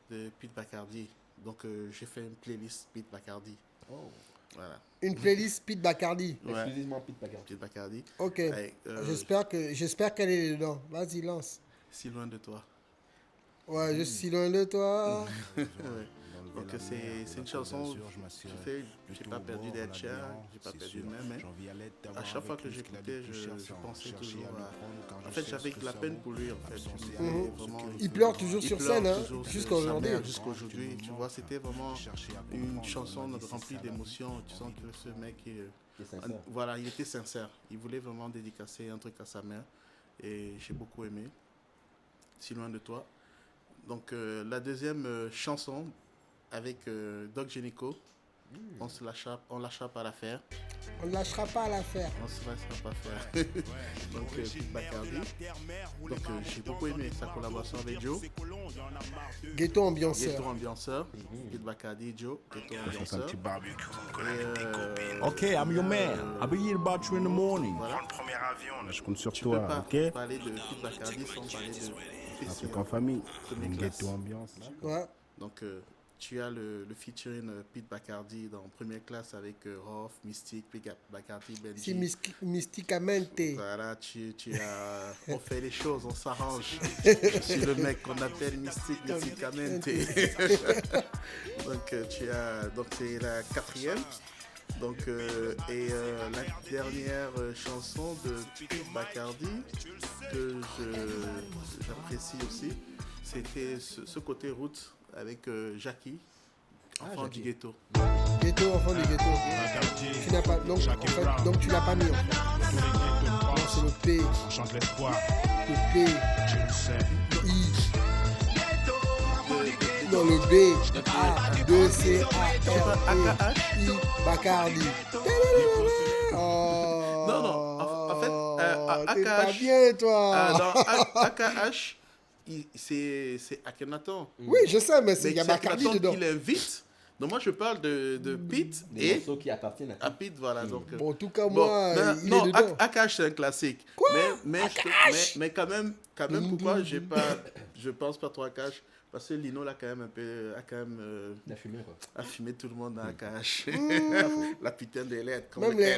de Pete Bacardi. Donc, j'ai fait une playlist Pete Bacardi. Voilà. Une playlist Pete Bacardi. Ouais. Exclusivement Pete Bacardi. Pete Bacardi. Ok. Avec, J'espère qu'elle est dedans. Vas-y, lance. Si loin de toi. Ouais, je suis loin de toi. Ouais. Donc c'est une chanson, j'ai pas perdu d'être cher, j'ai pas perdu de même, mais à chaque fois que j'écoutais, je pensais toujours à... En fait, j'avais de la peine pour lui, en fait. Vraiment, il pleure toujours sur scène, hein, jusqu'à aujourd'hui. Jusqu'à aujourd'hui, tu vois, c'était vraiment une chanson remplie d'émotions. Tu sens que ce mec, voilà, il était sincère. Il voulait vraiment dédicacer un truc à sa mère, et j'ai beaucoup aimé. Si loin de toi. Donc la deuxième chanson, avec Doc Génico, on lâchera pas l'affaire. On ne lâchera pas l'affaire. On se lâchera pas faire. Donc Pete Bacardi. Donc j'ai beaucoup aimé sa collaboration avec Joe. Ghetto ambianceur. Ghetto ambianceur. Pete Bacardi, Joe, Ghetto ambianceur. Ok, I'm your man. I'll be here about you in the morning. Voilà. Je compte sur Tu peux toi, pas ok? parler de Pete Bacardi sans parler de Un truc en famille. Premier Une classe. ghetto ambiance. Ouais. Donc tu as le featuring Pete Bacardi dans Première Classe avec Roth, Mystique, Pete Bacardi, Benji. Si mysticamente. Voilà, tu as... On fait les choses, on s'arrange. Je suis le mec qu'on appelle Mysticamente. Donc donc c'est la quatrième. Donc la dernière chanson de Pete Bacardi que j'apprécie aussi, c'était ce côté route avec Jackie, enfant du ghetto. Ghetto, enfant du ghetto. Tu n'as pas, donc, en fait, donc tu l'as pas mis. En fait. Non, c'est le P. On chante l'espoir. Le P. Je le sais. Le I. Non, le B. A. 2 C A R E I. Bacardi. Oh. Non, en fait, t'es pas AKH. bien, toi. Dans AKH, c'est Akhenaton. Oui, je sais, mais il y a c'est Bacardi Akhenaton dedans. qui l'invite. Donc moi je parle de Pete Des et morceaux qui appartiennent à à Pete, voilà. Donc, Bon, en tout cas, bon, moi, il non, est dedans. AKH c'est un classique. Quoi Mais quand même pourquoi je pense pas trop à AKH, parce que Lino là quand même a fumé, quoi. a fumé tout le monde à AKH. La putain des lettres. Même les...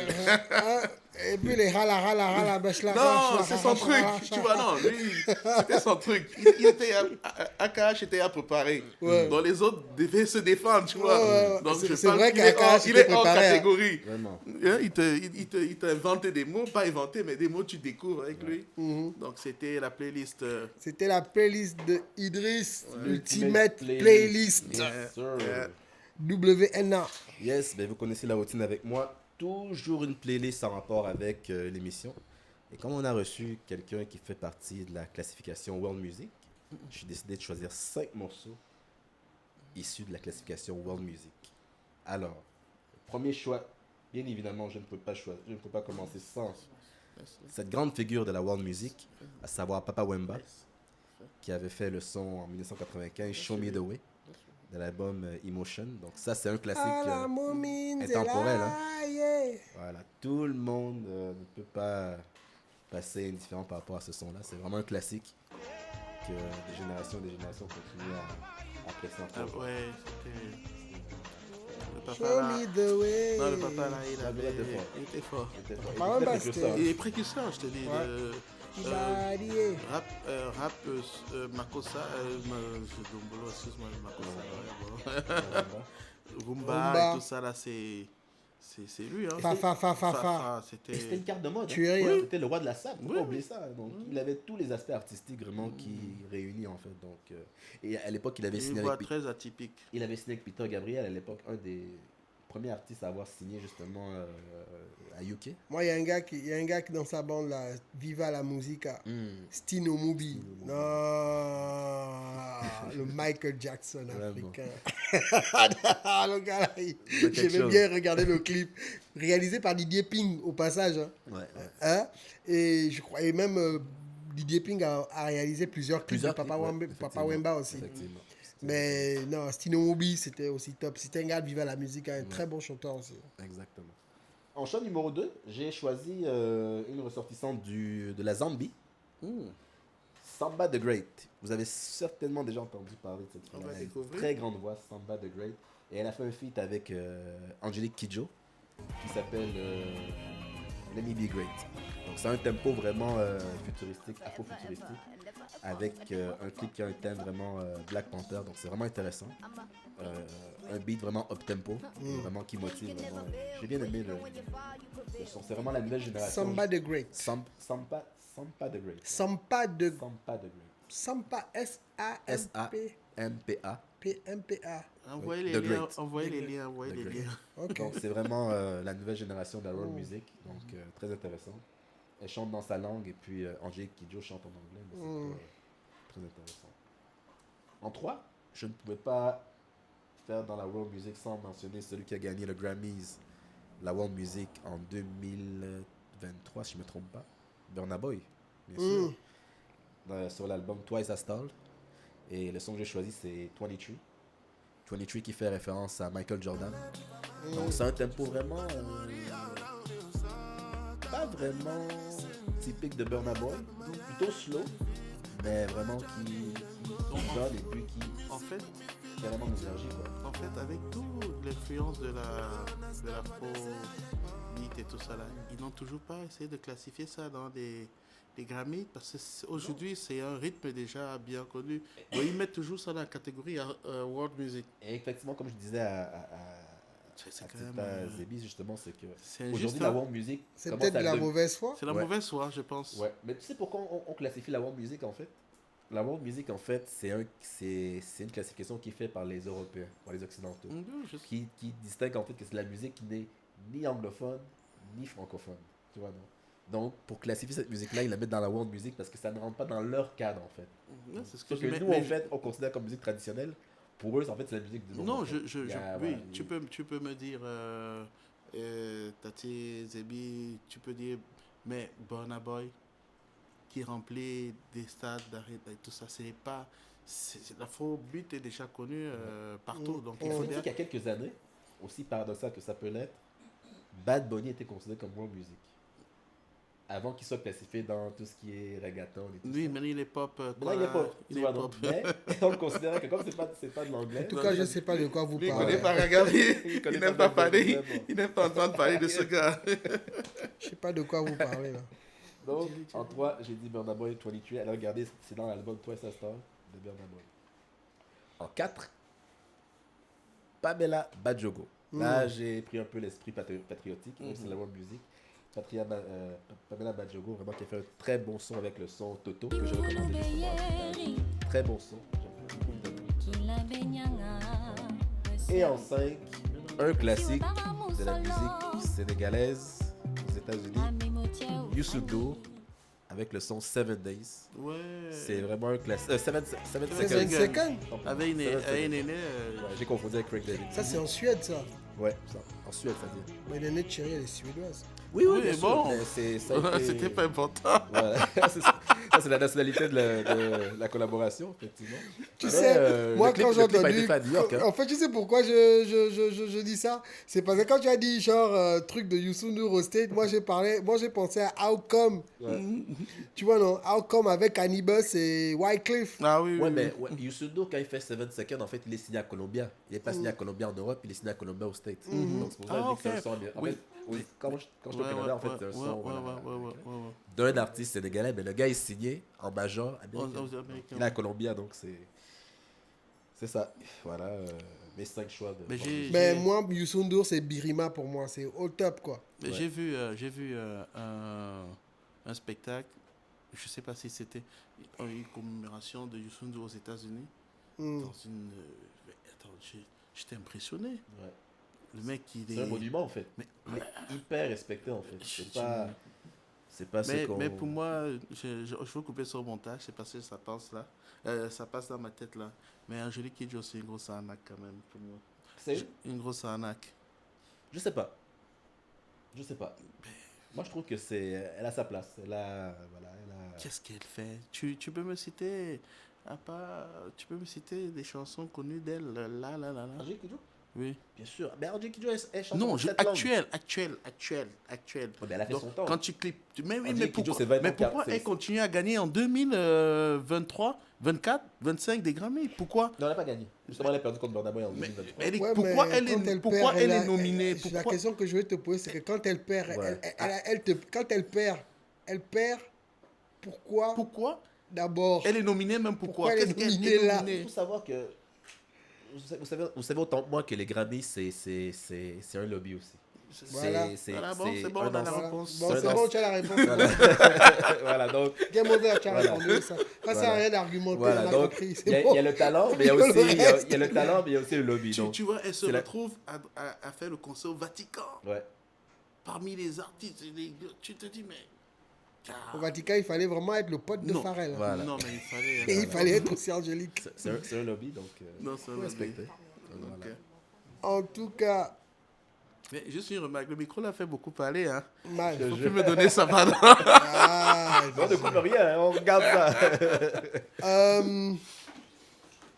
et puis les rala, bêche la Non, c'est son truc, tu vois, non, lui, c'était son truc. AKH était à préparer. Ouais. Donc les autres devaient se défendre, tu vois. Ouais. Donc C'est vrai qu'AKH il est hors préparé, hein. catégorie. Vraiment. Hein, il t'a inventé des mots, pas inventé, mais des mots tu découvres avec lui. Donc c'était la playlist. C'était la playlist de Idriss, Ultimate Playlist. Playlist. Yes, sir. WNA. Yes, ben vous connaissez la routine avec moi. Toujours une playlist en rapport avec l'émission. Et comme on a reçu quelqu'un qui fait partie de la classification World Music, j'ai décidé de choisir 5 morceaux issus de la classification World Music. Alors, premier choix, bien évidemment, je ne peux pas commencer sans cette grande figure de la World Music, à savoir Papa Wemba, qui avait fait le son en 1995, Show Me The Way, de l'album Emotion. Donc ça, c'est un classique intemporel. Hein. Voilà, tout le monde ne peut pas passer indifférent par rapport à ce son-là. C'est vraiment un classique que des générations continuent à apprécier encore. Ah ouais, c'était. Le Show papa là. me the way. Non, le papa là, il était fort. Papa Wemba, c'était- Il est précurseur, je te dis. Ouais. de, Il a lié. rap Makossa, Dombolo, excuse-moi, Makossa. Rumba Rumba. et tout ça là, c'est lui. Hein. Fa. C'était. Et c'était une carte de mode. Tu es hein. rien. C'était le roi de la sable, faut Oui, pas oui. oublier ça. Donc, il avait tous les aspects artistiques vraiment qui réunit en fait. Donc, et à l'époque, il avait signé Une voix avec très atypique. il avait signé avec Peter Gabriel à l'époque, un des premiers artistes à avoir signé justement à UK. Moi, il y a un gars qui dans sa bande là, Viva la Musica, Stino Mubi. Non, le Michael Jackson Vraiment. africain. Le gars là, j'ai même bien regardé le clip, réalisé par Didier Ping au passage. Hein. Ouais. Hein? Et je crois, et même Didier Ping a réalisé plusieurs clips de Papa clips, Wemba aussi. Effectivement. Mais non, Stino Mobi, c'était aussi top. C'était un gars qui vivait à la musique, un très bon chanteur aussi. Exactement. En choix numéro 2, j'ai choisi une ressortissante de la Zambie. Samba the Great. Vous avez certainement déjà entendu parler de cette fille. Elle a une très grande voix, Samba the Great. Et elle a fait un feat avec Angélique Kidjo, qui s'appelle Let Me Be Great. Donc c'est un tempo vraiment futuristique, afro-futuristique, avec un clip qui a un thème vraiment Black Panther. Donc c'est vraiment intéressant. Un beat vraiment up-tempo, vraiment qui motive. Vraiment. J'ai bien aimé le son. C'est vraiment la nouvelle génération. Samba the Great. Sampa the Great. Sampa the Great. Sampa, S-A-M-P. S-A-M-P-A. P-M-P-A. Envoyez les liens, envoyez les liens. Okay. Donc c'est vraiment la nouvelle génération de la world music, donc très intéressant. Elle chante dans sa langue et puis Angélique Kidjo chante en anglais, mais c'est très intéressant. En 3, je ne pouvais pas faire dans la world music sans mentionner celui qui a gagné le Grammys, la world music en 2023 si je ne me trompe pas, Burna Boy, bien sûr, sur l'album Twice as Tall. Et le son que j'ai choisi, c'est 23. 23 qui fait référence à Michael Jordan. Donc c'est un tempo vraiment... pas vraiment typique de Burna Boy. Plutôt slow, mais vraiment qui donne et puis qui... En fait, vraiment d'énergie, quoi. En fait, avec toute l'influence de l'afro-beat et tout ça là, ils n'ont toujours pas essayé de classifier ça dans des Grammys, parce qu'aujourd'hui c'est un rythme déjà bien connu. Donc, ils mettent toujours ça dans la catégorie world music. Et effectivement, comme je disais à Zébi, justement, c'est que aujourd'hui la world music, c'est peut-être de la mauvaise foi. C'est la mauvaise foi, je pense. Ouais, mais tu sais pourquoi on classifie la world music en fait? La world music en fait, c'est une classification qui est faite par les Européens, par les Occidentaux, qui distingue en fait que c'est la musique qui n'est ni anglophone ni francophone, tu vois, non? Donc, pour classifier cette musique-là, ils la mettent dans la world music parce que ça ne rentre pas dans leur cadre, en fait. Non, c'est ce que nous, en fait, on considère comme musique traditionnelle. Pour eux, en fait, c'est la musique du monde. Non, oui, tu peux me dire, Tati, Zébi, tu peux dire, mais Burna Boy, qui remplit des stades d'arrêt et tout ça, c'est pas... L'afrobeat est déjà connu partout. Donc, il faut dire qu'il y a quelques années, aussi paradoxal que ça peut l'être, Bad Bunny était considéré comme world music. Avant qu'il soit classifié dans tout ce qui est reggaeton et tout ça. Oui, mais il est pop. Là, il est pop. Il est pop. Mais on le considère que comme c'est pas de l'anglais. En tout cas, je ne sais pas de quoi vous parlez. Il ne connaît pas regarder. Il n'aime pas parler. Il n'aime pas entendre parler de ce gars. Je ne sais pas de quoi vous parlez là. Donc, en 3, j'ai dit Burna Boy 23. Alors, regardez, c'est dans l'album Twice as Tall de Burna Boy. En 4, Pamela Badjogo. Là, j'ai pris un peu l'esprit patriotique. C'est la world music. Pamela Badjogo, vraiment qui a fait un très bon son avec le son Toto que je recommande justement. Très bon son. Et en 5, un classique de la musique sénégalaise aux États-Unis, Youssou N'Dour avec le son 7 Days. Ouais. C'est vraiment un classique. 7 Seconds. Avec une aînée. J'ai confondu avec Craig David. Ça, c'est en Suède, ça. Ouais, ça. En Suède, ça dit. Mais l'aînée de Chérie, elle est suédoise. Oui, mais bon. C'était pas important. Voilà. Ça, c'est la nationalité de la collaboration, effectivement. Tu sais, moi, quand j'ai entendu... Hein. En fait, tu sais pourquoi je dis ça? C'est parce que quand tu as dit, genre, truc de Youssou N'Dour au State, moi, j'ai pensé à Outcome. Ouais. Tu vois, non? Outcome avec Anibus et Wycliffe. Ah oui, ouais, mais Youssou N'Dour, quand il fait 7 Seconds, en fait, il est signé à Columbia. Il n'est pas signé à Columbia en Europe, il est signé à Columbia au State. Donc, c'est pour ça que je dis que c'est un son bien. En fait, oui, quand je te Canada, en fait, c'est un son d'un artiste sénégalais, mais le gars est signé en major américain. Il est à Columbia, donc c'est ça. Voilà, mes 5 choix. Mais moi, Youssou N'Dour, c'est Birima pour moi, c'est au top, quoi. Ouais. J'ai vu un spectacle, je ne sais pas si c'était une commémoration de Youssou N'Dour aux États-Unis. Dans une... Attends, j'étais impressionné. Ouais. Le mec, c'est un monument en fait. Mais hyper respecté en fait. C'est pas mais pour moi, je veux couper sur le montage, c'est parce que ça passe là. Ça passe dans ma tête là. Mais Angélique Kidjo, c'est une grosse arnaque quand même pour moi. C'est une grosse arnaque. Je sais pas. Moi je trouve que elle a sa place. Qu'est-ce qu'elle fait? Tu peux me citer À part, tu peux me citer des chansons connues d'elle, là. Angélique Kidjo? Oui. Bien sûr. Mais Angélique Kidjo, elle chante Non, en 7 langues. actuelle. Ouais, mais elle a fait Donc, son temps. quand tu clips, mais Angélique Kidjo, c'est pourquoi, 20 mais ans, pourquoi c'est- elle continue à gagner en 2023, 24, 25 des Grammy? Pourquoi? Non, elle n'a pas gagné. Justement, elle a perdu contre Burna Boy en 2023. Ouais, pourquoi mais elle quand est, elle pourquoi perd, elle a- est nominée? La Pourquoi? question que je vais te poser, c'est que quand elle perd, Ouais. quand elle perd, pourquoi Pourquoi d'abord elle est nominée même? Pourquoi Pourquoi? elle est Qu'est-ce qu'elle nominée est là? nominée? Il faut savoir que. Vous savez autant que moi que les Grammys, c'est un lobby aussi. Voilà. Voilà, bon, c'est bon, un on a la ensemble. réponse. Bon, C'est c'est un bon, tu as la réponse. Voilà. Voilà, donc. Game over, tu as Voilà. répondu ça. Ça sert à Voilà. rien d'argumenter, Voilà, on a donc compris. il y, C'est bon. a le talent, mais il y a Le aussi reste. il y a le talent, mais il y a aussi le lobby. Donc, Tu vois, elle se c'est la- retrouve à faire le concert au Vatican. ouais. Parmi les artistes, tu te dis, mais... Au Vatican, il fallait vraiment être le pote de Non. Pharrell. Voilà. Non, mais il fallait... Et il fallait être aussi Angélique. C'est un lobby, donc Non, c'est un faut lobby. respecter. Ok. Voilà. En tout cas, Mais juste une remarque, le micro l'a fait beaucoup parler. Hein. mal. Faut plus me donner ça, pardon. Ah, On ne coupe rien, hein, on regarde ça.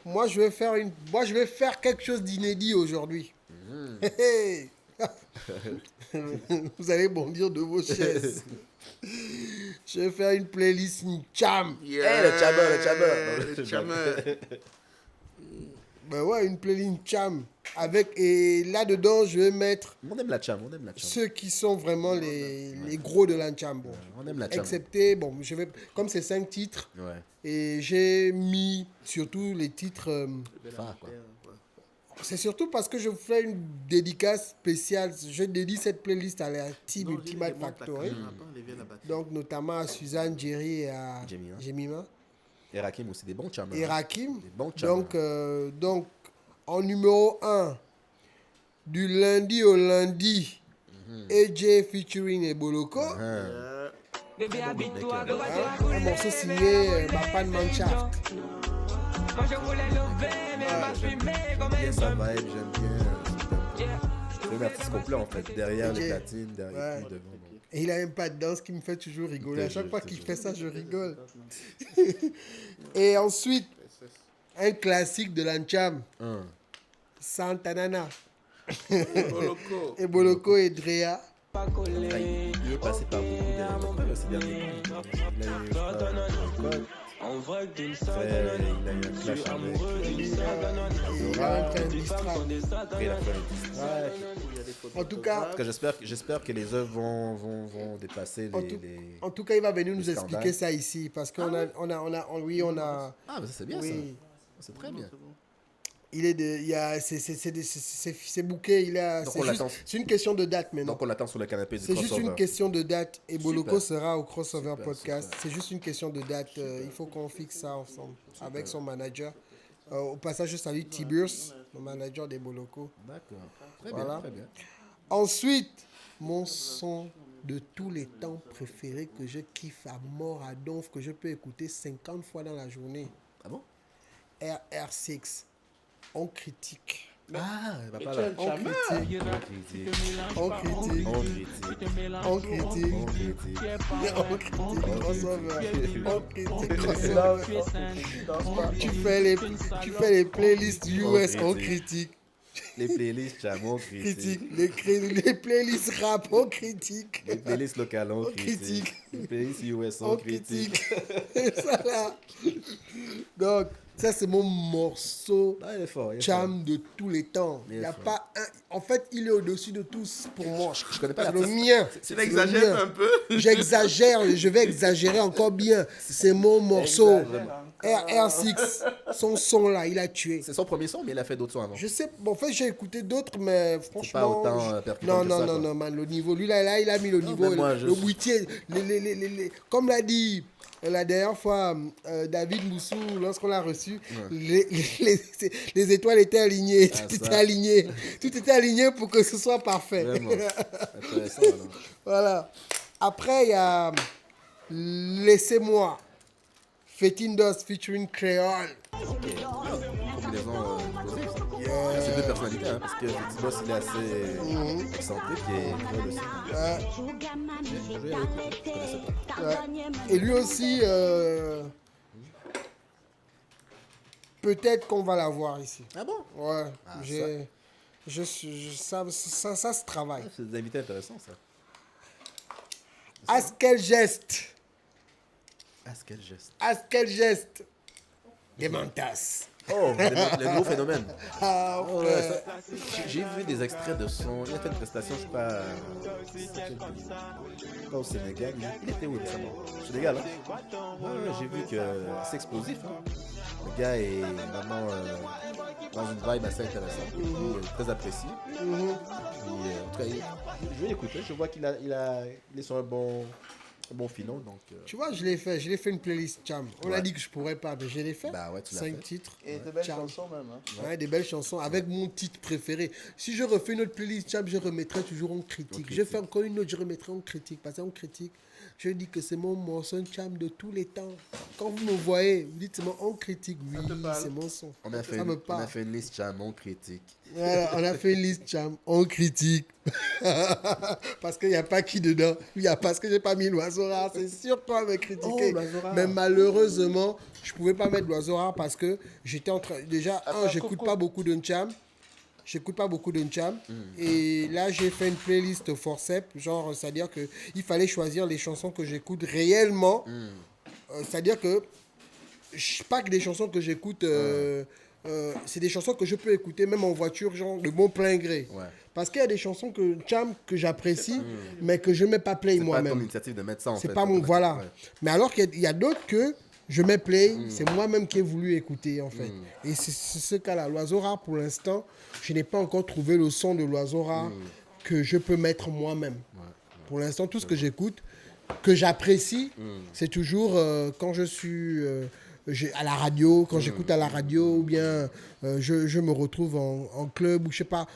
moi, je vais faire quelque chose d'inédit aujourd'hui. Hey, hey. Vous allez bondir de vos chaises. Je vais faire une playlist Ncham. Yeah, le chameur. le chameur. Ben ouais, une playlist Ncham. Et là-dedans, je vais mettre On aime la cham, ceux qui sont vraiment les gros de l'Ancham. Bon. On aime la cham. Excepté, bon, comme c'est 5 titres, Ouais. et j'ai mis surtout les titres. Phare, quoi. C'est surtout parce que je fais une dédicace spéciale. Je dédie cette playlist à la team Ultimate Factory. Donc, notamment à Suzanne, Jerry et à Jemima. Et Rakim aussi, des bons chameurs. Et Rakim. Des bons chameurs. Donc, en numéro 1, du lundi au lundi, AJ featuring Eboloko. Ah. Un morceau signé Mapan Mannschaft. J'aime bien sa vibe, j'aime bien. C'est un artiste complet en fait, derrière les platines, derrière tout, devant. Donc. Et il a même pas de danse qui me fait toujours rigoler. À chaque fois qu'il fait ça, je rigole. Et ensuite, un classique de l'Ancham, Santanana. Eboloko et Drea. Il est passé par beaucoup de ces derniers temps. Il a eu un clash avec. En tout cas, j'espère que les œuvres vont dépasser les. En tout cas, il va venir nous scandales. expliquer ça ici parce qu'on a. Ah, mais ça c'est bien ça. C'est très bien. Il est de, il y a, c'est bouquet, il a. C'est une question de date maintenant. Donc on l'attend sur le canapé du C'est juste crossover. une question de date et Boloko Super. sera au crossover Super, podcast. super. C'est juste une question de date. Il faut qu'on fixe ça ensemble avec son manager. Au passage, je salue Tiburs, le manager des Boloko. D'accord. Très Voilà. bien, très bien. Ensuite, mon son de tous les temps préféré que je kiffe à mort à donf, que je peux écouter 50 fois dans la journée. Ah bon? RR6. On critique. Ah, il va pas là. On critique. On critique. On critique. On critique. Crossover. On critique. Crossover. Tu fais les playlists US. On critique. Les playlists Chamo, Critique. Les playlists rap. On critique. Les playlists locales, on On critique. critique. Les playlists US, On on critique. critique. Et ça là. Donc, ça c'est mon morceau Ah, il est fort. Cham de tous les temps. Il est Il y a fort. pas un. En fait, il est au-dessus de tous pour moi. Je connais pas C'est le l'artiste. mien. Tu C'est le l'exagères mien. un peu. J'exagère, je vais exagérer encore bien. C'est mon morceau. RR6, son son là, il a tué. C'est son premier son, mais il a fait d'autres sons avant. Je sais, bon, en fait, j'ai écouté d'autres, mais franchement. pas autant, percutant non, que ça, quoi. non, man, le niveau. Lui, là, il a mis le niveau, mais moi, le boutier. Comme l'a dit la dernière fois David Moussou, lorsqu'on l'a reçu, les étoiles étaient alignées. Ah, Tout ça. était aligné. Tout était aligné pour que ce soit parfait. Vraiment. Intéressant, alors. Voilà. Après, il y a Laissez-moi. Fetindos featuring Créole. Combinaison explosive, ça. C'est deux personnalités, hein, parce que Petit Boss, il est assez excentrique et drôle aussi. Je vais aller écouter, je connaissais pas. Ouais. Et lui aussi, peut-être qu'on va la voir ici. Ah bon? Ouais. Ça se travaille. C'est des invités intéressants, ça. À ce quel geste? Des mantas. Oh, le nouveau phénomène. Ah, Oh, ouais, j'ai vu des extraits de son. Il a fait une prestation, je sais pas. Pas au Sénégal. Il était où récemment? Au Sénégal, hein? Ouais, j'ai vu que c'est explosif. Hein? Le gars est vraiment dans une vibe assez intéressante. Très apprécié. Puis, en tout cas, je vais l'écouter. Je vois qu'il est sur un bon filon. Donc, tu vois, je l'ai fait une playlist Cham. On a dit que je pourrais pas, mais je l'ai fait. Bah ouais, tu l'as 5 fait. titres. Et de belles chansons même. Hein. Ouais, des belles chansons avec mon titre préféré. Si je refais une autre playlist Cham, je remettrai toujours en critique. Je fais encore une autre, je remettrai en critique. Parce qu'en critique, je dis que c'est mon morceau Cham de tous les temps. Quand vous me voyez, vous dites en critique. Oui, c'est mon son. On a fait une liste Cham, on critique. Voilà, on a fait une liste Cham, on critique. Parce qu'il n'y a pas qui dedans. Parce que j'ai pas mis l'oiseau rare. C'est sûr qu'on va me critiquer. Mais malheureusement, je pouvais pas mettre l'oiseau rare parce que j'étais en train. Déjà, j'écoute pas beaucoup de Ncham. Et là, j'ai fait une playlist forceps. Genre, c'est-à-dire qu'il fallait choisir les chansons que j'écoute réellement. C'est-à-dire que. Pas que des chansons que j'écoute. C'est des chansons que je peux écouter même en voiture, genre de bon plein gré. Ouais. Parce qu'il y a des chansons que j'apprécie, mais que je ne mets pas play moi-même. C'est pas ton initiative de mettre ça en fait. C'est pas mon. Voilà. Ouais. Mais alors qu'il y a d'autres que je mets play, c'est moi-même qui ai voulu écouter en fait. Et c'est ce cas-là. L'oiseau rare, pour l'instant, je n'ai pas encore trouvé le son de l'oiseau rare que je peux mettre moi-même. Pour l'instant, tout ce que j'écoute, que j'apprécie, c'est toujours quand je suis. À la radio, quand j'écoute à la radio, ou bien je me retrouve en club, ou je sais pas,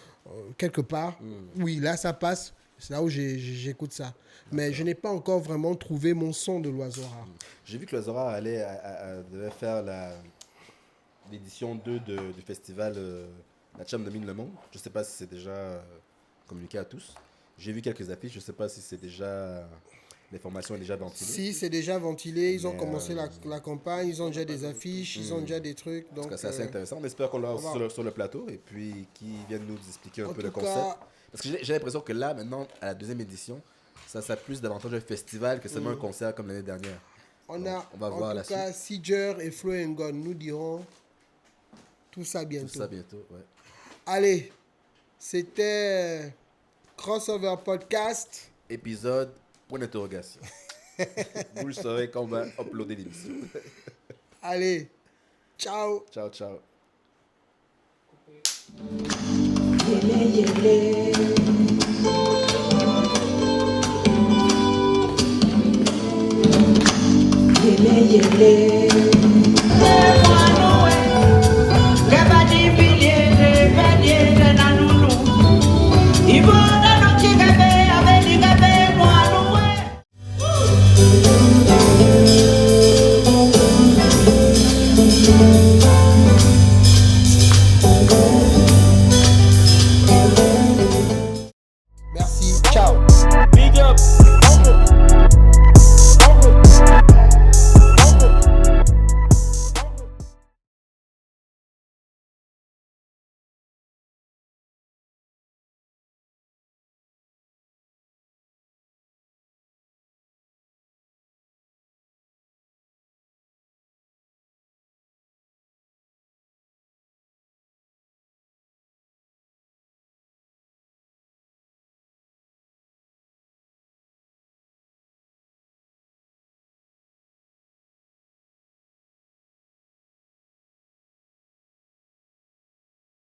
quelque part. Oui, là, ça passe. C'est là où j'écoute ça. Mais je n'ai pas encore vraiment trouvé mon son de l'oiseau rare. J'ai vu que l'oiseau rare devait faire l'édition 2 du festival La Cham domine le monde. Je ne sais pas si c'est déjà communiqué à tous. J'ai vu quelques affiches. Je ne sais pas si c'est déjà... L'information est déjà ventilée. Si, c'est déjà ventilé. Ils ont commencé la campagne. Ils ont déjà des affiches. Ils ont déjà des trucs. Donc, c'est assez intéressant. On espère qu'on l'aura sur le plateau et puis qu'ils viennent nous expliquer un peu le concept. Parce que j'ai l'impression que là, maintenant, à la deuxième édition, ça sera plus davantage un festival que seulement un concert comme l'année dernière. On va voir la suite. En tout cas, Sijer et Flo Ngon nous diront tout ça bientôt. Tout ça bientôt, ouais. Allez, c'était Crossover Podcast. Épisode... Point d'interrogation. Vous le saurez quand on va uploader l'émission. Allez, ciao. Ciao, ciao. Yele, yele.